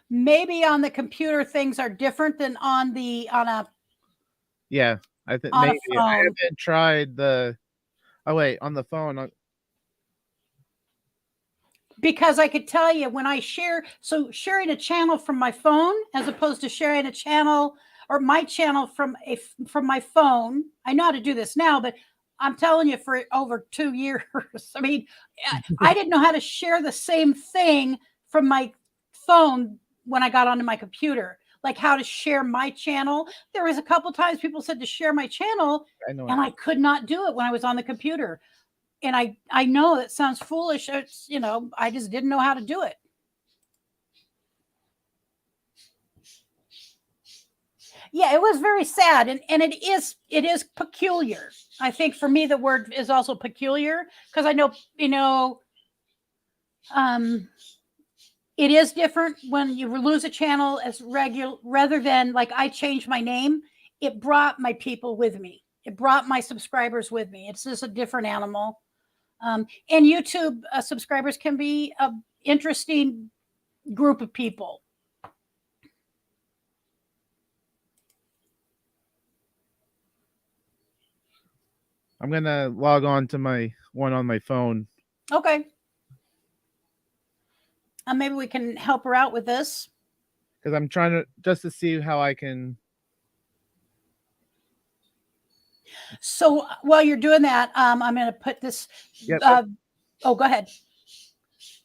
Maybe on the computer things are different than on a yeah, I think on a maybe I phone. haven't tried the. Oh wait, on the phone. Because I could tell you when I sharing a channel from my phone as opposed to sharing a channel or my channel from my phone. I know how to do this now, but I'm telling you, for over 2 years, I mean, I didn't know how to share the same thing from my phone when I got onto my computer, like how to share my channel. There was a couple times people said to share my channel, and I could not do it when I was on the computer. And I know that sounds foolish. It's, I just didn't know how to do it. Yeah, it was very sad. And it is peculiar. I think for me, the word is also peculiar because I know, it is different when you lose a channel as regular, rather than like I changed my name. It brought my people with me. It brought my subscribers with me. It's just a different animal. And YouTube subscribers can be an interesting group of people. I'm gonna log on to my one on my phone. Okay. Maybe we can help her out with this. Because I'm trying to see how I can. So while you're doing that, I'm going to put this. Yep. Go ahead.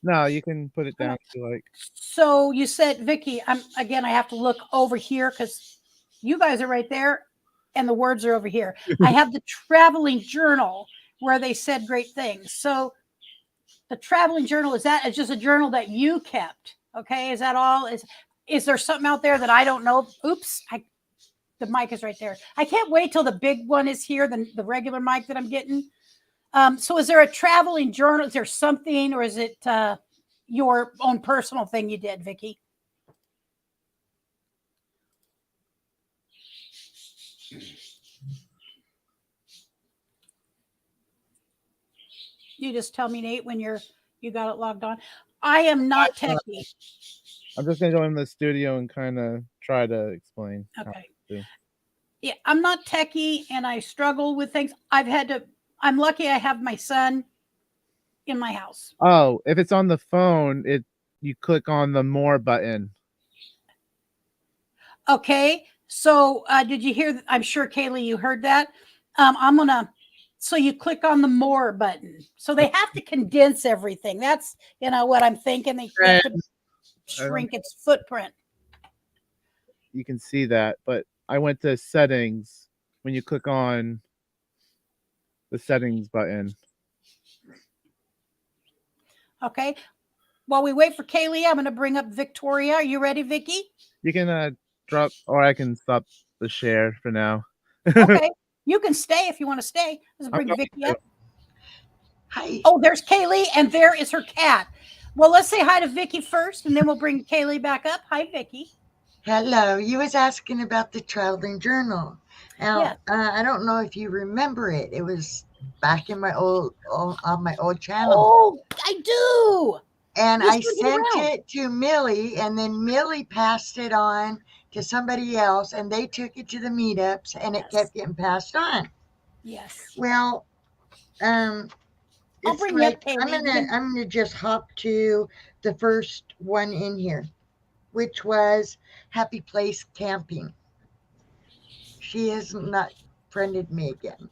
No, you can put it down to like. So you said, Vicky, I have to look over here because You guys are right there, and the words are over here. I have the traveling journal where they said great things. So the traveling journal, is that it's just a journal that you kept? Okay, is that all? Is there something out there that I don't know? Oops, the mic is right there. I can't wait till the big one is here, the regular mic that I'm getting. So is there a traveling journal? Is there something, or is it your own personal thing you did, Vicki? You just tell me, Nate, when you got it logged on. I am not techie. I'm just gonna go in the studio and kind of try to explain. Okay. Yeah, I'm not techie, and I struggle with things. I'm lucky I have my son in my house. Oh, if it's on the phone, you click on the more button. Okay. So did you hear? I'm sure Kaylee, you heard that. So you click on the more button. So they have to condense everything. That's what I'm thinking. They have to shrink its footprint. You can see that, but I went to settings when you click on the settings button. Okay. While we wait for Kaylee, I'm going to bring up Victoria. Are you ready, Vicki? You can drop, or I can stop the share for now. Okay. You can stay if you want to stay. Let's bring Vicki up. Hi. Oh, there's Kaylee, and there is her cat. Well, let's say hi to Vicki first, and then we'll bring Kaylee back up. Hi, Vicki. Hello. You was asking about the traveling journal. Now, Yes. I don't know if you remember it. It was back in my on my old channel. Oh, I do. And Yes, I you did sent around. it to Millie, and then Millie passed it on to somebody else, and they took it to the meetups, and it Yes. kept getting passed on. Yes. Well, I'll it's bring you like up, Kaylee. I'm gonna just hop to the first one in here, which was Happy Place Camping. She has not friended me again.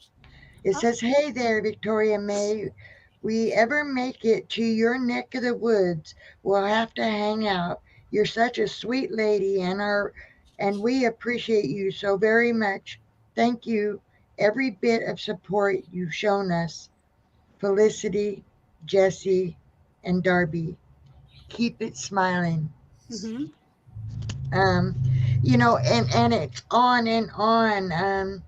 It says, "Hey there, Victoria May. We ever make it to your neck of the woods, we'll have to hang out. You're such a sweet lady, and we appreciate you so very much. Thank you every bit of support you've shown us. Felicity, Jesse, and Darby. Keep it smiling." Mm-hmm. And it's on and on.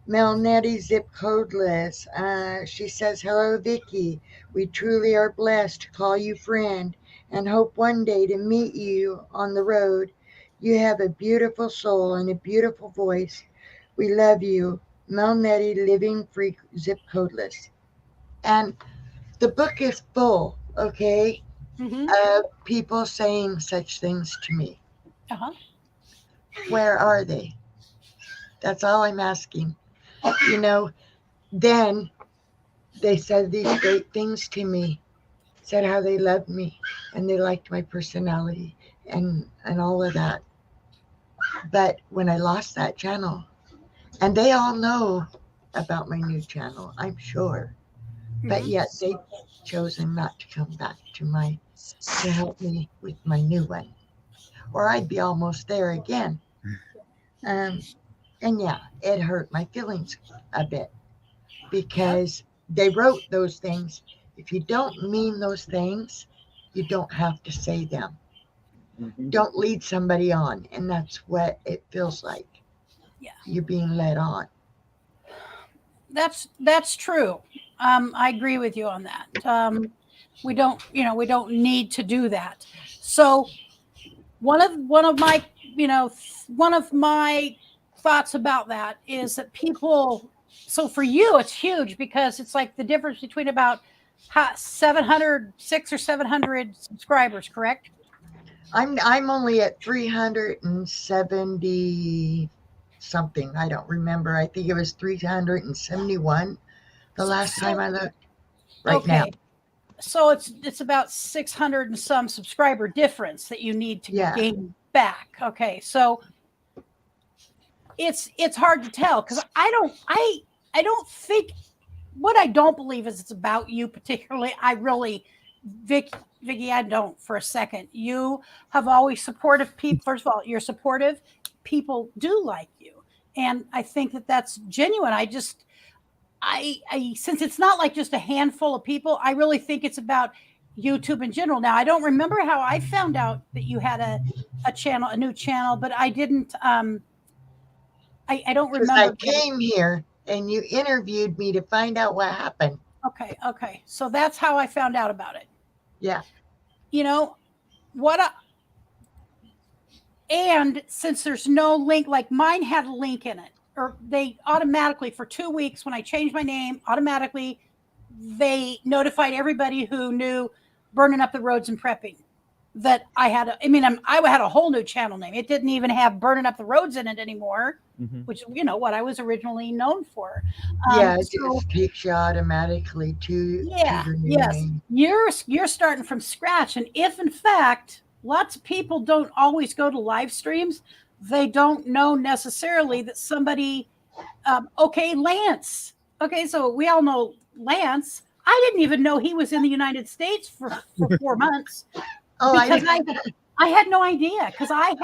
Melnetti zip codeless. She says, "Hello, Vicky. We truly are blessed to call you friend and hope one day to meet you on the road. You have a beautiful soul and a beautiful voice. We love you. Melnetti living free zip codeless." And the book is full, okay, Mm-hmm. of people saying such things to me. Uh-huh. Where are they? That's all I'm asking. Then they said these great things to me, said how they loved me and they liked my personality and all of that. But when I lost that channel, and they all know about my new channel, I'm sure, but yet they've chosen not to come back to help me with my new one, or I'd be almost there again. And yeah, it hurt my feelings a bit because they wrote those things. If you don't mean those things, you don't have to say them. Don't lead somebody on. And that's what it feels like. Yeah. You're being led on. That's true. I agree with you on that. We don't need to do that. So one of my thoughts about that is that people. So for you, it's huge because it's like the difference between about 600 or 700 subscribers, correct? I'm only at 370 something. I don't remember. I think it was 371 the last time I looked. Right now. So it's about 600 and some subscriber difference that you need to gain back. Okay, so it's hard to tell because I don't think, what I don't believe is it's about you particularly. I really, Vicki, I don't for a second. You have always supportive people. First of all, you're supportive, people do like you. And I think that that's genuine. I since it's not like just a handful of people, I really think it's about YouTube in general. Now, I don't remember how I found out that you had a channel, a new channel, but I didn't. I don't Because I remember. came here and you interviewed me to find out what happened. Okay. So that's how I found out about it. Yeah. You know what? And since there's no link, like mine had a link in it, or they automatically for 2 weeks when I changed my name, automatically they notified everybody who knew burning up the roads and prepping that I had. I had a whole new channel name. It didn't even have burning up the roads in it anymore, which what I was originally known for. Yeah, it just takes you automatically to your new name. You're starting from scratch, and if in fact lots of people don't always go to live streams, they don't know necessarily that somebody. Lance. Okay, so we all know Lance. I didn't even know he was in the United States for 4 months. Oh, because I had no idea because I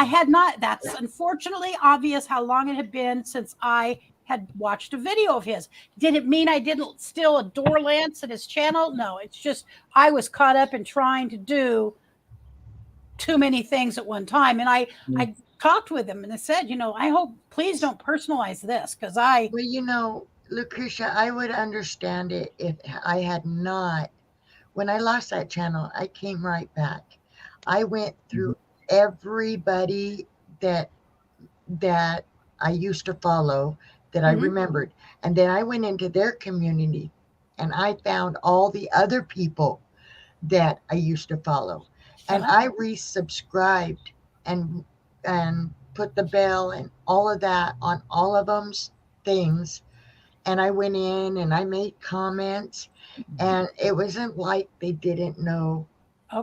had not. That's unfortunately obvious how long it had been since I had watched a video of his. Did it mean I didn't still adore Lance and his channel? No, it's just I was caught up in trying to do too many things at one time. And I talked with him and I said, I hope, please don't personalize this because Well, Lucretia, I would understand it if I had not. When I lost that channel, I came right back. I went through everybody that I used to follow that I remembered. And then I went into their community and I found all the other people that I used to follow. And I resubscribed and put the bell and all of that on all of them's things. And I went in and I made comments. And it wasn't like they didn't know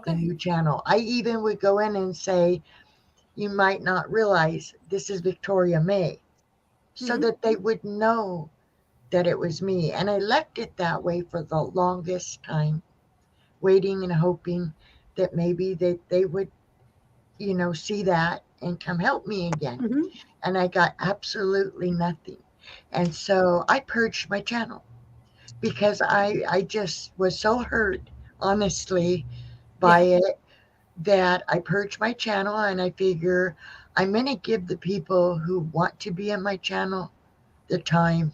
the new channel. I even would go in and say, you might not realize this is Victoria May, so that they would know that it was me. And I left it that way for the longest time, waiting and hoping that maybe they would, see that and come help me again. And I got absolutely nothing. And so I purged my channel because I just was so hurt, honestly, by it that I purged my channel and I figure I'm going to give the people who want to be in my channel the time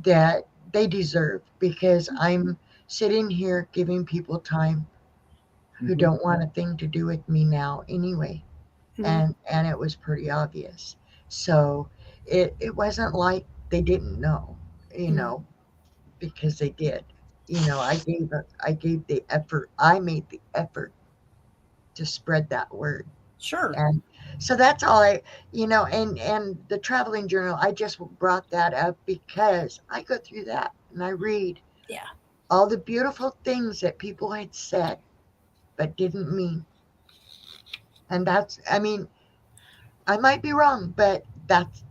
that they deserve because I'm sitting here giving people time who don't want a thing to do with me now anyway. And it was pretty obvious. So it wasn't like they didn't know, because they did. I gave the effort. I made the effort to spread that word. Sure. And so that's all and the traveling journal, I just brought that up because I go through that and I read all the beautiful things that people had said but didn't mean. And I might be wrong, but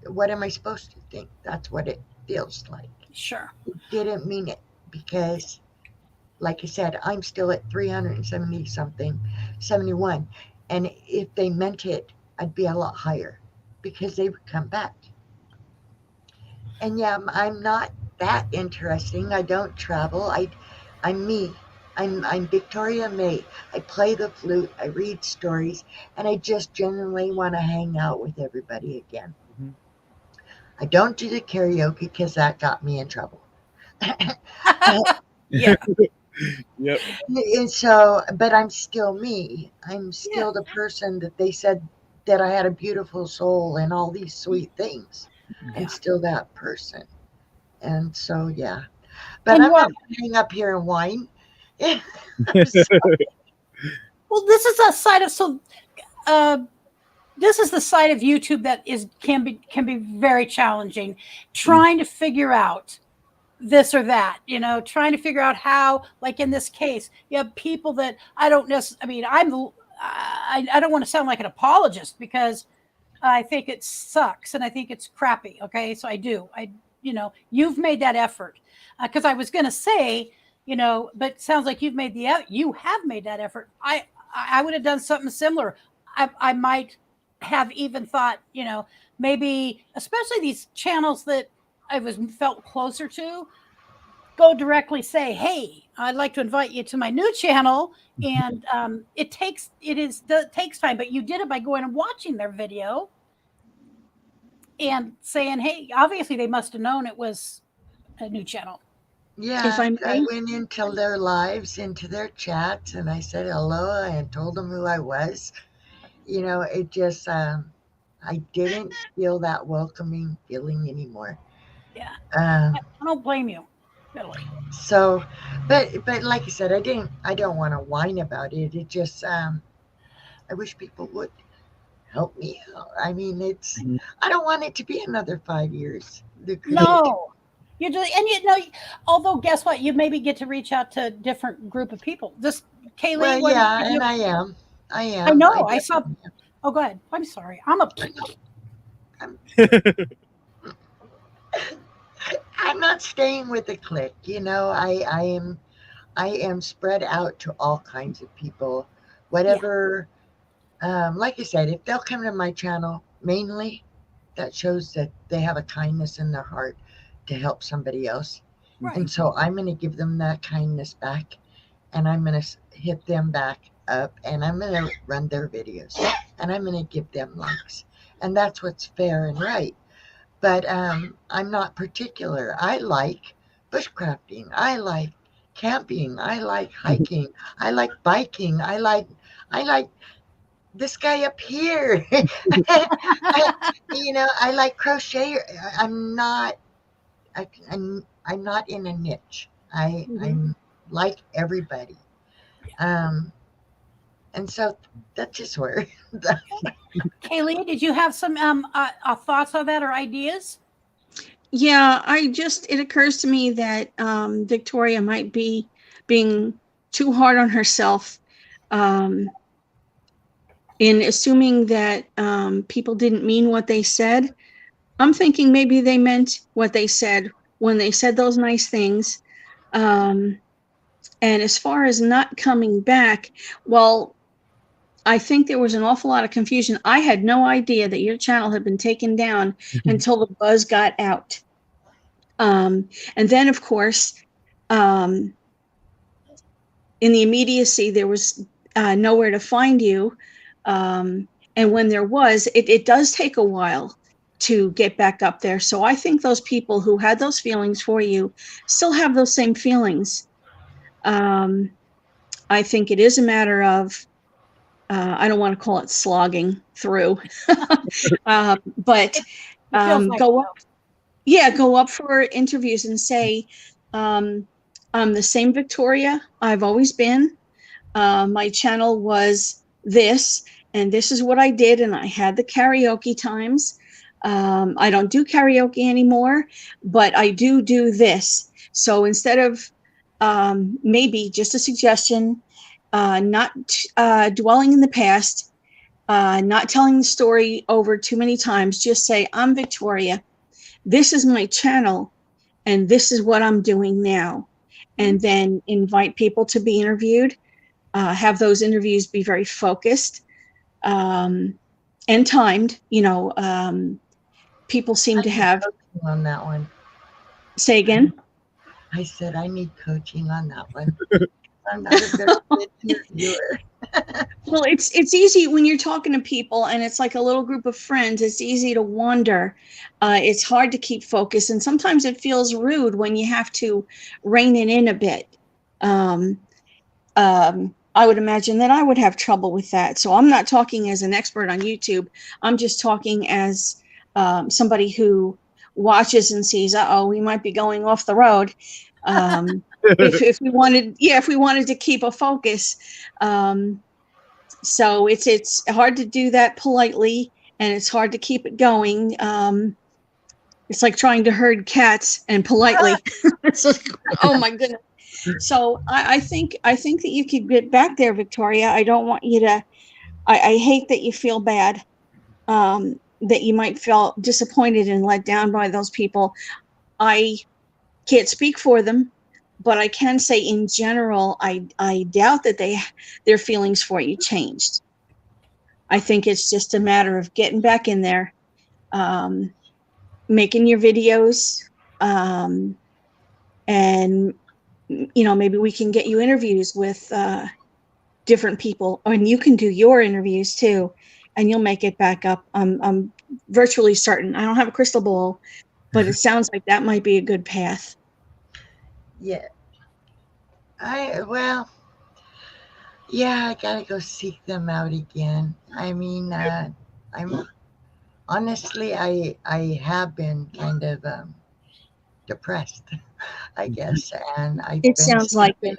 what am I supposed to think? That's what it feels like. Sure. It didn't mean it because, like I said, I'm still at 370 something, 71. And if they meant it, I'd be a lot higher because they would come back. And yeah, I'm not that interesting. I don't travel. I'm me. I'm Victoria May. I play the flute. I read stories, and I just genuinely want to hang out with everybody again. I don't do the karaoke because that got me in trouble. Yeah. Yep. And so, but I'm still me. I'm still the person that they said that I had a beautiful soul and all these sweet things. I'm still that person. And so, yeah. But I'm not going to hang up here and whine. Well, this is a side of this is the side of YouTube that can be very challenging. Trying to figure out this or that, trying to figure out how, like in this case, you have people that I don't necessarily. I don't want to sound like an apologist because I think it sucks and I think it's crappy. Okay, so I do. You've made that effort because I was going to say. But it sounds like you have made that effort. I would have done something similar. I might have even thought, maybe especially these channels that I was felt closer to, go directly say, "Hey, I'd like to invite you to my new channel." And it takes time, but you did it by going and watching their video and saying, "Hey, obviously they must have known it was a new channel." If Yeah, I I may. went into their lives, into their chats, and I said hello and told them who I was. It just, I didn't feel that welcoming feeling anymore. Yeah, Uh, I don't blame you, really. so, but like I said, I don't want to whine about it. It just, I wish people would help me out. I mean, Mhm. I don't want it to be another 5 years. No, you just and although guess what, you maybe get to reach out to a different group of people. This Well, Kaylee, what yeah, did and you? I am. I I am. I know. I saw. definitely am. Oh, go ahead. I'm sorry. I'm, I'm not staying with the clique. I am spread out to all kinds of people. Yeah. Whatever, like I said, if they'll come to my channel, mainly that shows that they have a kindness in their heart to help somebody else. Right. And so I'm going to give them that kindness back, and I'm going to hit them back up, and I'm going to run their videos, and I'm going to give them likes. And that's what's fair and right. But I'm not particular. I like bushcrafting. I like camping. I like hiking. I like biking. I like this guy up here. I like crochet. I'm not. I'm not in a niche. I'm like everybody. Um, and so that's just where. Kaylee, did you have some thoughts on that or ideas? Yeah, it occurs to me that Victoria might be being too hard on herself, um, in assuming that people didn't mean what they said. I'm thinking maybe they meant what they said when they said those nice things. Um, and as far as not coming back, well, I think there was an awful lot of confusion. I had no idea that your channel had been taken down until the buzz got out. And then, of course, um, in the immediacy, there was nowhere to find you. And when there was, it does take a while to get back up there. So I think those people who had those feelings for you still have those same feelings. I think it is a matter of, I don't want to call it slogging through, but It feels like go up. Yeah, go up for interviews and say, I'm the same Victoria I've always been. My channel was this, and this is what I did, and I had the karaoke times. I don't do karaoke anymore, but I do this. So instead of maybe just a suggestion, not dwelling in the past, not telling the story over too many times, just say, I'm Victoria. This is my channel, and this is what I'm doing now. And then invite people to be interviewed. Have those interviews be very focused and timed. People seem to have. Coaching on that one. Say again. I said I need coaching on that one. I'm not a very good interviewer. Well, it's easy when you're talking to people and it's like a little group of friends. It's easy to wander. It's hard to keep focus, and sometimes it feels rude when you have to rein it in a bit. I would imagine that I would have trouble with that. So I'm not talking as an expert on YouTube. I'm just talking as somebody who watches and sees, we might be going off the road. If we wanted to keep a focus. So it's hard to do that politely, and it's hard to keep it going. It's like trying to herd cats and politely. It's like, oh my goodness. So I think that you could get back there, Victoria. I don't want you to. I hate that you feel bad. That you might feel disappointed and let down by those people. I can't speak for them, but I can say in general, I doubt that their feelings for you changed. I think it's just a matter of getting back in there, making your videos, and maybe we can get you interviews with different people, and you can do your interviews too, and you'll make it back up. I'm virtually certain. I don't have a crystal ball, but it sounds like that might be a good path. Yeah. I gotta go seek them out again. I mean, I'm honestly, I have been kind of depressed, I guess, and It sounds like it.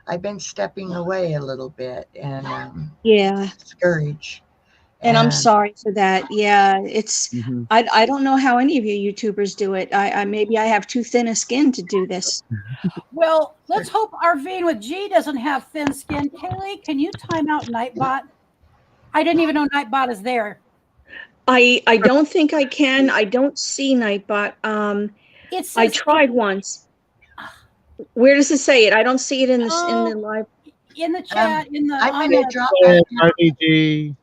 I've been stepping away a little bit and Yeah. discouraged. And I'm sorry for that. Yeah, it's Mhm. I don't know how any of you YouTubers do it. I maybe I have too thin a skin to do this. Well, let's hope Arvine with G doesn't have thin skin. Kaylee, can you time out Nightbot? I didn't even know Nightbot is there. I don't think I can. I don't see Nightbot. It says I tried once. Where does it say it? I don't see it in the Oh. live. in the chat. I'm gonna drop Yeah, back RPG.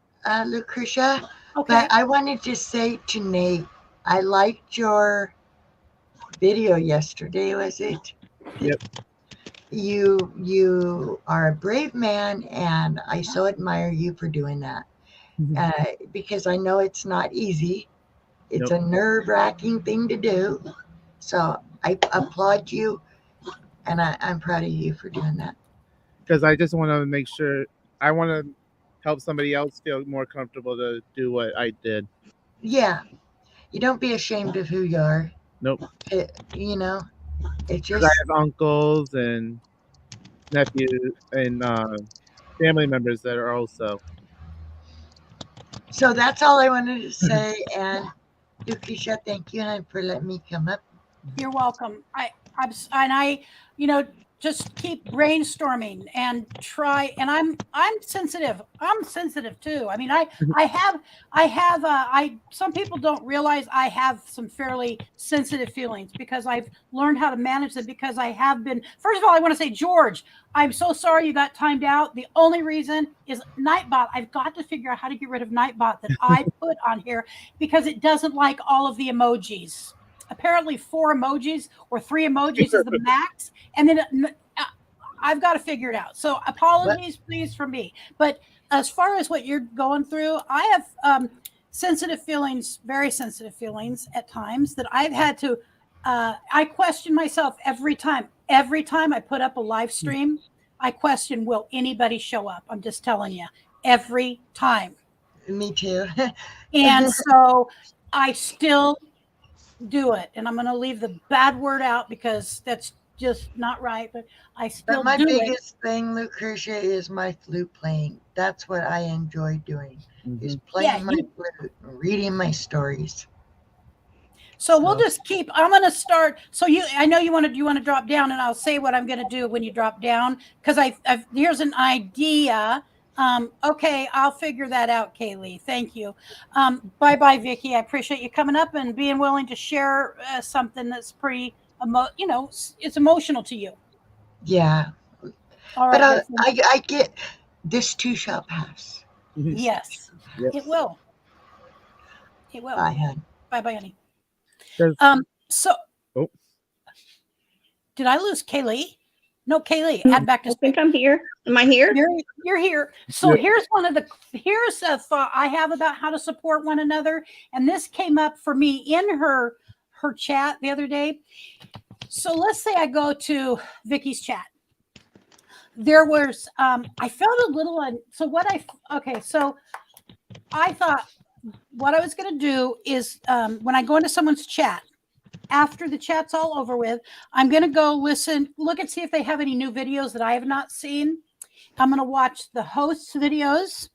Lucretia, Okay. but I wanted to say to Nate, I liked your video yesterday. Was it? Yep. You are a brave man, and I so admire you for doing that. Because I know it's not easy. It's Nope. a nerve-wracking thing to do. So I applaud you, and I'm proud of you for doing that. Because I just want to make sure I want to help somebody else feel more comfortable to do what I did. Yeah, you don't be ashamed of who you are. Nope. It Because just I have uncles and nephews and family members that are also. so that's all I wanted to say. And Lucretia, thank you for letting me come up. You're welcome. I'm just keep brainstorming and try. And I'm sensitive. I'm sensitive too. I mean, some people don't realize I have some fairly sensitive feelings because I've learned how to manage them because I have been. First of all, I want to say, George, I'm so sorry you got timed out. The only reason is Nightbot. I've got to figure out how to get rid of Nightbot that I put on here because it doesn't like all of the emojis. Apparently 4 emojis or 3 emojis is the max. And then I've got to figure it out. So apologies, please, from me. But as far as what you're going through, I have sensitive feelings, very sensitive feelings at times that I've had to, I question myself every time. Every time I put up a live stream, I question, will anybody show up? I'm just telling you, every time. Me too. And so I still do it, and I'm going to leave the bad word out because that's just not right, but I still But my do biggest thing, Lucretia, is my flute playing. That's what I enjoy doing, is playing my flute, reading my stories. So we'll just keep. I'm going to start. So I know you want to drop down, and I'll say what I'm going to do when you drop down because here's an idea. Okay, I'll figure that out, Kaylee. Thank you. Bye, Vicky. I appreciate you coming up and being willing to share something that's pretty, it's emotional to you. Yeah. All right. But I get this too shall pass. Yes, it will. It will. Bye, hon. Bye, honey. Oh. Did I lose Kaylee? No, Kaylee, add back to I think I'm here. Am I here? You're here. So here's a thought I have about how to support one another. And this came up for me in her chat the other day. So let's say I go to Vicky's chat. There was, I felt a little, so I thought what I was going to do is when I go into someone's chat, after the chat's all over with, I'm going to go look and see if they have any new videos that I have not seen. I'm going to watch the hosts' videos,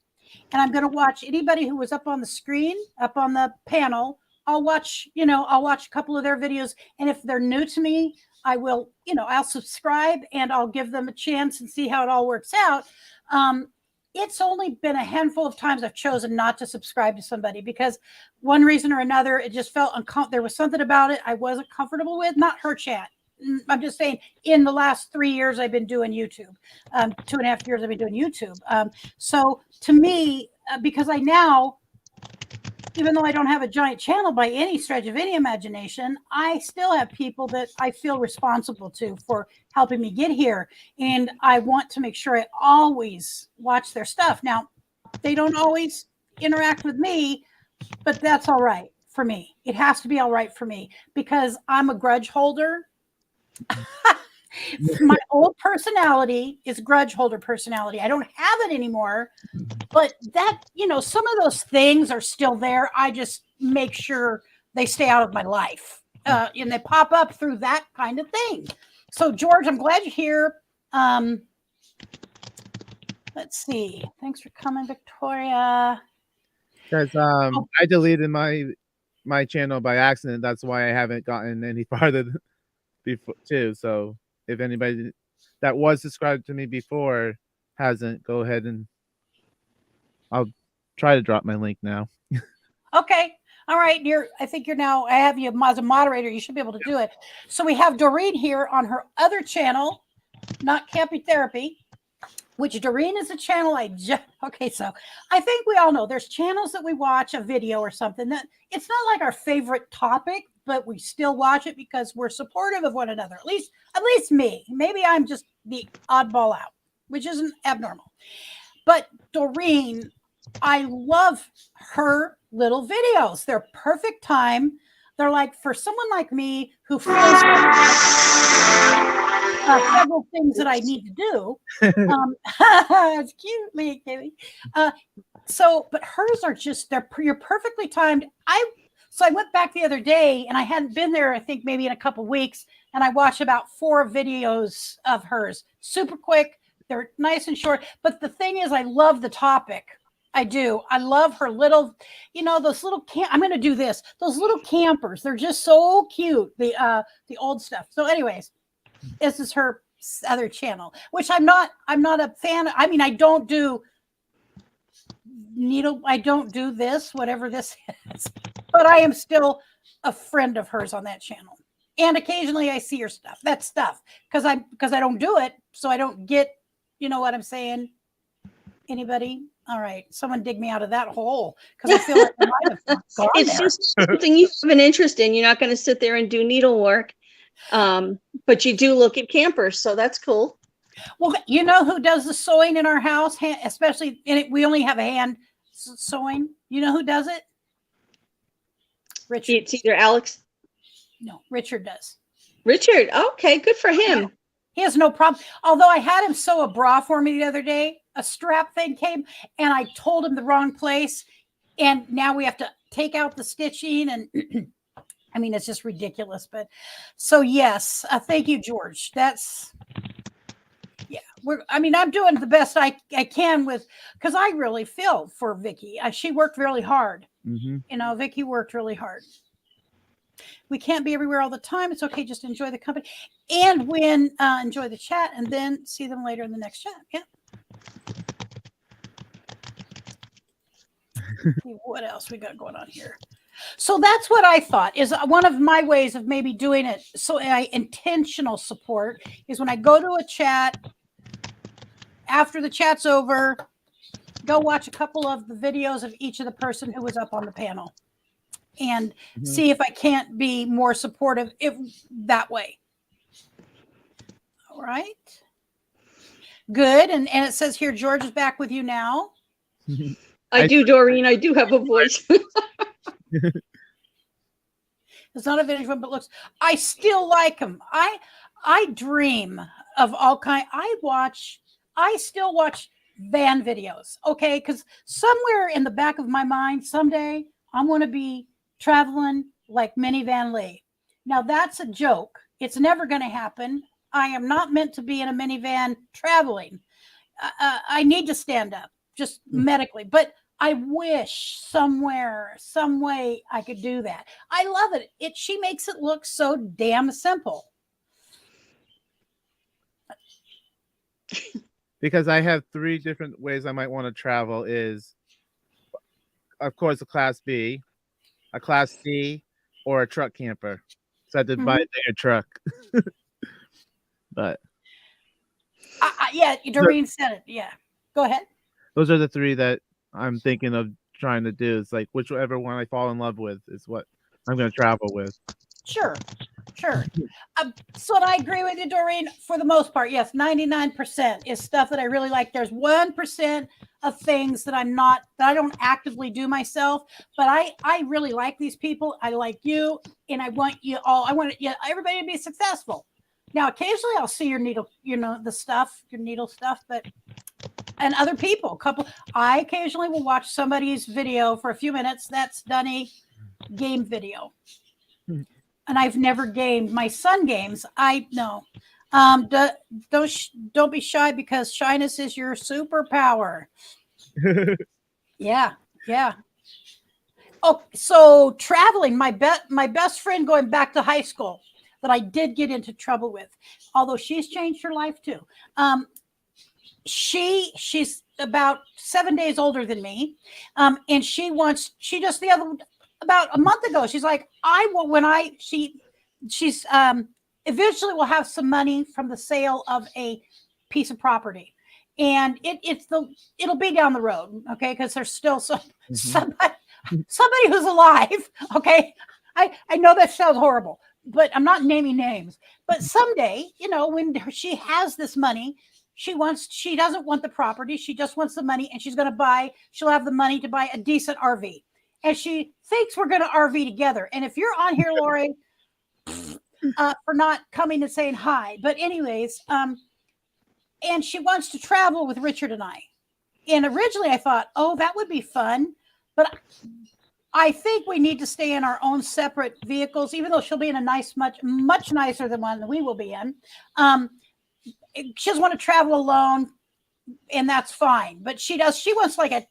and I'm going to watch anybody who was up on the screen, up on the panel. I'll watch a couple of their videos. And if they're new to me, I will, I'll subscribe and I'll give them a chance and see how it all works out. It's only been a handful of times I've chosen not to subscribe to somebody because one reason or another, it just felt uncomfortable. There was something about it I wasn't comfortable with, not her chat. I'm just saying in the last 3 years, I've been doing YouTube, 2.5 years I've been doing YouTube. So to me, because I now, even though I don't have a giant channel by any stretch of any imagination, I still have people that I feel responsible to for helping me get here. And I want to make sure I always watch their stuff. Now, they don't always interact with me, but that's all right for me. It has to be all right for me because I'm a grudge holder. My old personality is grudge holder personality. I don't have it anymore, but that, some of those things are still there. I just make sure they stay out of my life. And they pop up through that kind of thing. So George, I'm glad you're here. Let's see. Thanks for coming, Victoria. Because I deleted my channel by accident. That's why I haven't gotten any farther before too. So if anybody that was subscribed to me before hasn't, go ahead and I'll try to drop my link now. Okay. All right. I think you're now, I have you as a moderator. You should be able to do it. So we have Doreen here on her other channel, Not Campy Therapy, which Doreen is a channel okay. So I think we all know there's channels that we watch a video or something that it's not like our favorite topic, but we still watch it because we're supportive of one another. At least me. Maybe I'm just the oddball out, which isn't abnormal. But Doreen, I love her little videos. They're perfect time. They're like for someone like me who feels several things that I need to do. It's cute, me, Katie. But hers are just you're perfectly timed. So I went back the other day and I hadn't been there, I think maybe in a couple weeks, and I watched about 4 videos of hers. Super quick. They're nice and short. But the thing is, I love the topic. I do. I love her little, those little I'm going to do this. Those little campers. They're just so cute. The old stuff. So anyways, this is her other channel, which I'm not a fan. I mean, I don't do I don't do this, whatever this is, but I am still a friend of hers on that channel. And occasionally I see her stuff. That's stuff because I don't do it. So I don't get, you know what I'm saying? Anybody? All right. Someone dig me out of that hole because I feel like I might have gone It's there. just something you have an interest in. You're not going to sit there and do needlework. But you do look at campers, so that's cool. Well, you know who does the sewing in our house, especially we only have a hand sewing. You know who does it? Richard. It's either Alex. No, Richard does. Richard. Okay, good for him. He has no problem. Although I had him sew a bra for me the other day, a strap thing came and I told him the wrong place. And now we have to take out the stitching and I mean, it's just ridiculous. But so, yes, thank you, George. I'm doing the best I can because I really feel for Vicky. She worked really hard. Mm-hmm. Vicky worked really hard. We can't be everywhere all the time. It's okay. Just enjoy the company and enjoy the chat and then see them later in the next chat. Yeah. See what else we got going on here. So that's what I thought is one of my ways of maybe doing it. So intentional support is when I go to a chat, after the chat's over, go watch a couple of the videos of each of the person who was up on the panel and see if I can't be more supportive that way. All right. Good. And it says here, George is back with you now. I do, Doreen. I do have a voice. It's not a vintage one, but looks. I still like them. I dream of all kind. I still watch van videos. Okay, because somewhere in the back of my mind, someday I'm going to be traveling like Minivan Lee. Now that's a joke. It's never going to happen. I am not meant to be in a minivan traveling. I need to stand up, just medically. But I wish somewhere, some way I could do that. I love it. She makes it look so damn simple. Because I have 3 different ways I might want to travel is, of course, a Class B, a Class C, or a truck camper. So I had to buy a bigger truck. But yeah, Doreen said it. Yeah, go ahead. Those are the 3 that I'm thinking of trying to do. It's like whichever one I fall in love with is what I'm going to travel with. Sure. So I agree with you, Doreen, for the most part. Yes, 99% is stuff that I really like. There's 1% of things that I don't actively do myself, but I really like these people. I like you, and I want everybody to be successful. Now, occasionally I'll see your needle, your needle stuff, and other people, I occasionally will watch somebody's video for a few minutes. That's done a game video. And I've never gamed. My son games. I know. Don't be shy, because shyness is your superpower. Yeah. Oh, so traveling. My best friend going back to high school that I did get into trouble with, although she's changed her life too. She's about 7 days older than me, and about a month ago, she's like, she's eventually will have some money from the sale of a piece of property, and it'll be down the road, okay, because there's still somebody who's alive, okay. I know that sounds horrible, but I'm not naming names. But someday, when she has this money, she doesn't want the property, she just wants the money, and she'll have the money to buy a decent RV. And she thinks we're going to RV together. And if you're on here, Lori, for not coming and saying hi, but anyways, and she wants to travel with Richard and I. And originally I thought, oh, that would be fun. But I think we need to stay in our own separate vehicles, even though she'll be in a much nicer than one that we will be in. She doesn't want to travel alone, and that's fine. But she wants like a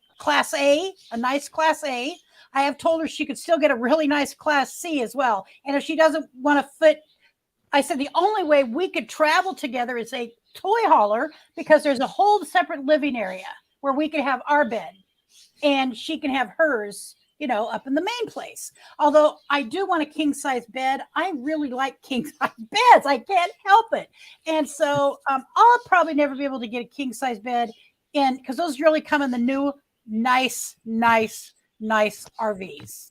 nice class A. I have told her she could still get a really nice class C as well. And if she doesn't want to fit, I said the only way we could travel together is a toy hauler, because there's a whole separate living area where we could have our bed and she can have hers, up in the main place. Although I do want a king size bed. I really like king size beds. I can't help it. And so I'll probably never be able to get a king size bed because those really come in the new nice RVs.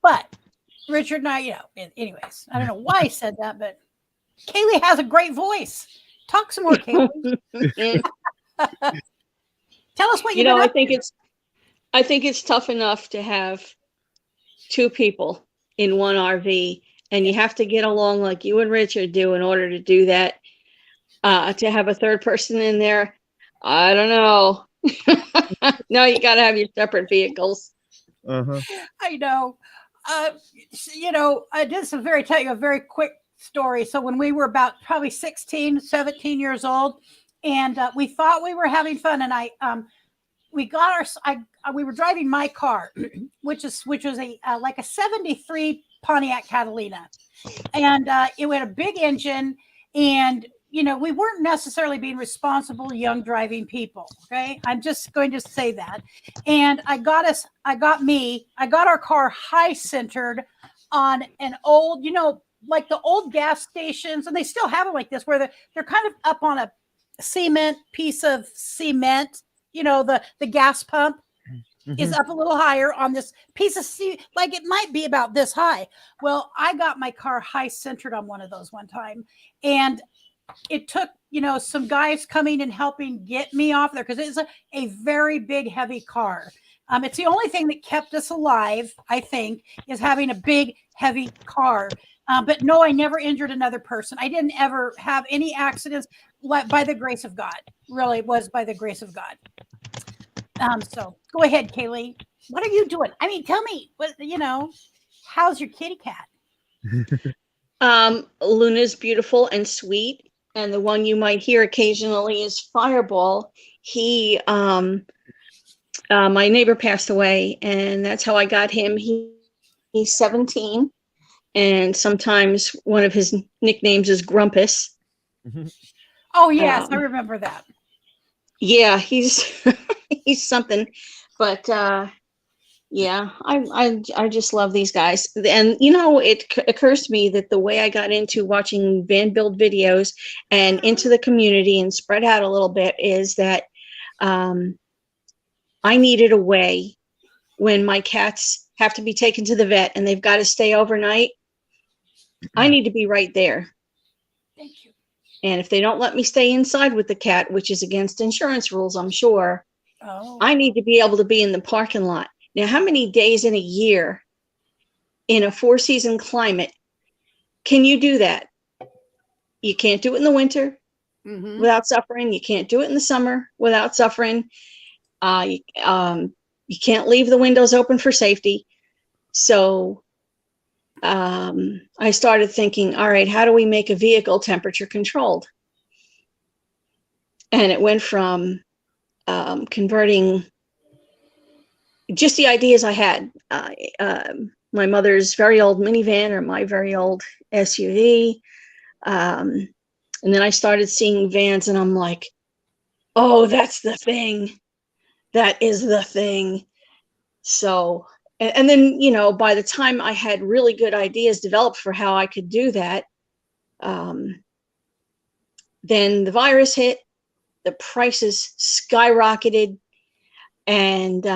But Richard and I, anyways, I don't know why I said that, but Kaylee has a great voice. Talk some more, Kaylee. Tell us what I think it's tough enough to have two people in one RV, and you have to get along like you and Richard do in order to do that. To have a third person in there, I don't know. No, you got to have your separate vehicles. I know. I did tell you a very quick story. So when we were about probably 16, 17 years old, and we thought we were having fun, and we were driving my car, which was a like a 73 Pontiac Catalina, and it had a big engine, and we weren't necessarily being responsible young driving people. Okay, I'm just going to say that. And I got our car high centered on an old, like the old gas stations, and they still have it like this, where they're kind of up on a piece of cement. The gas pump is up a little higher on this piece of like it might be about this high. Well, I got my car high centered on one of those one time, and it took some guys coming and helping get me off there, because it's a very big, heavy car. It's the only thing that kept us alive, I think, is having a big, heavy car. But no, I never injured another person. I didn't ever have any accidents, by the grace of God. Really, it was by the grace of God. So go ahead, Kaylee. What are you doing? I mean, tell me, how's your kitty cat? Luna's beautiful and sweet. And the one you might hear occasionally is Fireball. He, my neighbor passed away, and that's how I got him. He's 17, and sometimes one of his nicknames is Grumpus. Oh yes, I remember that. Yeah, he's he's something, but yeah, I just love these guys. And it occurs to me that the way I got into watching van build videos and into the community and spread out a little bit is that I needed a way when my cats have to be taken to the vet and they've got to stay overnight. I need to be right there. Thank you. And if they don't let me stay inside with the cat, which is against insurance rules, I'm sure, Oh. I need to be able to be in the parking lot. Now, how many days in a year in a 4-season climate can you do that? You can't do it in the winter Mhm. without suffering. You can't do it in the summer without suffering. You can't leave the windows open for safety. So I started thinking, all right, how do we make a vehicle temperature controlled? And it went from converting just the ideas I had. My mother's very old minivan or my very old SUV. And then I started seeing vans and I'm like, oh, that's the thing. That is the thing. So, and then, you know, by the time I had really good ideas developed for how I could do that, then the virus hit, the prices skyrocketed, and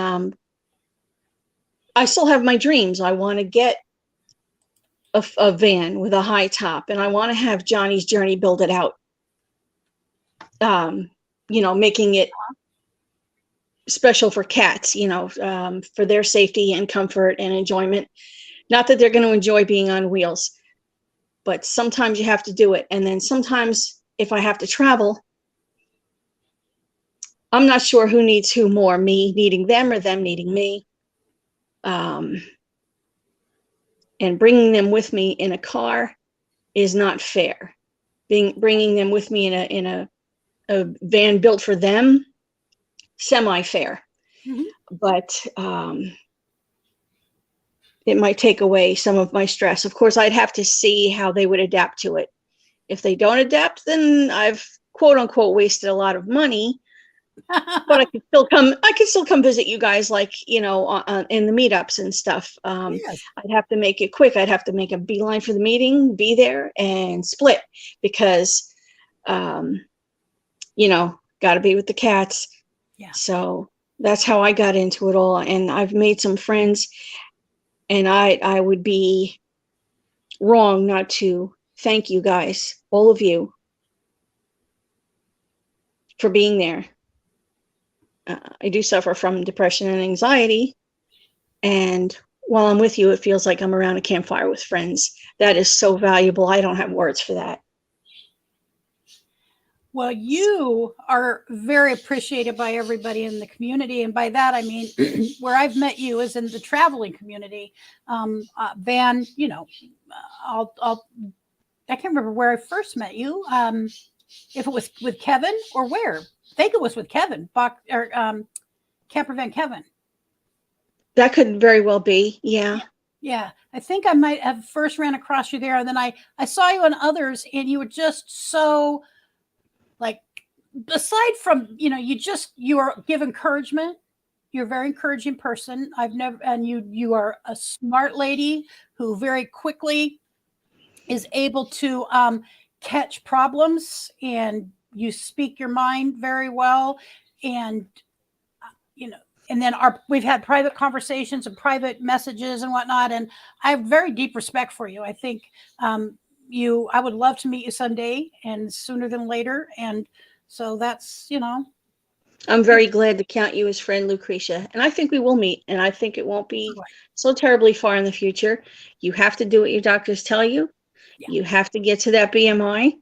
I still have my dreams. I want to get a van with a high top, and I want to have Johnny's Journey build it out. You know, making it special for cats, you know, for their safety and comfort and enjoyment. Not that they're going to enjoy being on wheels, but sometimes you have to do it. And then sometimes if I have to travel, I'm not sure who needs who more, me needing them or them needing me. And bringing them with me in a car is not fair. Bringing them with me in a van built for them, semi-fair. Mhm. But it might take away some of my stress. Of course, I'd have to see how they would adapt to it. If they don't adapt, then I've quote unquote wasted a lot of money. But I could still come visit you guys, like, you know, in the meetups and stuff. Yes. I'd have to make it quick. I'd have to make a beeline for the meeting, be there, and split because, you know, got to be with the cats. Yeah. So that's how I got into it all, and I've made some friends. And I would be wrong not to thank you guys, all of you, for being there. I do suffer from depression and anxiety. And while I'm with you, it feels like I'm around a campfire with friends. That is so valuable. I don't have words for that. Well, you are very appreciated by everybody in the community. And by that, I mean, where I've met you is in the traveling community. Van, you know, I can't remember where I first met you. If it was with Kevin or where. I think it was with Kevin, Camper Van Kevin. That could very well be. Yeah. Yeah. I think I might have first ran across you there. And then I saw you on others, and you were just so, like, aside from, you know, you are give encouragement. You're a very encouraging person. You are a smart lady who very quickly is able to catch problems, and you speak your mind very well. And, you know, and then we've had private conversations and private messages and whatnot. And I have very deep respect for you. I think I would love to meet you someday, and sooner than later. And so that's, you know. I'm very glad to count you as friend, Lucretia. And I think we will meet, and I think it won't be so terribly far in the future. You have to do what your doctors tell you. Yeah. You have to get to that BMI,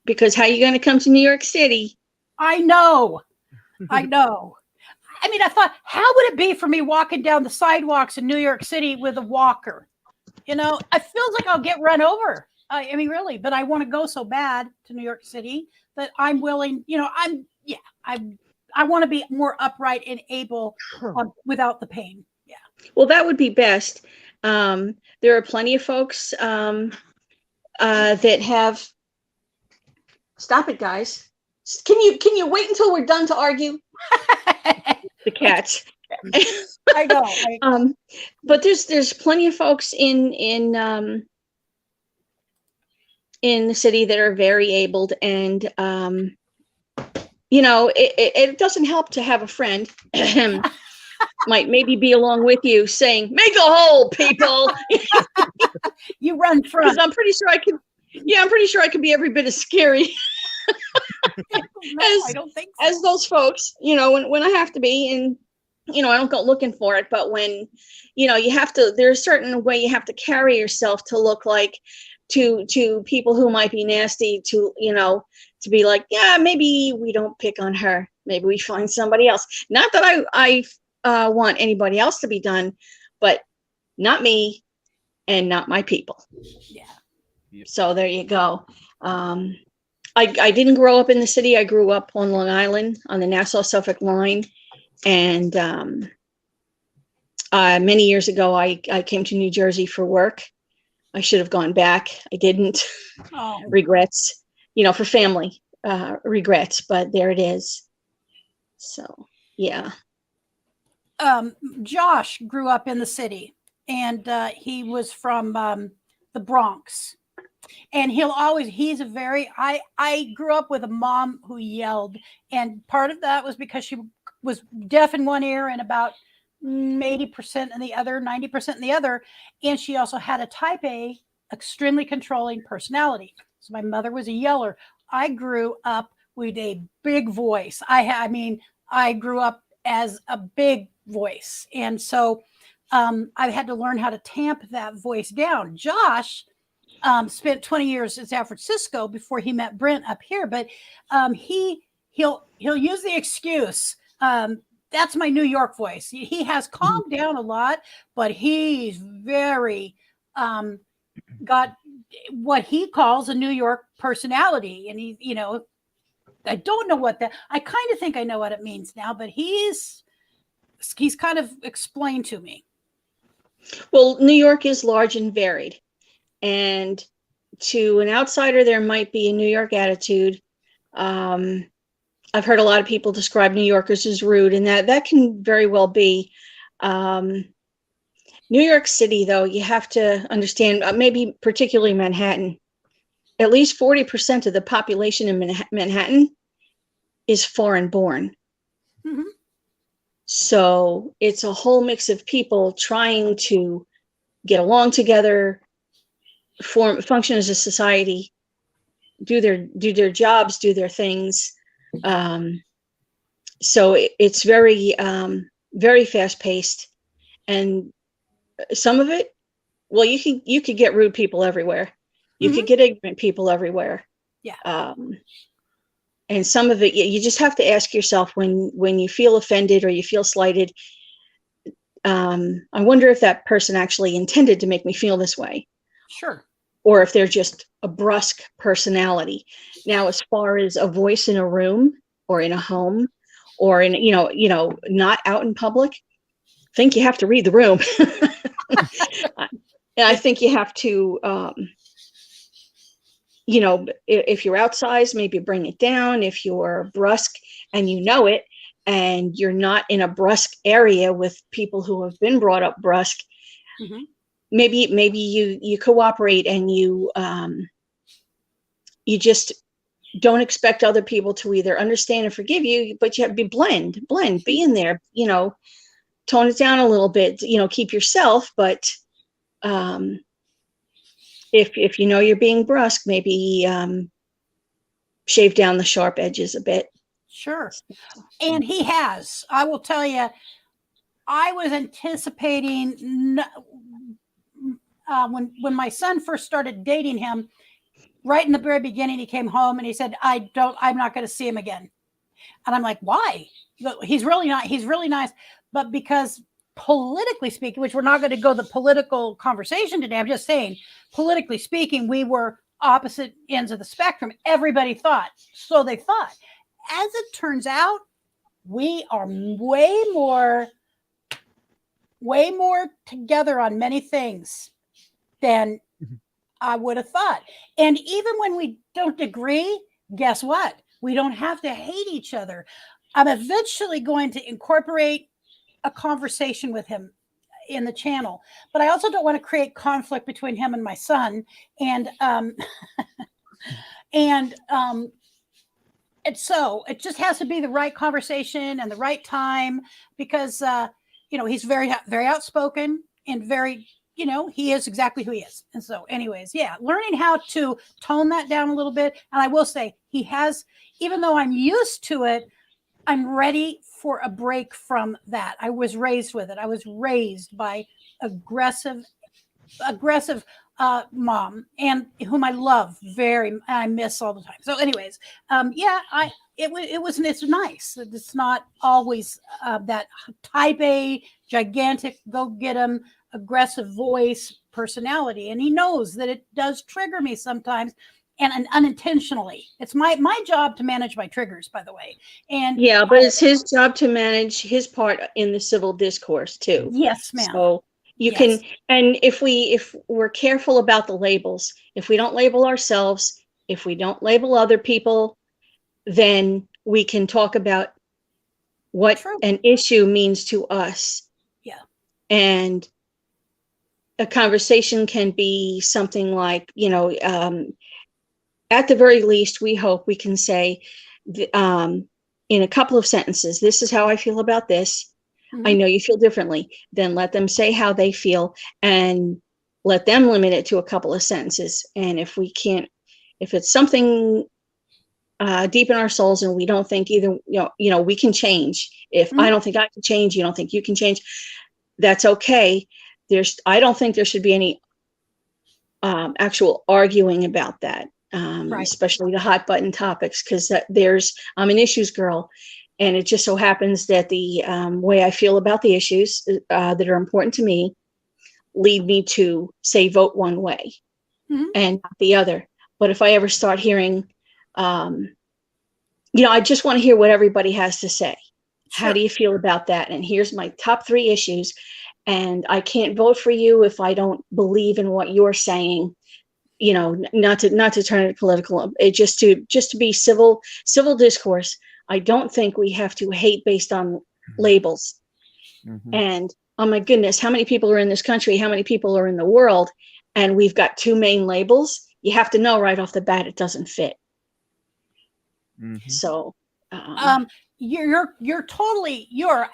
because how are you going to come to New York City? I know. I know. I mean, I thought, how would it be for me walking down the sidewalks in New York City with a walker? You know, it feels like I'll get run over. I mean, really, but I want to go so bad to New York City that I'm willing, you know, I want to be more upright and able without the pain. Yeah. Well, that would be best. There are plenty of folks that have. Stop it, guys. Can you wait until we're done to argue? The cats. I know. But there's plenty of folks in the city that are very abled, and it doesn't help to have a friend might maybe be along with you saying, make a hole, people. You run Because front. I'm pretty sure I can. Yeah, I'm pretty sure I can be every bit as scary No, I don't think so. as those folks. When I have to be, and I don't go looking for it. But when, you have to, there's a certain way you have to carry yourself to look like to people who might be nasty. To be like, yeah, maybe we don't pick on her. Maybe we find somebody else. Not that I want anybody else to be done, but not me and not my people. Yeah. Yep. So there you go. I didn't grow up in the city. I grew up on Long Island on the Nassau-Suffolk line. And many years ago, I came to New Jersey for work. I should have gone back. I didn't. Oh, Regrets, for family regrets, but there it is. So, yeah. Josh grew up in the city, and he was from the Bronx. And I grew up with a mom who yelled, and part of that was because she was deaf in one ear and about 80% in the other, 90% in the other. And she also had a type A, extremely controlling personality. So my mother was a yeller. I grew up with a big voice. I grew up as a big voice. And so I had to learn how to tamp that voice down. Josh spent 20 years in San Francisco before he met Brent up here, but he'll use the excuse. That's my New York voice. He has calmed down a lot, but he's very got what he calls a New York personality. And I don't know what that, I kind of think I know what it means now, but he's kind of explained to me. Well, New York is large and varied. And to an outsider, there might be a New York attitude. I've heard a lot of people describe New Yorkers as rude, and that can very well be. New York City, though, you have to understand, maybe particularly Manhattan, at least 40% of the population in Manhattan is foreign born. Mm-hmm. So it's a whole mix of people trying to get along together, function as a society, do their jobs, do their things. So it's very, very fast paced, and some of it, well, you could get rude people everywhere. You could get ignorant people everywhere. Yeah. And some of it, you just have to ask yourself when you feel offended or you feel slighted, I wonder if that person actually intended to make me feel this way. Sure. Or if they're just a brusque personality. Now, as far as a voice in a room or in a home or in, not out in public, I think you have to read the room. And I think you have to, if you're outsized, maybe bring it down. If you're brusque and you know it, and you're not in a brusque area with people who have been brought up brusque, maybe you cooperate and you just don't expect other people to either understand and forgive you, but you have to blend, be in there, tone it down a little bit, keep yourself, but if you're being brusque, maybe shave down the sharp edges a bit. Sure. And he has. I will tell you, I was anticipating when my son first started dating him, right in the very beginning, he came home and he said, I'm not going to see him again. And I'm like, why? He's really not. He's really nice. But because politically speaking, which we're not going to go the political conversation today, I'm just saying, politically speaking, we were opposite ends of the spectrum. Everybody thought. So they thought. As it turns out, we are way more together on many things than I would have thought. And even when we don't agree, guess what? We don't have to hate each other. I'm eventually going to incorporate a conversation with him in the channel, but I also don't want to create conflict between him and my son. And And so it just has to be the right conversation and the right time because, he's very, very outspoken and very, he is exactly who he is. And so anyways, yeah, learning how to tone that down a little bit. And I will say he has, even though I'm used to it, I'm ready for a break from that. I was raised with it. I was raised by aggressive mom, and whom I love I miss all the time. So anyways, it's nice. It's not always that type A, gigantic, go get him, aggressive voice personality. And he knows that it does trigger me sometimes, and unintentionally. It's my job to manage my triggers, by the way. And yeah, but it's his job to manage his part in the civil discourse too. Yes, ma'am. So you can, and if we're careful about the labels, if we don't label ourselves, if we don't label other people, then we can talk about what an issue means to us. Yeah. And a conversation can be something like, at the very least, we hope we can say in a couple of sentences, this is how I feel about this. Mm-hmm. I know you feel differently. Then let them say how they feel and let them limit it to a couple of sentences. And if it's something deep in our souls and we don't think either, we can change. If I don't think I can change, you don't think you can change, that's okay. I don't think there should be any actual arguing about that. Especially the hot button topics, because I'm an issues girl, and it just so happens that the way I feel about the issues that are important to me lead me to say vote one way and not the other. But if I ever start hearing, I just want to hear what everybody has to say. Sure. How do you feel about that? And here's my top 3 issues, and I can't vote for you if I don't believe in what you're saying. Not to turn it political, just to be civil discourse. I don't think we have to hate based on labels. Mm-hmm. And oh my goodness, how many people are in this country? How many people are in the world? And we've got 2 main labels. You have to know right off the bat it doesn't fit. Mm-hmm. So, you're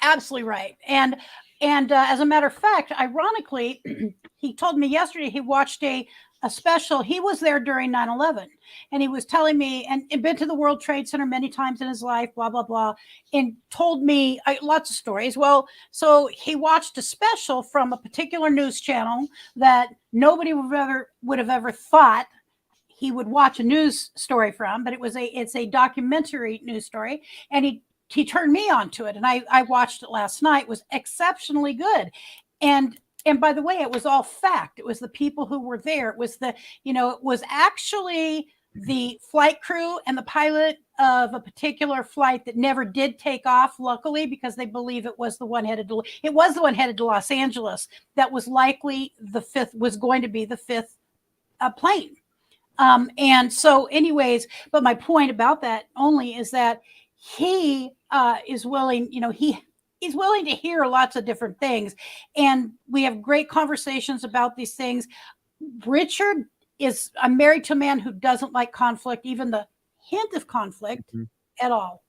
absolutely right. And as a matter of fact, ironically, he told me yesterday he watched a special. He was there during 9/11, and he was telling me, and been to the World Trade Center many times in his life, blah, blah, blah, and told me lots of stories. Well, so he watched a special from a particular news channel that nobody would have ever thought he would watch a news story from, but it's a documentary news story, and he turned me on to it, and I watched it last night. It was exceptionally good. And by the way, it was all fact. It was the people who were there. It was it was actually the flight crew and the pilot of a particular flight that never did take off, luckily, because they believe it was the one headed to Los Angeles that was likely going to be the fifth plane. And so anyways, but my point about that only is that he is willing, he's willing to hear lots of different things. And we have great conversations about these things. Richard I'm married to a man who doesn't like conflict, even the hint of conflict at all.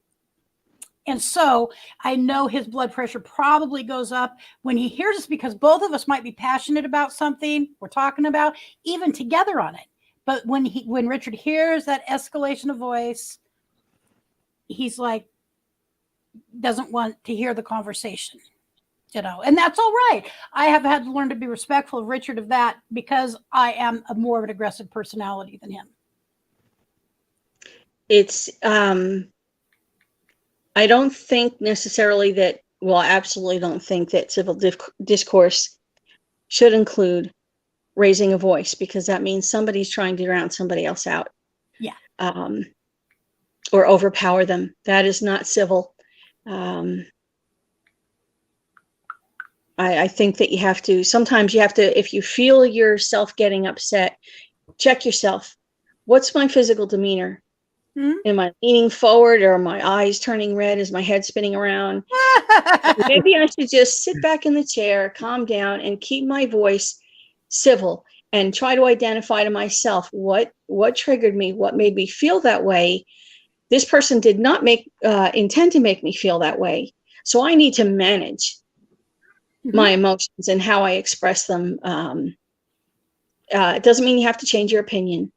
And so I know his blood pressure probably goes up when he hears us, because both of us might be passionate about something we're talking about, even together on it. But when Richard hears that escalation of voice, he's like, doesn't want to hear the conversation, and that's all right. I have had to learn to be respectful of Richard of that, because I am more of an aggressive personality than him. It's, I don't think necessarily that, I absolutely don't think that civil discourse should include raising a voice, because that means somebody's trying to drown somebody else out. Yeah. Or overpower them. That is not civil. I think that sometimes you have to, if you feel yourself getting upset, check yourself. What's my physical demeanor? Am I leaning forward, or are my eyes turning red? Is my head spinning around? Maybe I should just sit back in the chair, calm down, and keep my voice civil, and try to identify to myself what triggered me, what made me feel that way, this person did not intend to make me feel that way. So I need to manage my emotions and how I express them. It doesn't mean you have to change your opinion.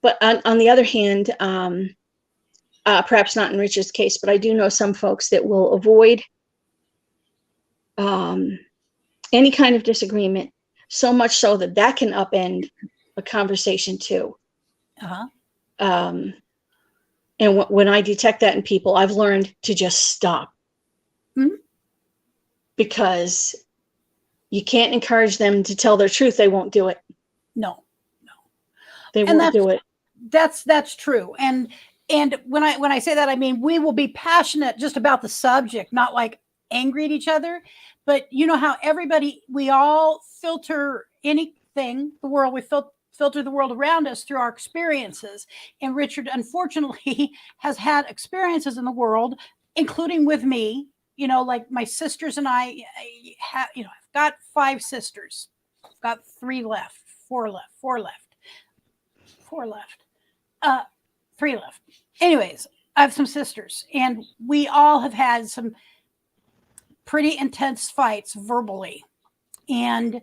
But on the other hand, perhaps not in Richard's case, but I do know some folks that will avoid any kind of disagreement, so much so that can upend a conversation too. And when I detect that in people, I've learned to just stop. Because you can't encourage them to tell their truth. They won't do it. No. They won't do it. That's true. And when I say that, I mean, we will be passionate just about the subject, not like angry at each other. But you know how we all filter anything, the world, we filter the world around us through our experiences. And Richard, unfortunately, has had experiences in the world, including with me. You know, like my sisters and I have, I've got 5 sisters. I've got 3 left, 4 left. 3 left. Anyways, I have some sisters, and we all have had some pretty intense fights verbally. And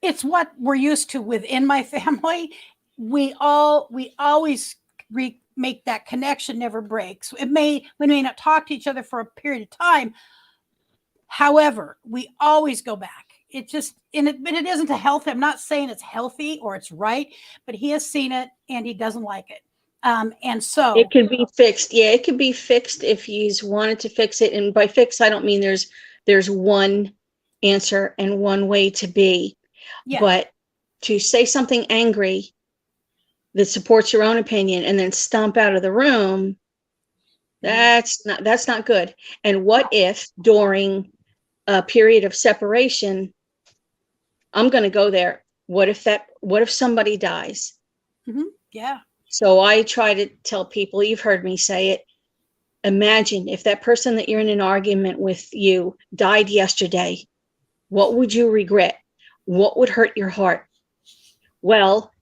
it's what we're used to within my family. We always make that connection, never breaks. We may not talk to each other for a period of time. However, we always go back. It isn't a healthy. I'm not saying it's healthy or it's right, but he has seen it and he doesn't like it. And so it can be fixed. Yeah, it can be fixed if he's wanted to fix it. And by fix, I don't mean there's one answer and one way to be. Yeah. But to say something angry that supports your own opinion and then stomp out of the room, that's not good. And what if during a period of separation, I'm going to go there. What if somebody dies? Yeah. So I try to tell people, you've heard me say it. Imagine if that person that you're in an argument with you died yesterday, what would you regret? What would hurt your heart? Well,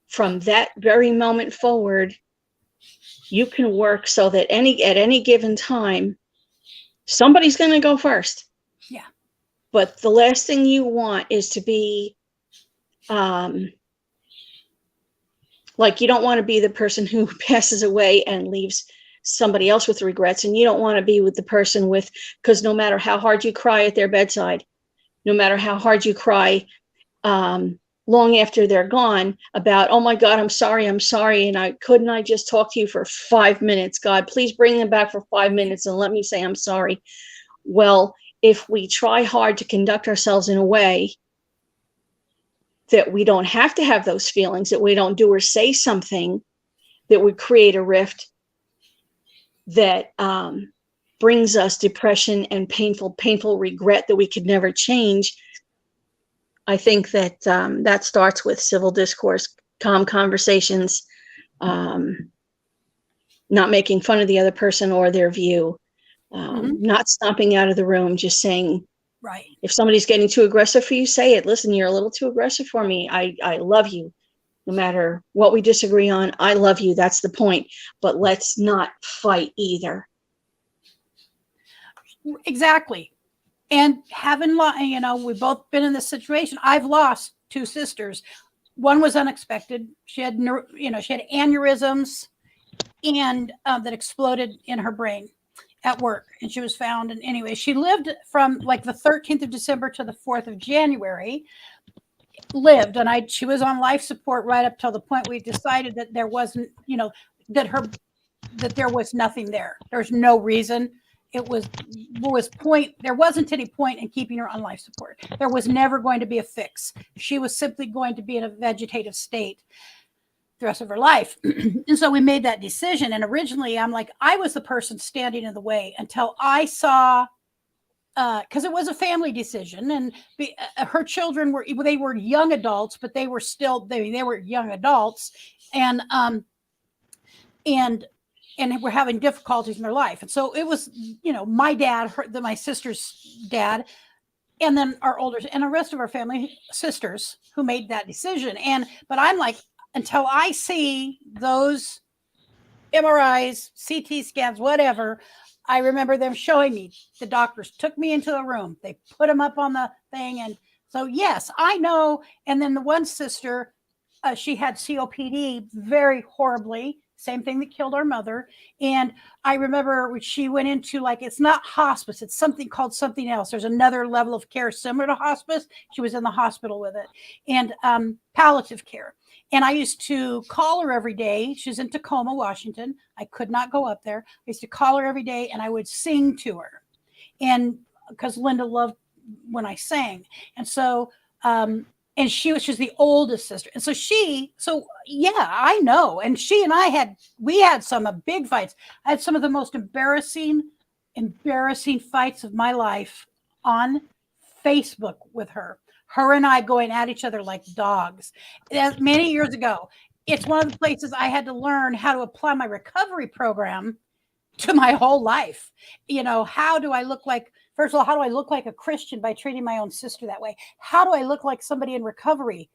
from that very moment forward, you can work so that at any given time, somebody's going to go first. Yeah. But the last thing you want is to be, like, you don't want to be the person who passes away and leaves somebody else with regrets. And you don't want to be with the person because no matter how hard you cry at their bedside, no matter how hard you cry, long after they're gone about, oh my God, I'm sorry. And couldn't I just talk to you for 5 minutes? God, please bring them back for 5 minutes and let me say I'm sorry. Well, if we try hard to conduct ourselves in a way that we don't have to have those feelings, that we don't do or say something that would create a rift that brings us depression and painful regret that we could never change, I think that that starts with civil discourse, calm conversations, not making fun of the other person or their view, not stomping out of the room, just saying, right. If somebody's getting too aggressive for you, say it. Listen, you're a little too aggressive for me. I love you. No matter what we disagree on, I love you. That's the point. But let's not fight either. Exactly. And we've both been in this situation. I've lost 2 sisters. One was unexpected. She had aneurysms and that exploded in her brain at work, and she was found. And anyway, she lived from like the 13th of December to the 4th of January. And she was on life support right up till the point we decided that there wasn't, that there was nothing there. There's no reason. There wasn't any point in keeping her on life support. There was never going to be a fix. She was simply going to be in a vegetative state the rest of her life. And so we made that decision. And originally I'm like, I was the person standing in the way until I saw, because it was a family decision, and her children were young adults, but they were young adults, and were having difficulties in their life. And so it was, my dad, my sister's dad, and then our older, and the rest of our family sisters who made that decision. But I'm like, until I see those MRIs, CT scans, whatever. I remember them showing me. The doctors took me into the room. They put them up on the thing. And so, yes, I know. And then the one sister, she had COPD very horribly. Same thing that killed our mother. And I remember when she went into, like, it's not hospice. It's something called something else. There's another level of care similar to hospice. She was in the hospital with it. And palliative care. And I used to call her every day. She's in Tacoma, Washington. I could not go up there. I used to call her every day and I would sing to her. And because Linda loved when I sang. And so, and she's the oldest sister. And so yeah, I know. And she and we had some big fights. I had some of the most embarrassing fights of my life on Facebook with her. Her and I going at each other like dogs. Many years ago. It's one of the places I had to learn how to apply my recovery program to my whole life. You know, how do I look like, first of all, how do I look like a Christian by treating my own sister that way? How do I look like somebody in recovery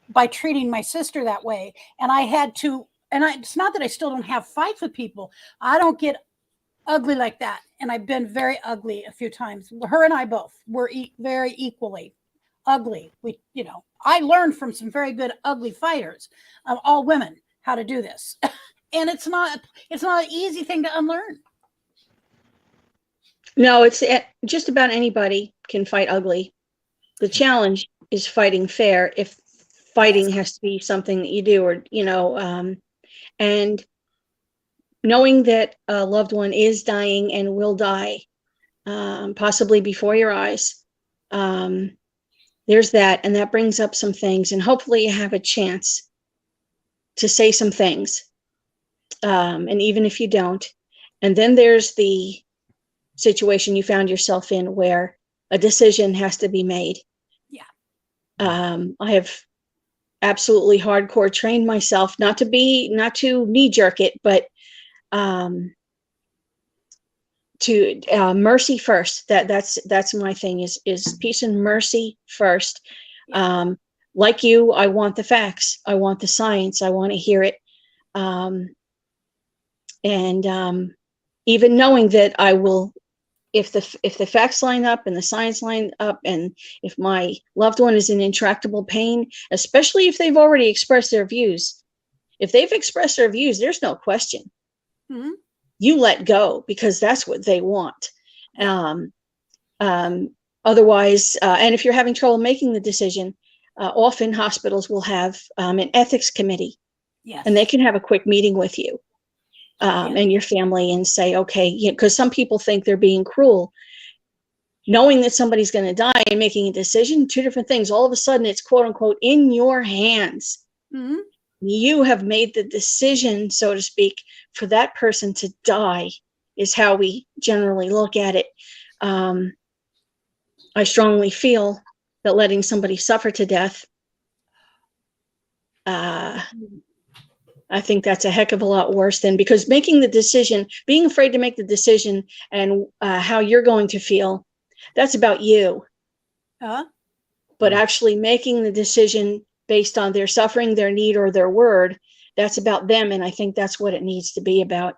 by treating my sister that way? And I had to, it's not that I still don't have fights with people. I don't get ugly like that. And I've been very ugly a few times. Her and I both were very equally ugly. I learned from some very good ugly fighters, all women, how to do this. And it's not an easy thing to unlearn. No, it's just about anybody can fight ugly. The challenge is fighting fair. If fighting has to be something that you do, or, and knowing that a loved one is dying and will die, possibly before your eyes. There's that, and that brings up some things, and hopefully you have a chance to say some things. And even if you don't, and then there's the situation you found yourself in where a decision has to be made. Yeah. I have absolutely hardcore trained myself not to knee jerk it, but to mercy first. That's my thing is peace and mercy first. Yeah. Like you, I want the facts. I want the science. I want to hear it. And even knowing that I will, if the facts line up and the science line up, and if my loved one is in intractable pain, especially if they've already expressed their views, there's no question. Mm-hmm. You let go because that's what they want. Otherwise, and if you're having trouble making the decision, often hospitals will have an ethics committee. Yes. And they can have a quick meeting with you and your family and say, okay, because some people think they're being cruel. Knowing that somebody's going to die and making a decision, two different things. All of a sudden, it's quote unquote in your hands. Mm-hmm. You have made the decision, so to speak, for that person to die, is how we generally look at it. I strongly feel that letting somebody suffer to death, I think that's a heck of a lot worse than, because making the decision, being afraid to make the decision and how you're going to feel, that's about you. But actually making the decision based on their suffering, their need, or their word, that's about them. And I think that's what it needs to be about.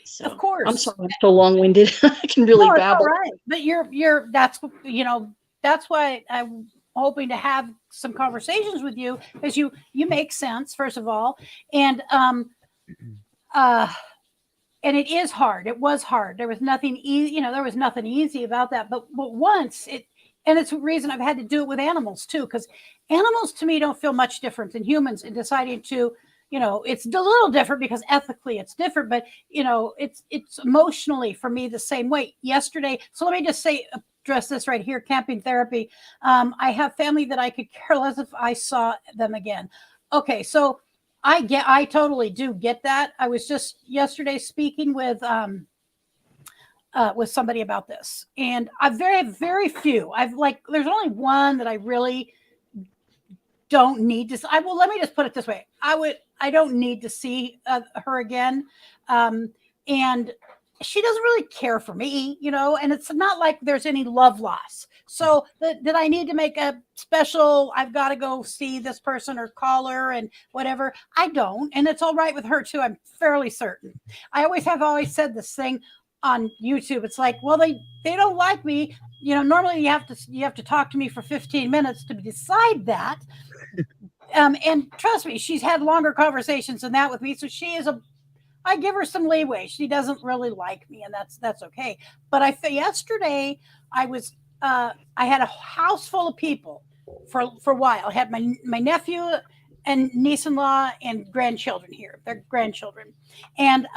So, of course. I'm sorry I'm so long-winded. I can really babble. All right. But that's why I'm hoping to have some conversations with you, because you make sense, first of all. And it is hard. It was hard. There was nothing easy, there was nothing easy about that. But once and it's a reason I've had to do it with animals too, because animals to me don't feel much different than humans in deciding to, it's a little different because ethically it's different, but it's emotionally for me the same way. Yesterday, so let me just address this right here, camping therapy. I have family that I could care less if I saw them again. Okay, so I totally do get that. I was just yesterday speaking with somebody about this, and I've very few. There's only one that I really don't need to. Let me just put it this way. I don't need to see her again. And she doesn't really care for me, and it's not like there's any love loss. So did I need to make a special, I've got to go see this person or call her and whatever? I don't. And it's all right with her too. I'm fairly certain. I always said this thing on YouTube. It's like, well, they don't like me. Normally you have to talk to me for 15 minutes to decide that. And trust me, she's had longer conversations than that with me. So I give her some leeway. She doesn't really like me, and that's okay. But yesterday I had a house full of people for a while. I had my nephew and niece-in-law and grandchildren here. They're grandchildren, and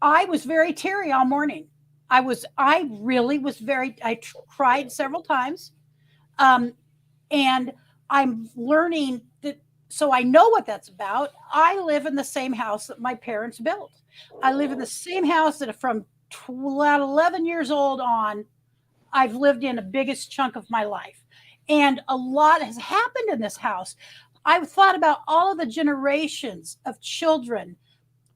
I was very teary all morning. I really was I cried several times, and I'm learning that. So I know what that's about. I live in the same house that my parents built. I live in the same house that from 11 years old on, I've lived in the biggest chunk of my life. And a lot has happened in this house. I've thought about all of the generations of children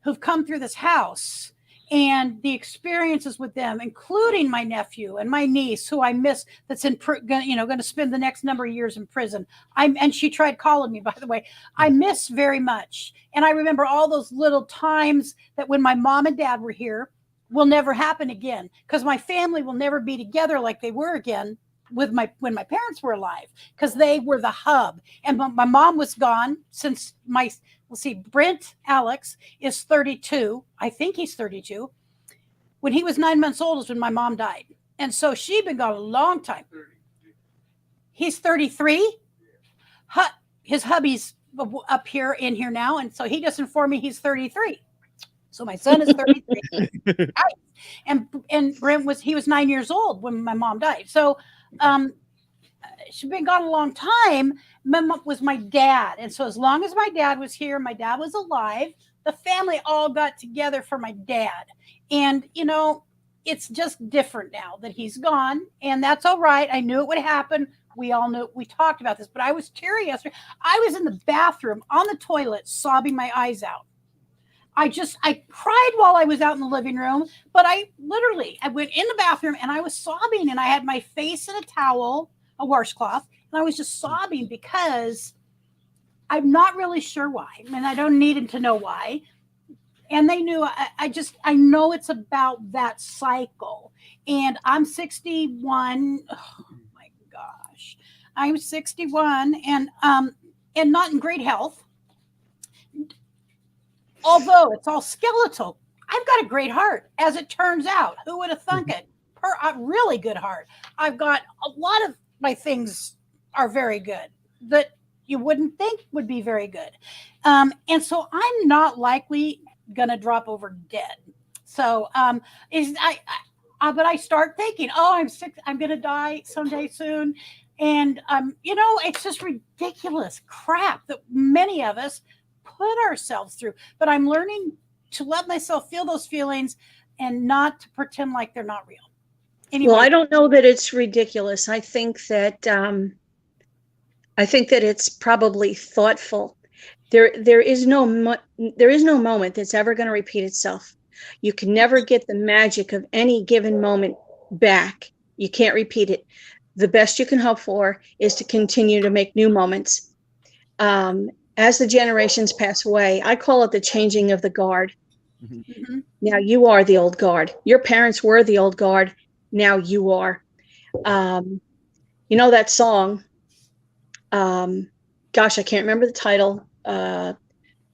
who've come through this house and the experiences with them, including my nephew and my niece, who I miss, that's going to spend the next number of years in prison. And she tried calling me, by the way. I miss very much. And I remember all those little times that when my mom and dad were here will never happen again, because my family will never be together like they were again when my parents were alive, because they were the hub. And my mom was gone since Brent Alex is 32. I think he's 32. When he was 9 months old is when my mom died. And so she'd been gone a long time. He's 33. His hubby's up here in here now. And so he just informed me he's 33. So my son is 33. And Brent was 9 years old when my mom died. So she'd been gone a long time. My mom was my dad. And so as long as my dad was here, my dad was alive, the family all got together for my dad. And, it's just different now that he's gone. And that's all right. I knew it would happen. We all knew, we talked about this, but I was teary yesterday. I was in the bathroom on the toilet, sobbing my eyes out. I cried while I was out in the living room, but I went in the bathroom and I was sobbing, and I had my face in a towel, a washcloth, and I was just sobbing because I'm not really sure why. And I don't need to know why. And they knew, I know it's about that cycle. And I'm 61. Oh my gosh. I'm 61 and not in great health. Although it's all skeletal, I've got a great heart, as it turns out. Who would have thunk it? A really good heart. I've got a lot of my things are very good that you wouldn't think would be very good. And so I'm not likely going to drop over dead. So but I start thinking, I'm sick. I'm going to die someday soon. And, it's just ridiculous crap that many of us put ourselves through. But I'm learning to let myself feel those feelings and not to pretend like they're not real. Anyway. Well, I don't know that it's ridiculous. I think that it's probably thoughtful. There is no moment that's ever going to repeat itself. You can never get the magic of any given moment back. You can't repeat it. The best you can hope for is to continue to make new moments. As the generations pass away, I call it the changing of the guard. Mm-hmm. Now you are the old guard. Your parents were the old guard. Now you are. That song, gosh, I can't remember the title.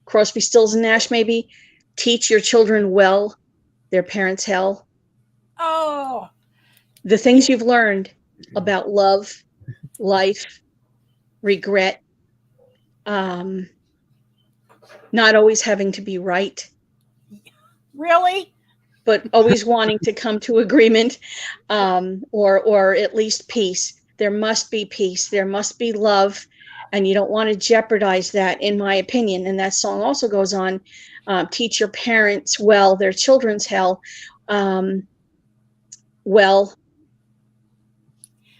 Crosby, Stills and Nash, maybe. Teach your children well, their parents' hell. Oh. The things you've learned about love, life, regret, not always having to be right. Really? But always wanting to come to agreement, or at least peace. There must be peace. There must be love. And you don't want to jeopardize that, in my opinion. And that song also goes on, teach your parents well, their children's hell. Well,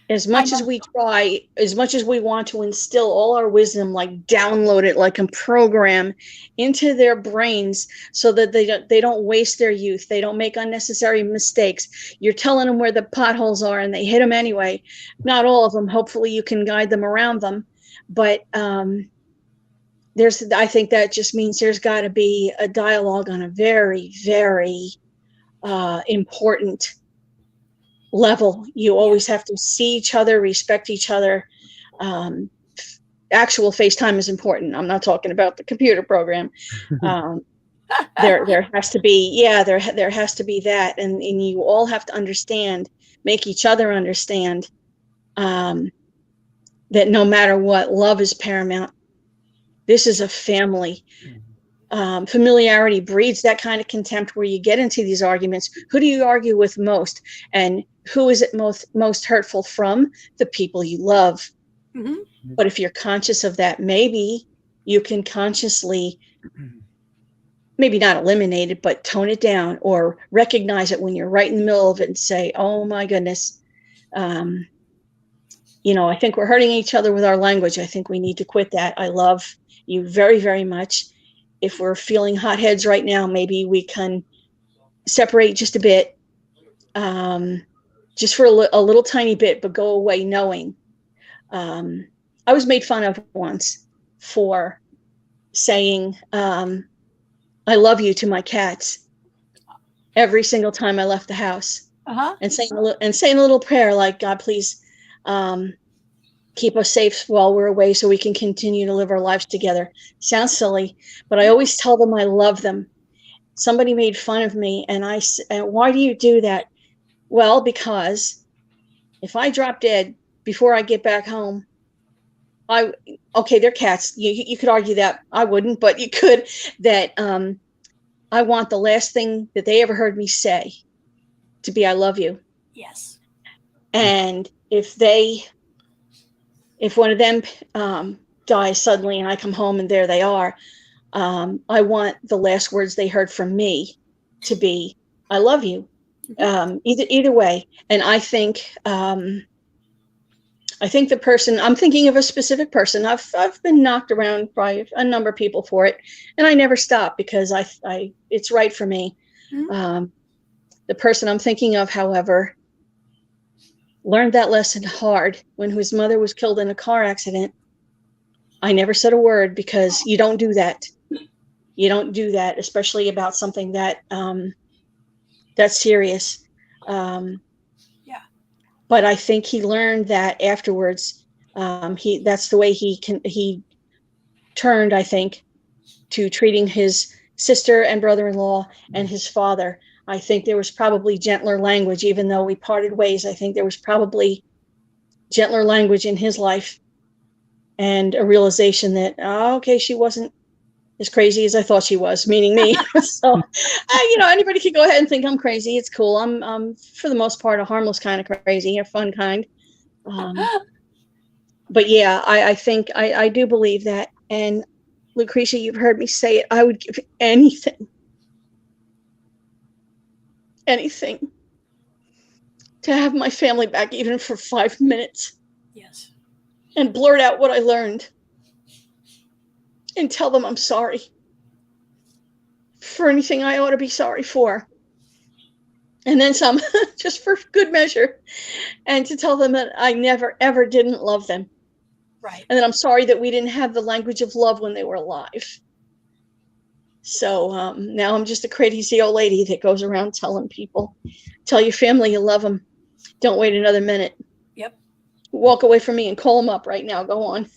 as much as we try, as much as we want to instill all our wisdom, like download it like a program into their brains so that they don't waste their youth. They don't make unnecessary mistakes. You're telling them where the potholes are and they hit them anyway. Not all of them. Hopefully you can guide them around them. But I think that just means there's got to be a dialogue on a very, very important level. You always have to see each other, respect each other. Actual FaceTime is important. I'm not talking about the computer program. There has to be, there has to be that, and you all have to understand, make each other understand that no matter what, love is paramount. This is a family. Familiarity breeds that kind of contempt where you get into these arguments. Who do you argue with most? And who is it most hurtful from? The people you love. Mhm. But if you're conscious of that, maybe you can consciously, maybe not eliminate it, but tone it down or recognize it when you're right in the middle of it and say, oh my goodness, I think we're hurting each other with our language. I think we need to quit that. I love you very, very much. If we're feeling hot heads right now, maybe we can separate just a bit, just for a little tiny bit, but go away knowing. I was made fun of once for saying, I love you to my cats every single time I left the house. And saying a little prayer like, God, please keep us safe while we're away so we can continue to live our lives together. Sounds silly, but I always tell them I love them. Somebody made fun of me, and I said, why do you do that? Well, because if I drop dead before I get back home, they're cats. You could argue that. I wouldn't, but you could, that I want the last thing that they ever heard me say to be, I love you. Yes. And if one of them dies suddenly and I come home and there they are, I want the last words they heard from me to be, I love you. Either way. And I think the person, I'm thinking of a specific person. I've been knocked around by a number of people for it, and I never stop because it's right for me. Mm-hmm. The person I'm thinking of, however, learned that lesson hard when his mother was killed in a car accident. I never said a word because you don't do that. You don't do that, especially about something that's serious. But I think he learned that afterwards. That's the way he turned, I think, to treating his sister and brother-in-law and his father. I think there was probably gentler language, even though we parted ways. I think there was probably gentler language in his life and a realization that, she wasn't as crazy as I thought she was, meaning me. So, anybody could go ahead and think I'm crazy. It's cool. I'm for the most part, a harmless kind of crazy, a fun kind. But yeah, I think I do believe that. And Lucretia, you've heard me say it. I would give anything to have my family back, even for 5 minutes. Yes. And blurt out what I learned and tell them I'm sorry for anything I ought to be sorry for. And then some, just for good measure. And to tell them that I never, ever didn't love them. Right. And that I'm sorry that we didn't have the language of love when they were alive. So now I'm just a crazy old lady that goes around telling people, tell your family you love them. Don't wait another minute. Yep. Walk away from me and call them up right now. Go on.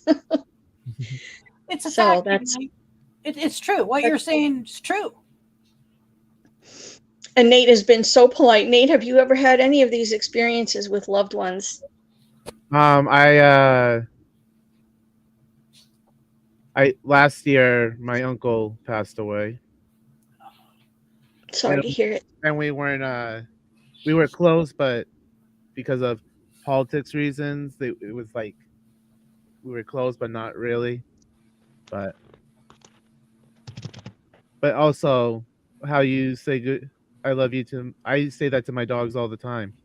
It's a So fact. It's true. What you're saying is true. And Nate has been so polite. Nate, have you ever had any of these experiences with loved ones? Last year my uncle passed away. Sorry to hear it. And we weren't we were close, but because of politics reasons, it was like we were close but not really. But also how you say good I love you to, I say that to my dogs all the time.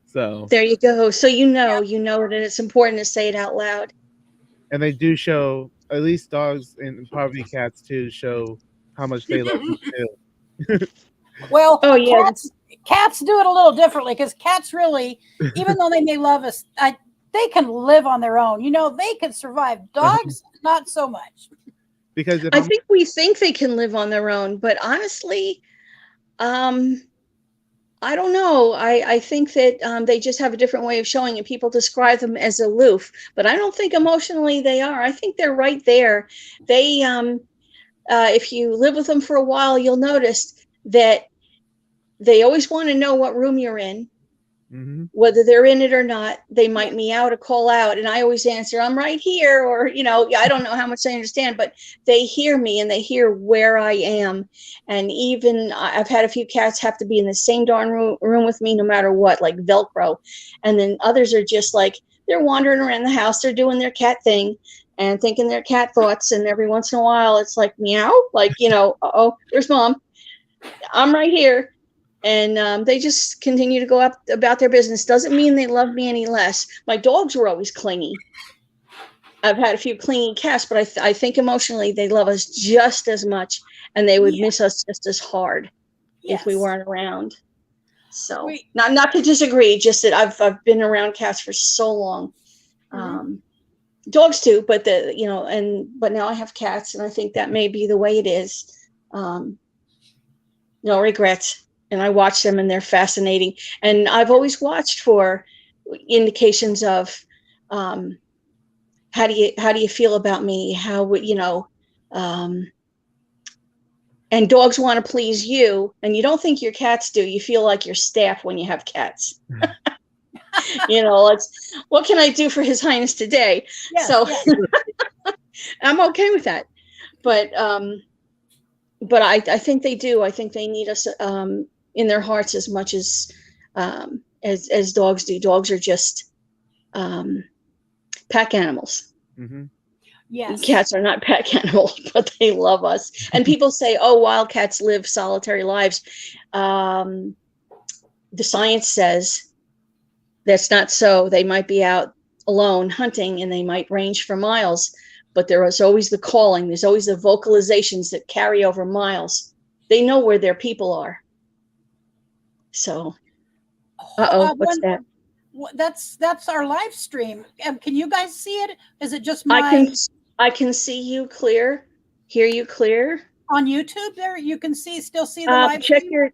So, There you go. So you know that it's important to say it out loud. and they do show, at least dogs and probably cats too, show how much they love you too. Well, Oh yeah, cats do it a little differently because cats really, even though they may love us, they can live on their own. You know, they can survive. Dogs, not so much. Because if I think we think they can live on their own, but honestly, I don't know. I think that they just have a different way of showing it. People describe them as aloof, but I don't think emotionally they are. I think they're right there. They, if you live with them for a while, you'll notice that they always want to know what room you're in. mm-hmm. Whether they're in it or not, they might meow to call out, and I always answer, "I'm right here," or I don't know how much they understand, but they hear me and they hear where I am. And even I've had a few cats have to be in the same darn room with me, no matter what, like Velcro. And then others are just like they're wandering around the house, they're doing their cat thing and thinking their cat thoughts, and every once in a while, it's like meow, like oh, there's mom, I'm right here. And they just continue to go up about their business. Doesn't mean they love me any less. My dogs were always clingy. I've had a few clingy cats, but I think emotionally they love us just as much, and they would miss us just as hard if we weren't around. So not to disagree, just that I've been around cats for so long. Dogs too, but but now I have cats, and I think that may be the way it is. No regrets. And I watch them, and they're fascinating. And I've always watched for indications of how do you feel about me? How would and dogs want to please you, and you don't think your cats do. You feel like your staff when you have cats. It's what can I do for His Highness today? Yes, so yes. I'm okay with that. But I think they do. I think they need us in their hearts as much as dogs do. Dogs are just pack animals. Mm-hmm. Yes. Cats are not pack animals, but they love us. And people say, "Oh, wild cats live solitary lives." The science says that's not so. They might be out alone hunting, and they might range for miles. But there is always the calling. There's always the vocalizations that carry over miles. They know where their people are. So, what's that? That's our live stream. Can you guys see it? Is it just my? I can see you clear, hear you clear. On YouTube, there you can still see the live stream.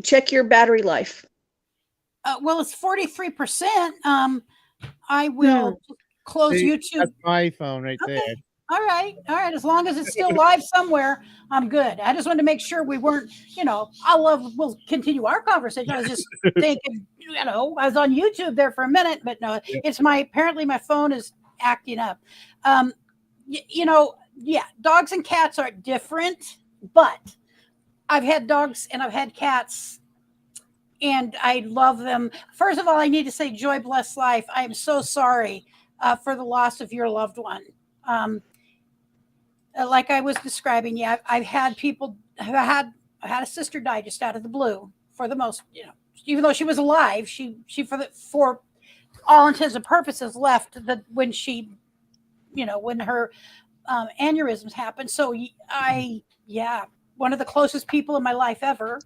Check your battery life. Well, it's 43%. I will close YouTube. That's my phone right there. All right. As long as it's still live somewhere, I'm good. I just wanted to make sure we weren't, we'll continue our conversation. I was just thinking, I was on YouTube there for a minute, but no, it's apparently my phone is acting up. Dogs and cats are different, but I've had dogs and I've had cats, and I love them. First of all, I need to say, Joy Bless Life, I am so sorry for the loss of your loved one. Like I was describing, I've had people I had a sister die just out of the blue. For the most, even though she was alive, she for all intents and purposes left when when her aneurysms happened. So one of the closest people in my life ever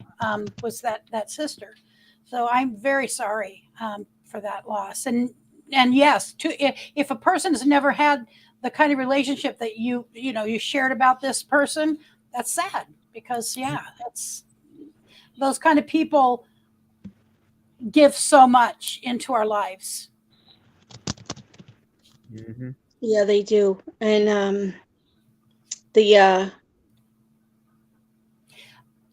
was that sister. So I'm very sorry for that loss. And yes, if a person's never had the kind of relationship that you shared about this person, that's sad, because that's those kind of people give so much into our lives. Mm-hmm. Yeah, they do. And the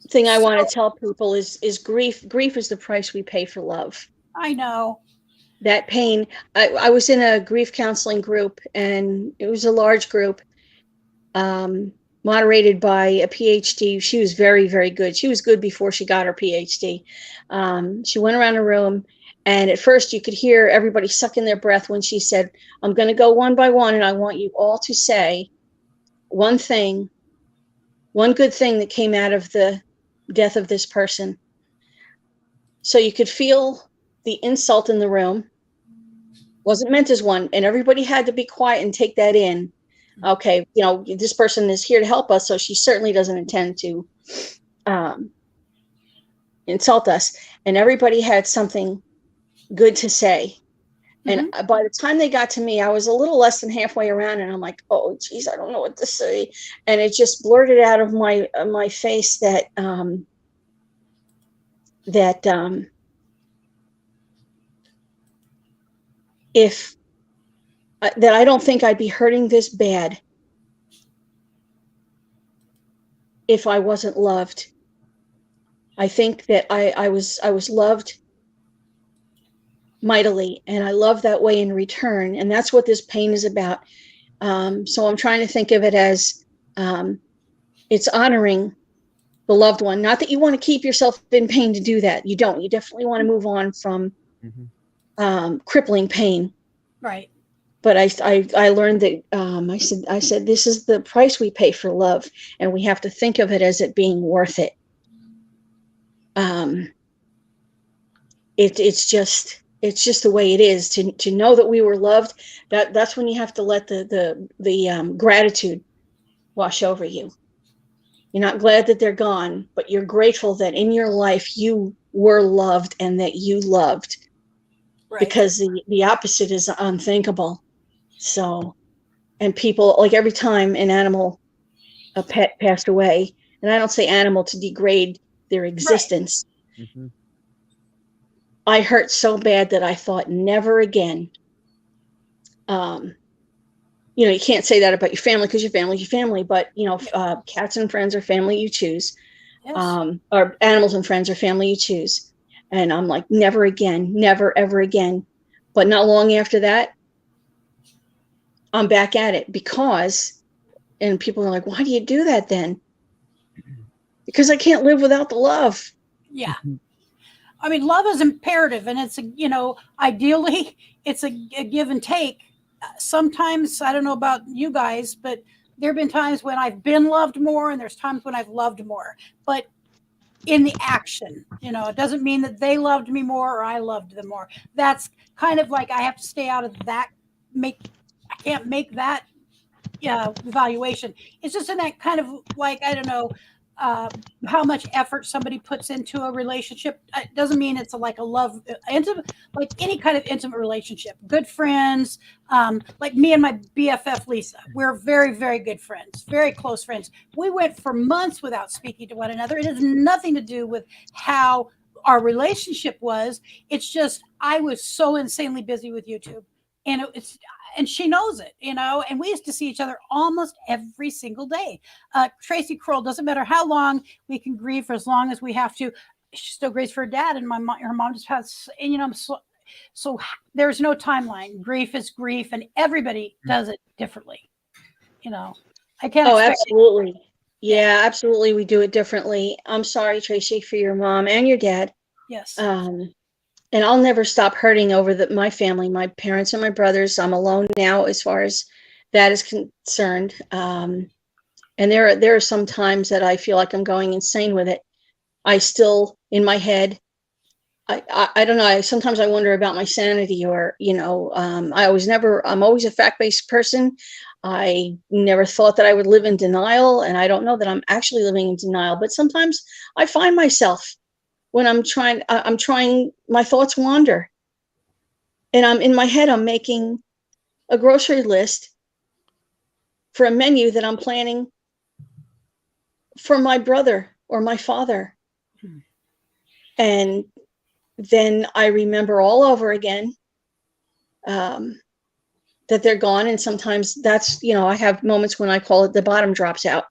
thing I want to tell people is grief. Grief is the price we pay for love. I know. That pain. I was in a grief counseling group, and it was a large group, moderated by a PhD. She was very, very good. She was good before she got her PhD. She went around the room, and at first you could hear everybody sucking their breath when she said, "I'm going to go one by one, and I want you all to say one good thing that came out of the death of this person." So you could feel the insult in the room wasn't meant as one, and everybody had to be quiet and take that in. Okay, you know, this person is here to help us, so she certainly doesn't intend to insult us. And everybody had something good to say. And by the time they got to me, I was a little less than halfway around, and I'm like, "Oh, geez, I don't know what to say." And it just blurted out of my face that if that I don't think I'd be hurting this bad if I wasn't loved. I think that I was loved mightily, and I love that way in return, and that's what this pain is about. So I'm trying to think of it as it's honoring the loved one. Not that you want to keep yourself in pain to do that. You don't. You definitely want to move on from crippling pain. Right. But I learned that I said this is the price we pay for love, and we have to think of it as it being worth it. It's just the way it is to know that we were loved. That's when you have to let the gratitude wash over you. You're not glad that they're gone, but you're grateful that in your life you were loved and that you loved. Right. Because the opposite is unthinkable. So, and people, like every time an animal, a pet passed away, and I don't say animal to degrade their existence. Right. I hurt so bad that I thought never again. You know, you can't say that about your family because your family's your family, but you know, cats and friends are family you choose. Yes. Or animals and friends are family you choose. And I'm like, never again, never, ever again. But not long after that, I'm back at it and people are like, why do you do that then? Because I can't live without the love. Yeah. I mean, love is imperative, and it's ideally it's a give and take. Sometimes, I don't know about you guys, but there have been times when I've been loved more, and there's times when I've loved more. But in the action, it doesn't mean that they loved me more or I loved them more. That's kind of like I have to stay out of that. I can't make that evaluation. It's just in that kind of like, I don't know, how much effort somebody puts into a relationship. It doesn't mean it's like a love, intimate, like any kind of intimate relationship. Good friends, like me and my BFF Lisa, we're very, very good friends, very close friends. We went for months without speaking to one another. It has nothing to do with how our relationship was. It's just I was so insanely busy with YouTube, and she knows it, and we used to see each other almost every single day. Tracy Kroll, doesn't matter how long we can grieve for as long as we have to. She still grieves for her dad, and her mom just passed, and so there's no timeline. Grief is grief, and everybody does it differently. I can't. Oh, absolutely. Yeah, absolutely. We do it differently. I'm sorry, Tracy, for your mom and your dad. Yes. And I'll never stop hurting over my family, my parents and my brothers. I'm alone now as far as that is concerned. And there are some times that I feel like I'm going insane with it. I still, in my head, I don't know. Sometimes I wonder about my sanity, or, I'm always a fact-based person. I never thought that I would live in denial. And I don't know that I'm actually living in denial, but sometimes I find myself when I'm trying, my thoughts wander, and I'm in my head, I'm making a grocery list for a menu that I'm planning for my brother or my father. And then I remember all over again that they're gone. And sometimes that's, I have moments when I call it the bottom drops out.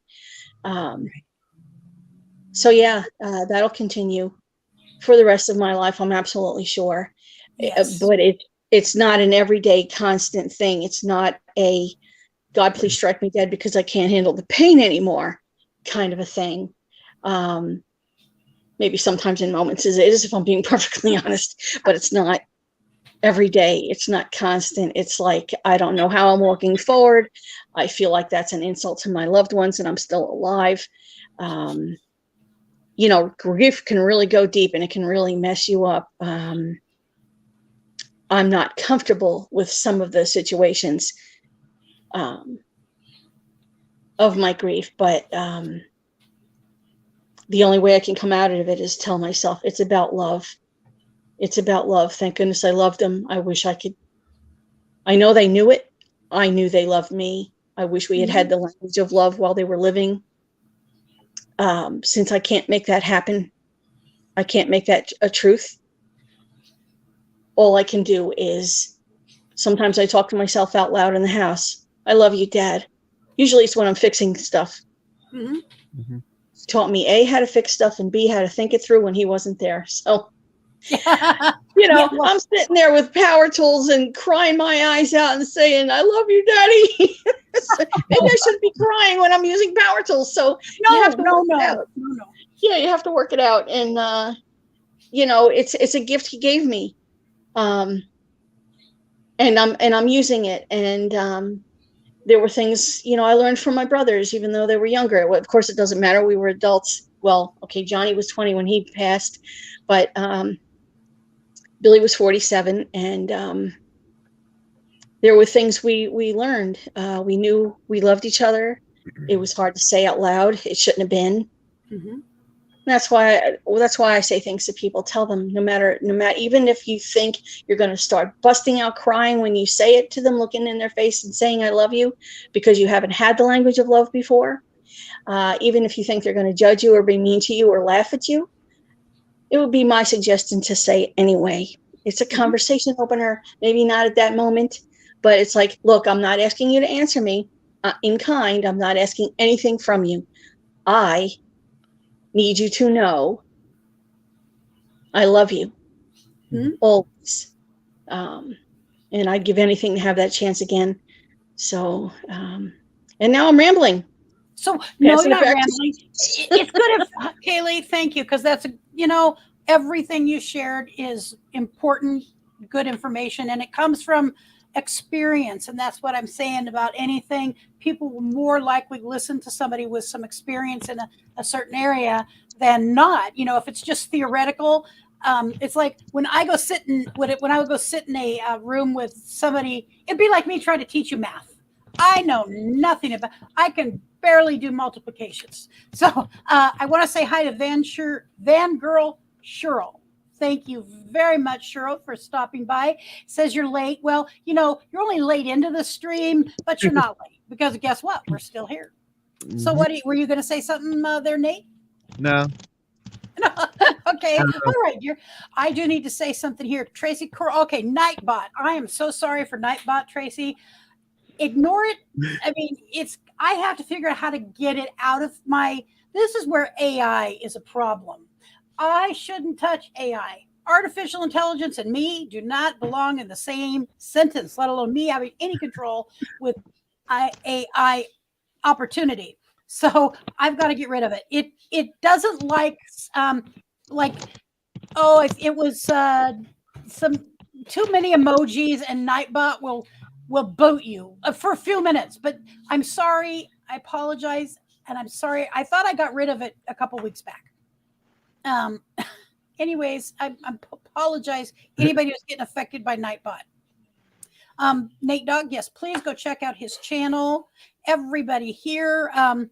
So yeah, that'll continue for the rest of my life, I'm absolutely sure. Yes. But it's not an everyday constant thing. It's not a God, please strike me dead because I can't handle the pain anymore kind of a thing. Maybe sometimes in moments it is, if I'm being perfectly honest, but it's not every day. It's not constant. It's like, I don't know how I'm walking forward. I feel like that's an insult to my loved ones and I'm still alive. Grief can really go deep and it can really mess you up. I'm not comfortable with some of the situations of my grief, but the only way I can come out of it is tell myself it's about love. It's about love. Thank goodness I loved them. I wish I could. I know they knew it. I knew they loved me. I wish we had had the language of love while they were living. Since I can't make that happen, I can't make that a truth. All I can do is sometimes I talk to myself out loud in the house. I love you, Dad. Usually it's when I'm fixing stuff. Mhm. Mm-hmm. He taught me A, how to fix stuff, and B, how to think it through when he wasn't there. So, Yeah, well, I'm sitting there with power tools and crying my eyes out and saying, I love you, Daddy. Maybe I shouldn't be crying when I'm using power tools. So you have to work it out. no. Yeah, you have to work it out. And, it's a gift he gave me. And I'm using it. And there were things, I learned from my brothers, even though they were younger. Well, of course, it doesn't matter. We were adults. Well, okay, Johnny was 20 when he passed, but Billy was 47, and there were things we learned. We knew we loved each other. It was hard to say out loud. It shouldn't have been. Mm-hmm. That's why I say things to people. Tell them, no matter, even if you think you're going to start busting out crying when you say it to them, looking in their face and saying, I love you, because you haven't had the language of love before. Even if you think they're going to judge you or be mean to you or laugh at you, it would be my suggestion to say it anyway. It's a conversation opener, maybe not at that moment, but it's like, look, I'm not asking you to answer me in kind. I'm not asking anything from you. I need you to know I love you always. And I'd give anything to have that chance again. So, and now I'm rambling. So no, Passing you're it not back to rambling. It's good if Kaylee, thank you, because that's everything you shared is important, good information, and it comes from experience, and that's what I'm saying about anything. People will more likely listen to somebody with some experience in a certain area than not. If it's just theoretical, it's like when I go sit in a room with somebody, it'd be like me trying to teach you math. I know nothing about. I can barely do multiplications. So I want to say hi to Van Girl Cheryl. Thank you very much, Cheryl, for stopping by. Says you're late. Well, you're only late into the stream, but you're not late because guess what? We're still here. So were you going to say something there, Nate? No. Okay. All right, dear. I do need to say something here. Tracy, okay, Nightbot. I am so sorry for Nightbot, Tracy. Ignore it. I mean, I have to figure out how to get it out of this is where AI is a problem. I shouldn't touch AI. Artificial intelligence and me do not belong in the same sentence, let alone me having any control with AI opportunity. So I've got to get rid of it. It doesn't like it was some too many emojis, and Nightbot will boot you for a few minutes. But I'm sorry. I apologize, and I'm sorry. I thought I got rid of it a couple weeks back. Anyways, I apologize. Anybody who's getting affected by Nightbot. Nate Dogg, yes, please go check out his channel. Everybody here. My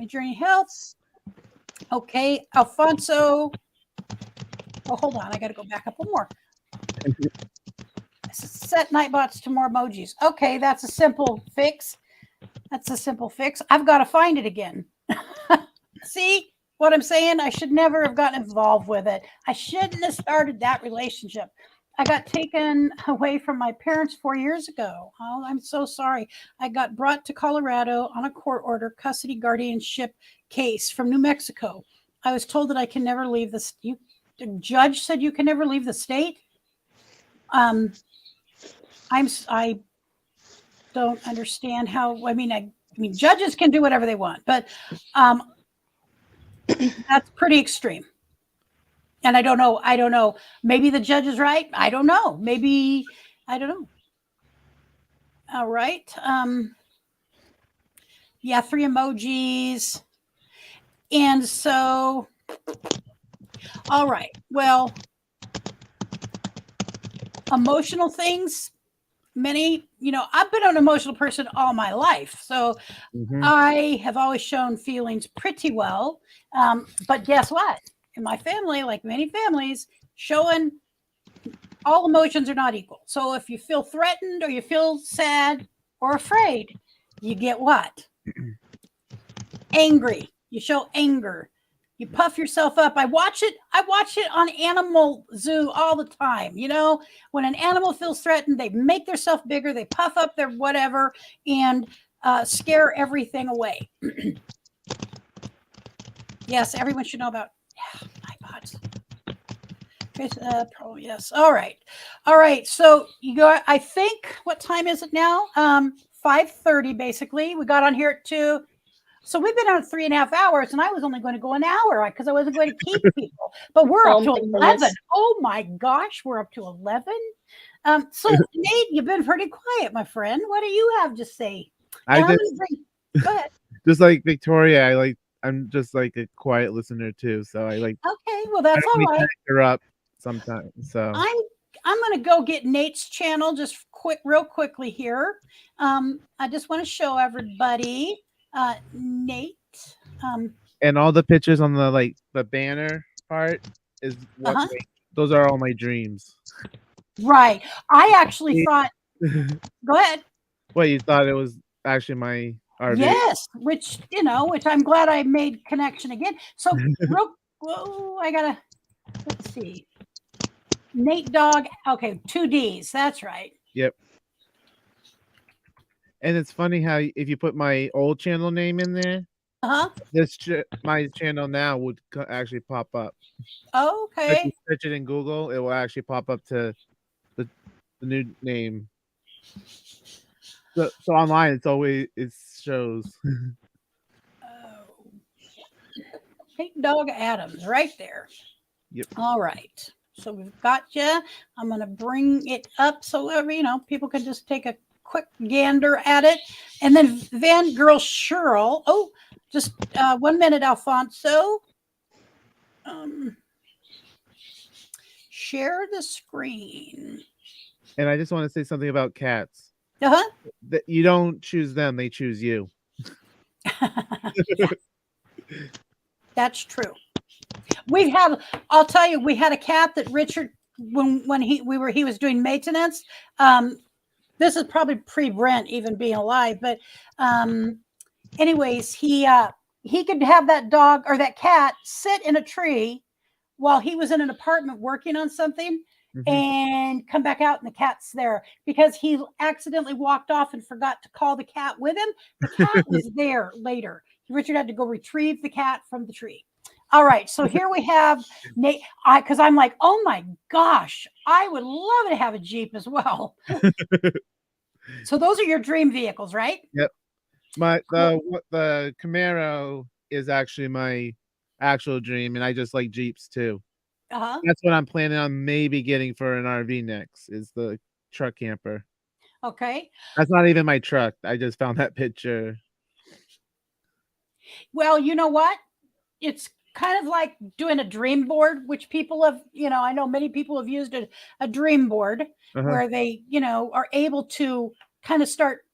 Journey Health. Okay, Alfonso. Oh, hold on. I got to go back up one more. Set Nightbots to more emojis. Okay, that's a simple fix. I've got to find it again. See what I'm saying? I should never have gotten involved with it. I shouldn't have started that relationship. I got taken away from my parents 4 years ago. Oh, I'm so sorry. I got brought to Colorado on a court order custody guardianship case from New Mexico. I was told that I can never leave the state. The judge said you can never leave the state. I don't understand how. I mean, judges can do whatever they want, but that's pretty extreme. And I don't know. Maybe the judge is right. I don't know. Maybe I don't know. All right. Yeah, 3 emojis. And so, all right. Well, emotional things, many, I've been an emotional person all my life. So Mhm. I have always shown feelings pretty well. But guess what? In my family, like many families, showing all emotions are not equal. So if you feel threatened or you feel sad or afraid, you get what? Angry. You show anger. You puff yourself up. I watch it on Animal Zoo all the time. When an animal feels threatened, they make themselves bigger, they puff up their whatever, and scare everything away. Yes, everyone should know about iPods. Yes. All right. So you go. I think, what time is it now? 5:30 basically. We got on here at 2. So we've been on 3.5 hours, and I was only going to go an hour because I wasn't going to keep people. But we're up to 11. Oh my gosh, we're up to 11. So Nate, you've been pretty quiet, my friend. What do you have to say? Go ahead. Just like Victoria, I'm just like a quiet listener too. So I like. Okay, well that's all right. Interrupt sometimes. So I'm going to go get Nate's channel just real quickly here. I just want to show everybody Nate. And all the pictures on the banner part is what those are all my dreams. Right. I actually thought. Go ahead. What, you thought it was actually my RV? Yes, which I'm glad I made connection again. So I gotta, let's see. Nate Dog. Okay, 2 Ds. That's right. Yep. And it's funny how if you put my old channel name in there, my channel now would actually pop up. Okay. If you search it in Google, it will actually pop up to the new name. So online, it shows. Nate Dog Adams, right there. Yep. All right. So we've got you. I'm going to bring it up so people can just take a quick gander at it. And then Van Girl Sherrill. Oh, just 1 minute, Alfonso. Share the screen. And I just want to say something about cats. That you don't choose them; they choose you. That's true. I'll tell you, we had a cat that Richard, when he was doing maintenance. This is probably pre-Brent even being alive, but anyways, he could have that dog or that cat sit in a tree while he was in an apartment working on something, and come back out and the cat's there because he accidentally walked off and forgot to call the cat with him. The cat was there later. Richard had to go retrieve the cat from the tree. All right, so here we have Nate. Because I'm like, oh my gosh, I would love to have a Jeep as well. So those are your dream vehicles, right? Yep. The Camaro is actually my actual dream, and I just like Jeeps too. That's what I'm planning on maybe getting for an RV next, is the truck camper. Okay. That's not even my truck. I just found that picture. Well, you know what? It's kind of like doing a dream board, which people have, I know many people have used a dream board where they, are able to kind of start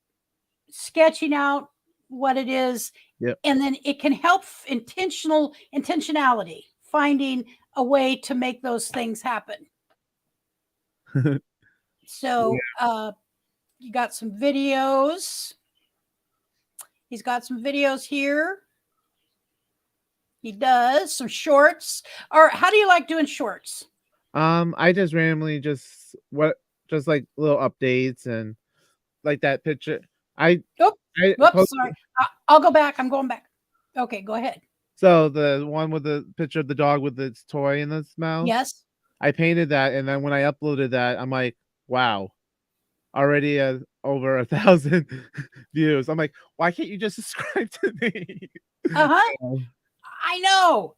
sketching out what it is. Yep. And then it can help intentionality, finding a way to make those things happen. So you got some videos. He's got some videos here. He does some shorts. Or how do you like doing shorts? I just randomly just like little updates and like that picture. Sorry. I'll go back. I'm going back. Okay, go ahead. So the one with the picture of the dog with its toy in its mouth. Yes. I painted that, and then when I uploaded that, I'm like, wow, already over 1,000 views. I'm like, why can't you just subscribe to me? I know.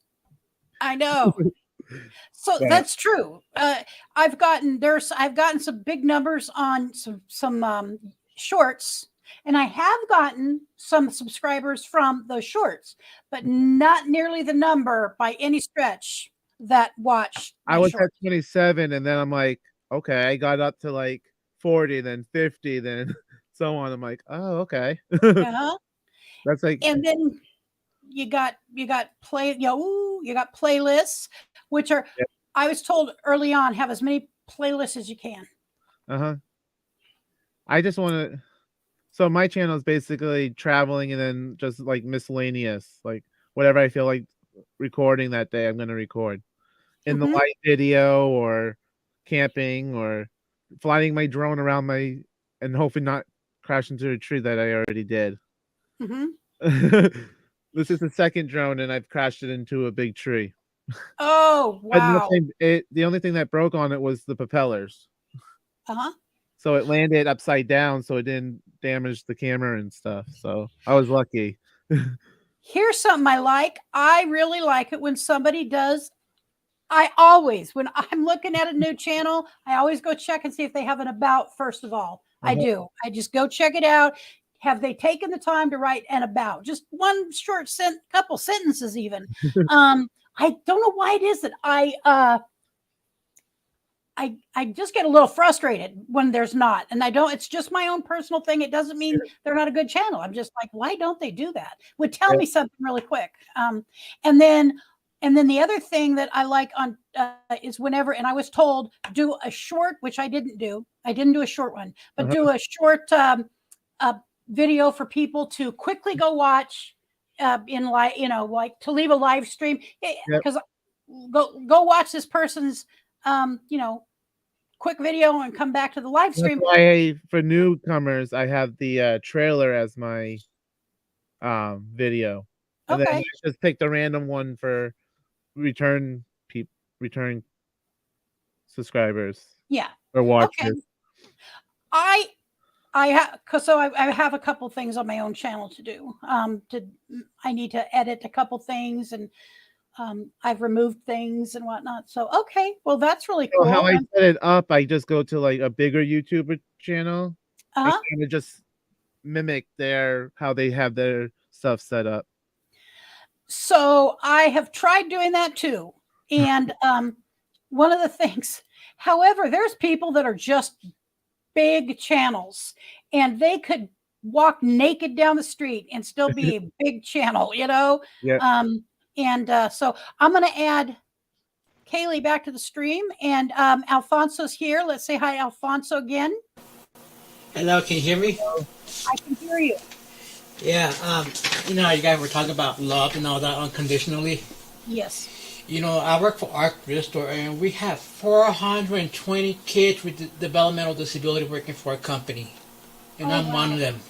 So that's true. I've gotten some big numbers on some shorts, and I have gotten some subscribers from those shorts, but not nearly the number by any stretch that watch. I was at 27, and then I'm like, okay, I got up to like 40, then 50, then so on. I'm like, oh, okay. Uh-huh. That's like, And then you got you got playlists, which are yeah, I was told early on have as many playlists as you can. uh-huh. I just want to. So my channel is basically traveling and then just like miscellaneous, like whatever I feel like recording that day, I'm gonna record in the Mhm. light video or camping or flying my drone around my and hoping not crash into a tree that I already did. Mhm. This is the second drone and I've crashed it into a big tree. Oh, But wow. nothing. The only thing that broke on it was the propellers. Uh-huh. So it landed upside down, so it didn't damage the camera and stuff. So I was lucky. Here's something I like. I really like it when somebody does. I always, when I'm looking at a new channel, I always go check and see if they have an about, first of all. I Uh-huh. do. I just go check it out. Have they taken the time to write an about? Just one short couple sentences, even. I don't know why it is that I just get a little frustrated when there's not. And I don't, it's just my own personal thing. It doesn't mean they're not a good channel. I'm just like, why don't they do that? Would tell Yeah. me something really quick. And then the other thing that I like on is whenever, and I was told do a short, which I didn't do. I didn't do a short one, but Uh-huh. do a short video for people to quickly go watch in like, like to leave a live stream Yep. because go watch this person's quick video and come back to the live That's stream. why for newcomers, I have the trailer as my video, and then I Okay. just picked a random one for return return subscribers Yeah. or Okay. watchers. I have I have a couple things on my own channel to do. I need to edit a couple things and I've removed things and whatnot. So okay, well that's really So how cool. I set it up, I just go to like a bigger YouTuber channel and Uh-huh. kind of just mimic how they have their stuff set up. So I have tried doing that too. And one of the things, however, there's people that are just big channels and they could walk naked down the street and still be a big channel, Yeah. So I'm going to add Kaylee back to the stream and Alfonso's here. Let's say hi, Alfonso, again. Hello, can you hear me? I can hear you. Yeah, you know, you guys were talking about love and all that unconditionally. Yes. You know, I work for Arc Restore, and we have 420 kids with developmental disability working for a company, and I'm one of them.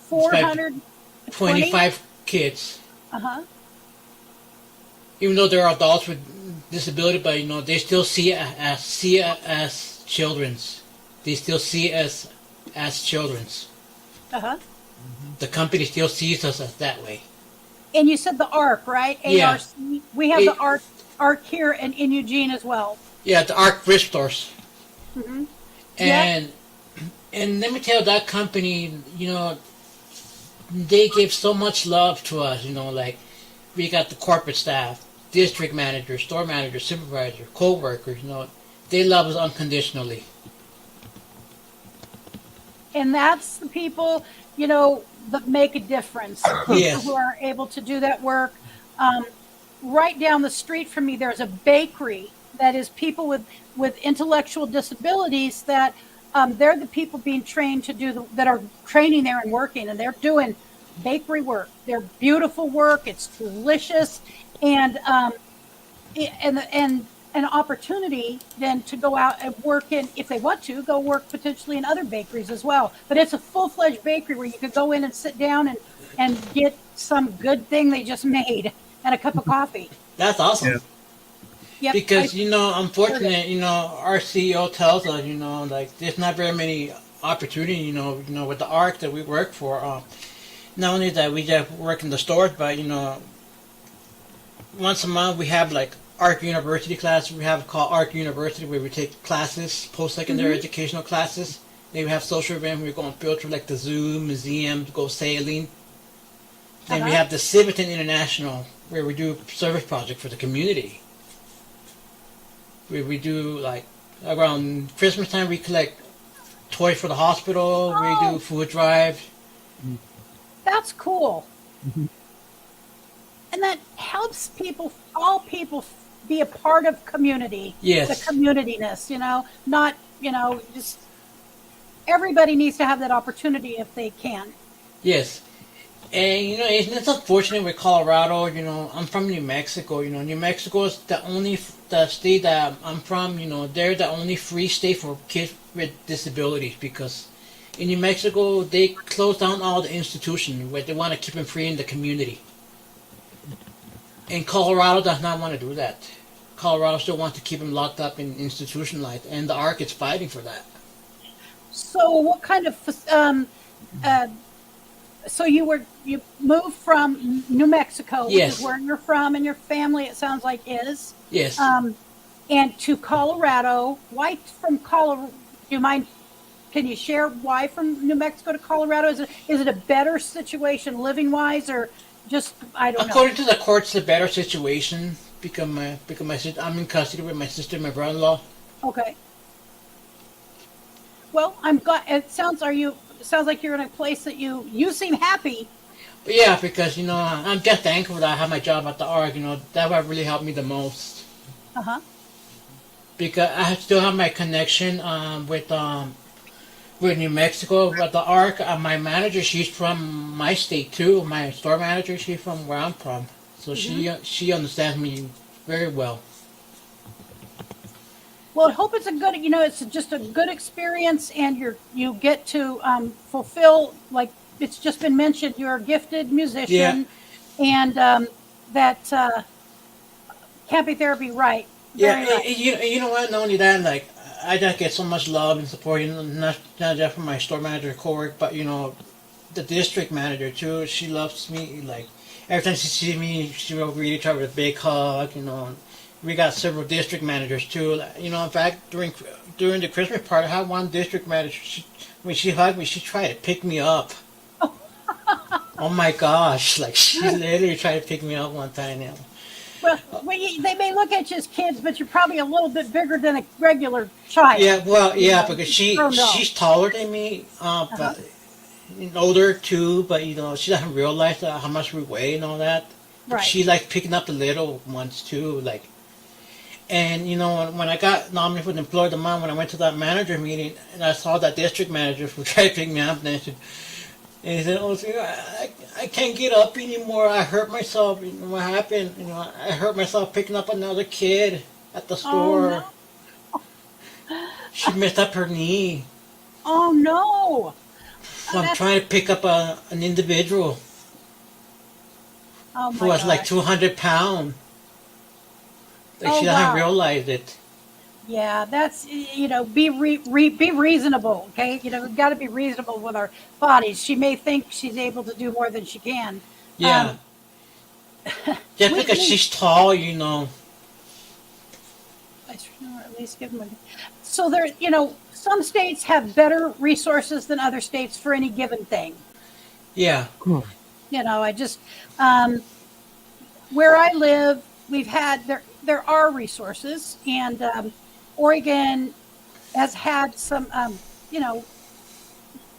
425 kids. Uh-huh. Even though they're adults with disability, but you know, they still see it as children's. They still see it as children's. Uh-huh. The company still sees us as that way. And you said the ARC, right? Yeah. ARC. We have the ARC here in Eugene as well. Yeah, the Arc Restores. Mm-hmm. And let me tell you, that company, you know, they give so much love to us. You know, like we got the corporate staff, district manager, store manager, supervisor, co-workers. You know, they love us unconditionally. And that's the people, that make a difference. Yes. Who are able to do that work. Right down the street from me, there's a bakery that is people with intellectual disabilities that they're the people being trained to that are training there and working, and they're doing bakery work. They're beautiful work. It's delicious, and an opportunity then to go out and work in, if they want to, go work potentially in other bakeries as well. But it's a full-fledged bakery where you could go in and sit down and get some good thing they just made and a cup of coffee. That's awesome. Yeah. Yep. Because, unfortunately, our CEO tells us, like there's not very many opportunity, with the ARC that we work for. Not only that we just work in the stores, but, once a month we have like ARC University class. We have called ARC University where we take classes, post-secondary educational classes. Then we have social events where we go on field trips like the zoo, museum, go sailing. Then we have the Civitan International where we do service project for the community. We do like around Christmas time. We collect toys for the hospital. We Oh. do food drives. That's cool. Mhm. And that helps people, all people, be a part of community. Yes. The communityness, not, just everybody needs to have that opportunity if they can. Yes. And it's unfortunate with Colorado. I'm from New Mexico. New Mexico is the state that I'm from. They're the only free state for kids with disabilities because in New Mexico they close down all the institutions where they want to keep them free in the community. And Colorado does not want to do that. Colorado still wants to keep them locked up and institutionalized, and the ARC is fighting for that. So what kind of so you moved from New Mexico, which Yes. is where you're from, and your family, it sounds like, is, Yes. and to Colorado. Why from Colorado? Do you mind? Can you share why from New Mexico to Colorado? Is it a better situation living wise, or just I don't know? According to the courts, it's a better situation because I'm in custody with my sister and my brother-in-law. Okay. Well, I'm glad. It sounds like you're in a place that you seem happy. But yeah, because I'm just thankful that I have my job at the ARC. That would really help me the most. Uh huh. Because I still have my connection with New Mexico with the ARC. My manager, she's from my state too. My store manager, she's from where I'm from, so she understands me very well. Well, I hope it's it's just a good experience, and you get to fulfill, like it's just been mentioned, you're a gifted musician, and that camping therapy, right? Very Yeah, right. you know what? Not only that, like I just get so much love and support. Not just from my store manager, co-work, but the district manager too. She loves me. Like every time she sees me, she will greet each other with a big hug. We got several district managers too. In fact, during the Christmas party, I had one district manager. When she hugged me, she tried to pick me up. Oh my gosh! Like she literally tried to pick me up one time now. Well, they may look at you as kids, but you're probably a little bit bigger than a regular child. Yeah, well, yeah, because Oh, no. she's taller than me, but older too. But she doesn't realize how much we weigh and all that. Right. She likes picking up the little ones too, like. And when I got nominated for the Employee of the Month, when I went to that manager meeting, and I saw that district manager who tried to pick me up, and he said, "Oh, sir, I can't get up anymore. I hurt myself. What happened? I hurt myself picking up another kid at the store. Oh, She messed up her knee. Oh no! So I'm trying to pick up an individual Oh who my was like gosh. 200 pounds. Like Oh, she doesn't wow. realize it. Yeah, that's be reasonable, okay? We've got to be reasonable with our bodies. She may think she's able to do more than she can. Yeah. Just because she's tall, I should know, or at least give them so there, some states have better resources than other states for any given thing. Yeah. I just where I live, we've had there are resources, and Oregon has had some.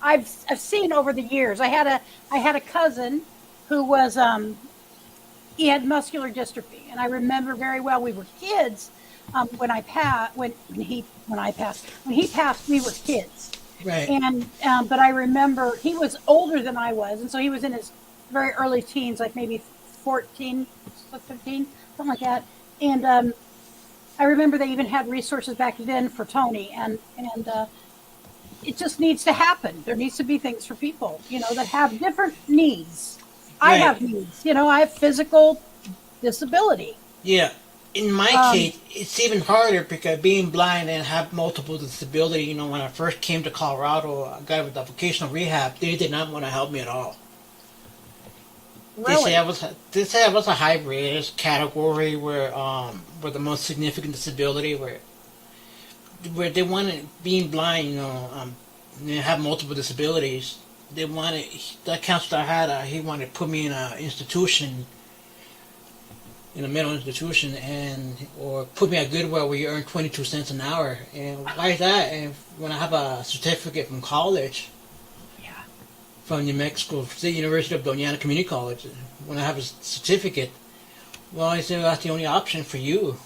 I've seen over the years. I had a cousin who was he had muscular dystrophy, and I remember very well. We were kids when he passed. When he passed, we were kids. Right. And but I remember he was older than I was, and so he was in his very early teens, like maybe 14, 15, something like that. And I remember they even had resources back then for Tony, and it just needs to happen. There needs to be things for people, that have different needs. I Right. have needs, I have physical disability. Yeah. In my case, it's even harder because being blind and have multiple disability, when I first came to Colorado, I got with the vocational rehab, they did not want to help me at all. Really? They say I was a high risk category where the most significant disability where they wanted being blind, have multiple disabilities. They wanted the counselor I had. He wanted to put me in an institution in a mental institution, and or put me at Goodwill where you earn 22 cents an hour. And why is that? And when I have a certificate from college, from New Mexico State University of Doñana Community College, when I have a certificate, well, I said that's the only option for you.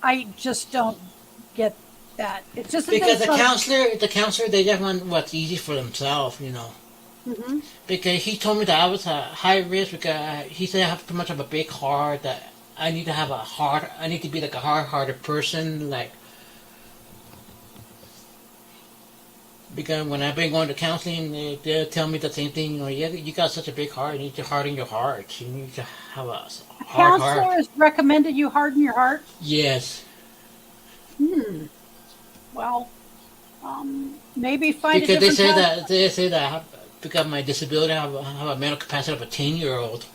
I just don't get that. It's just Because the counselor, they just want what's easy for themselves, Mm-hmm. Because he told me that I was a high risk because he said I have too much of a big heart, that I need to have I need to be like a hard-hearted person, like. Because when I've been going to counseling, they tell me the same thing. You got such a big heart. You need to harden your heart. You need to have a hard counselor heart. has recommended you harden your heart. Yes. Well, maybe find because a different they say that I have, because of my disability, I have a mental capacity of a 10-year-old.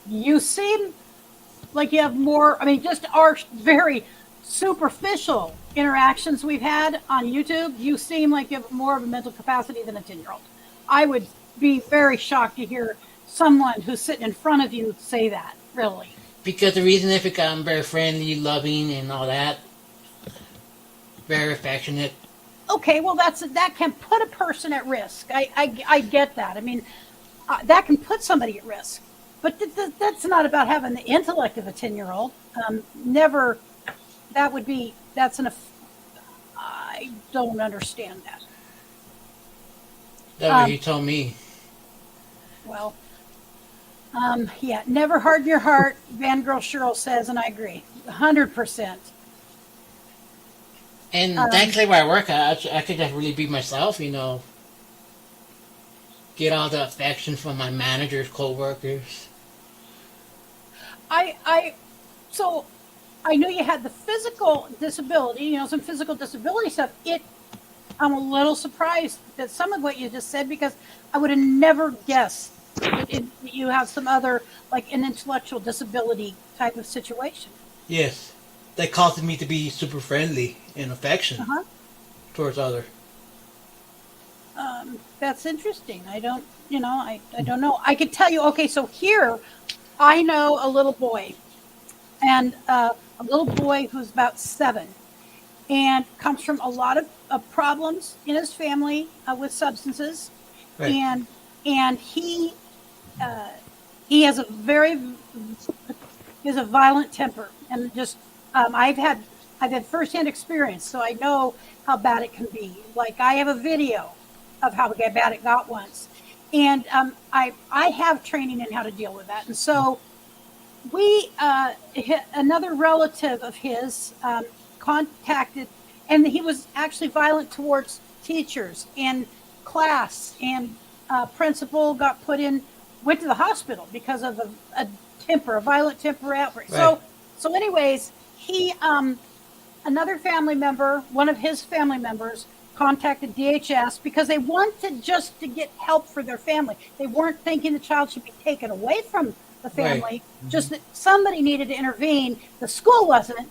You seem like you have more. I mean, just our very superficial interactions we've had on YouTube, you seem like you have more of a mental capacity than a 10-year-old. I would be very shocked to hear someone who's sitting in front of you say that, really. Because the reason is because I'm very friendly, loving, and all that. Very affectionate. Okay, well, that can put a person at risk. I get that. I mean, that can put somebody at risk. But that's not about having the intellect of a 10-year-old. Never. I don't understand that. That's what he told me. Well, yeah, never harden your heart, Van Girl Cheryl says, and I agree, 100%. And thankfully where I work, I could just really be myself, Get all the affection from my managers, co-workers. So I knew you had the physical disability, some physical disability stuff. I'm a little surprised that some of what you just said, because I would have never guessed that you have some other, like an intellectual disability type of situation. Yes. That caused me to be super friendly and affectionate towards others. That's interesting. I don't know. I could tell you, okay, so here I know a little boy, and a little boy who's about 7 and comes from a lot of problems in his family with substances. Right. And he has a violent temper, and just I've had firsthand experience, so I know how bad it can be. Like, I have a video of how bad it got once, and I have training in how to deal with that. And so another relative of his contacted, and he was actually violent towards teachers and class, and principal went to the hospital because of a violent temper outbreak. Right. So anyways, he, another family member, one of his family members, contacted DHS because they wanted just to get help for their family. They weren't thinking the child should be taken away from the family, right. Just that somebody needed to intervene. The school wasn't,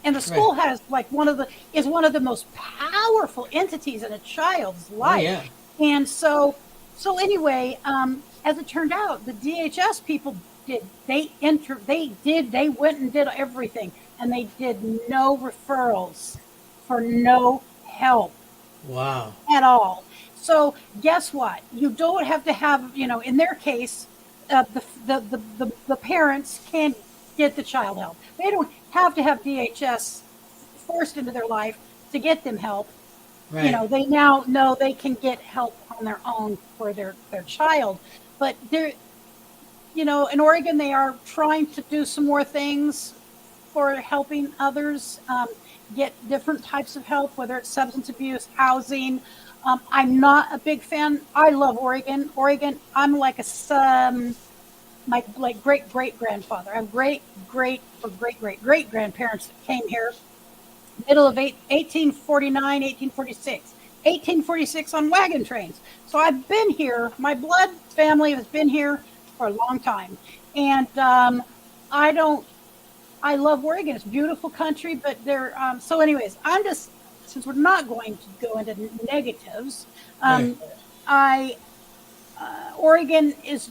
and the school has one of the most powerful entities in a child's life. Oh, yeah. And so anyway, as it turned out, the DHS people they went and did everything, and they did no referrals for no help. Wow. At all. So guess what? You don't have to have, in their case, the parents can get the child help. They don't have to have DHS forced into their life to get them help. Right. They now know they can get help on their own for their child. But they're, in Oregon, they are trying to do some more things for helping others get different types of help, whether it's substance abuse, housing. I'm not a big fan. I love Oregon. I'm like my great grandfather. I have great grandparents that came here middle of 1846 on wagon trains. So I've been here. My blood family has been here for a long time, and I love Oregon. It's a beautiful country, but so anyways, since we're not going to go into negatives, right. Oregon is,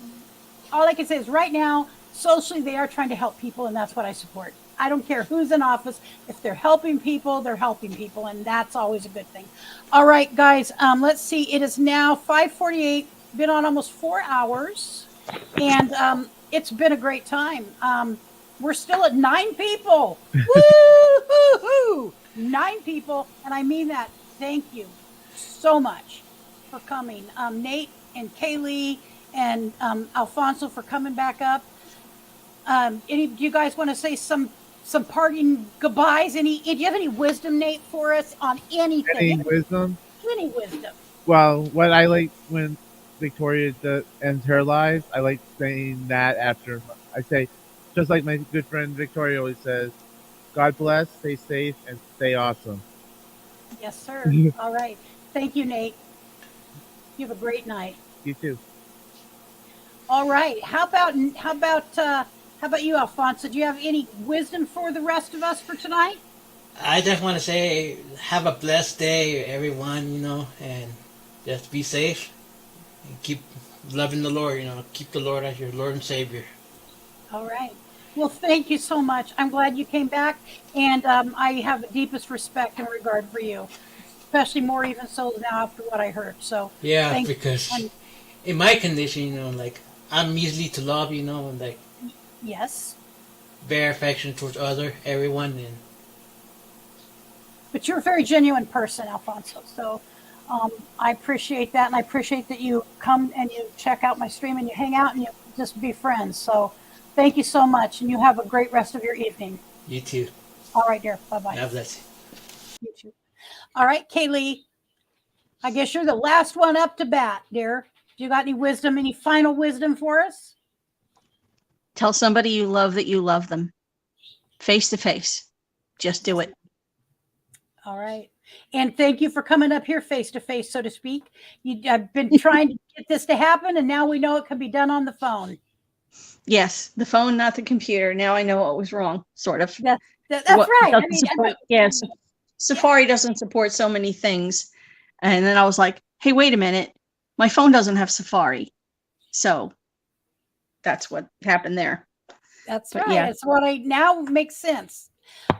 all I can say is right now, socially, they are trying to help people, and that's what I support. I don't care who's in office. If they're helping people, they're helping people, and that's always a good thing. All right, guys, let's see. It is now 5:48, been on almost 4 hours, and it's been a great time. We're still at 9 people. Woo-hoo-hoo! 9 people, and I mean that. Thank you so much for coming. Nate and Kaylee and Alfonso for coming back up. Do you guys want to say some parting goodbyes? Do you have any wisdom, Nate, for us on anything? Any wisdom? Any wisdom? Well, what I like when Victoria ends her live, I like saying that after I say, just like my good friend Victoria always says, God bless, stay safe, and stay awesome. Yes, sir. All right. Thank you, Nate. You have a great night. You too. All right. How about you, Alfonso? Do you have any wisdom for the rest of us for tonight? I just want to say, have a blessed day, everyone, and just be safe and keep loving the Lord, keep the Lord as your Lord and Savior. All right. Well, thank you so much. I'm glad you came back, and I have the deepest respect and regard for you, especially more even so now after what I heard. So yeah, because in my condition, like I'm easily to love, and like yes, very affectionate towards everyone, and but you're a very genuine person, Alfonso. So I appreciate that, and I appreciate that you come and you check out my stream and you hang out and you just be friends. So thank you so much, and you have a great rest of your evening. You too. All right, dear. Bye-bye. God bless you. You too. All right, Kaylee, I guess you're the last one up to bat, dear. Do you got any wisdom, any final wisdom for us? Tell somebody you love that you love them. Face to face. Just do it. All right. And thank you for coming up here face to face, so to speak. I've been trying to get this to happen, and now we know it can be done on the phone. Yes, the phone, not the computer. Now I know what was wrong, sort of. That's right. I mean, yes, Safari doesn't support so many things. And then I was like, hey, wait a minute. My phone doesn't have Safari. So that's what happened there. That's right. Yeah. It's what now makes sense.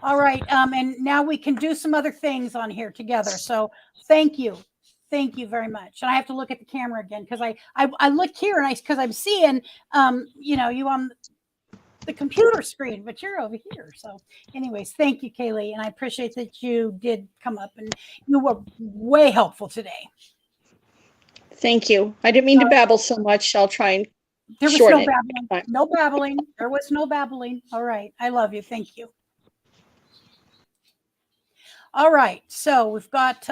All right. And now we can do some other things on here together. So thank you. Thank you very much. And I have to look at the camera again because I look here and because I'm seeing you on the computer screen, but you're over here. So anyways, thank you, Kaylee. And I appreciate that you did come up and you were way helpful today. Thank you. I didn't mean to babble so much. I'll try and there was no babbling. No babbling. There was no babbling. All right. I love you. Thank you. All right. So we've got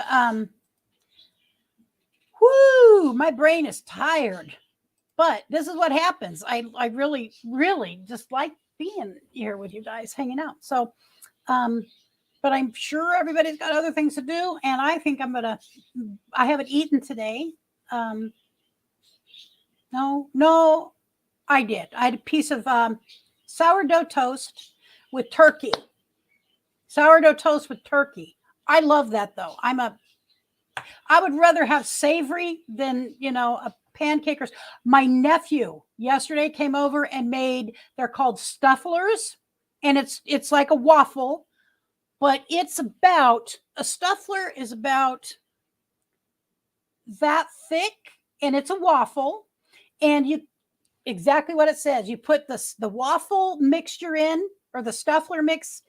my brain is tired. But this is what happens. I really, really just like being here with you guys, hanging out. So, but I'm sure everybody's got other things to do. And I think I haven't eaten today. No, I did. I had a piece of sourdough toast with turkey. Sourdough toast with turkey. I love that though. I would rather have savory than, a pancake. My nephew yesterday came over and they're called stufflers, and it's like a waffle, but a stuffler is about that thick, and it's a waffle, and exactly what it says. You put the waffle mixture in, or the stuffler mix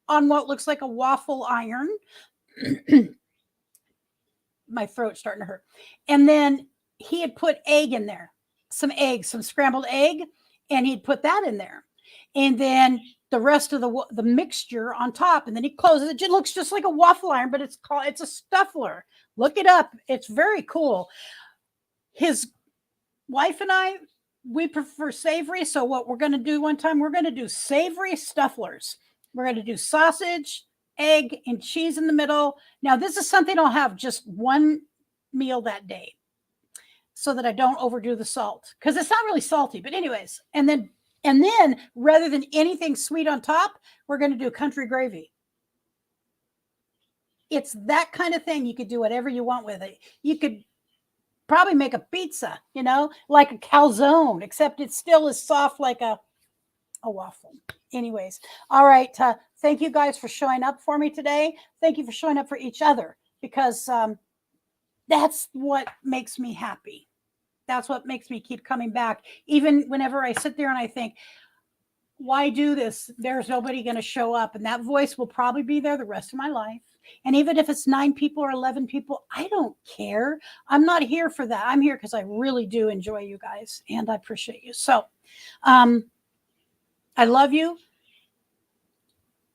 on what looks like a waffle iron. My throat's starting to hurt. And then he had put egg in there, some scrambled egg, and he'd put that in there. And then the rest of the mixture on top, and then he closes it. It looks just like a waffle iron, but it's a stuffler. Look it up. It's very cool. His wife and I, we prefer savory. So what we're going to do one time, we're going to do savory stufflers. We're going to do sausage, egg, and cheese in the middle. Now, this is something I'll have just one meal that day so that I don't overdo the salt, because it's not really salty. But anyways, and then rather than anything sweet on top, we're going to do country gravy. It's that kind of thing. You could do whatever you want with it. You could probably make a pizza, you know, like a calzone, except it's still as soft like a waffle. Anyways, all right. Thank you guys for showing up for me today. Thank you for showing up for each other, because that's what makes me happy. That's what makes me keep coming back. Even whenever I sit there and I think, why do this? There's nobody going to show up. And that voice will probably be there the rest of my life. And even if it's 9 people or 11 people, I don't care. I'm not here for that. I'm here because I really do enjoy you guys and I appreciate you. So, I love you.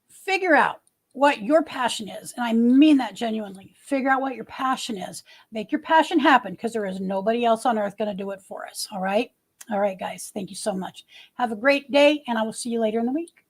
Figure out what your passion is. And I mean that genuinely. Figure out what your passion is. Make your passion happen, because there is nobody else on earth going to do it for us. All right. All right, guys. Thank you so much. Have a great day, and I will see you later in the week.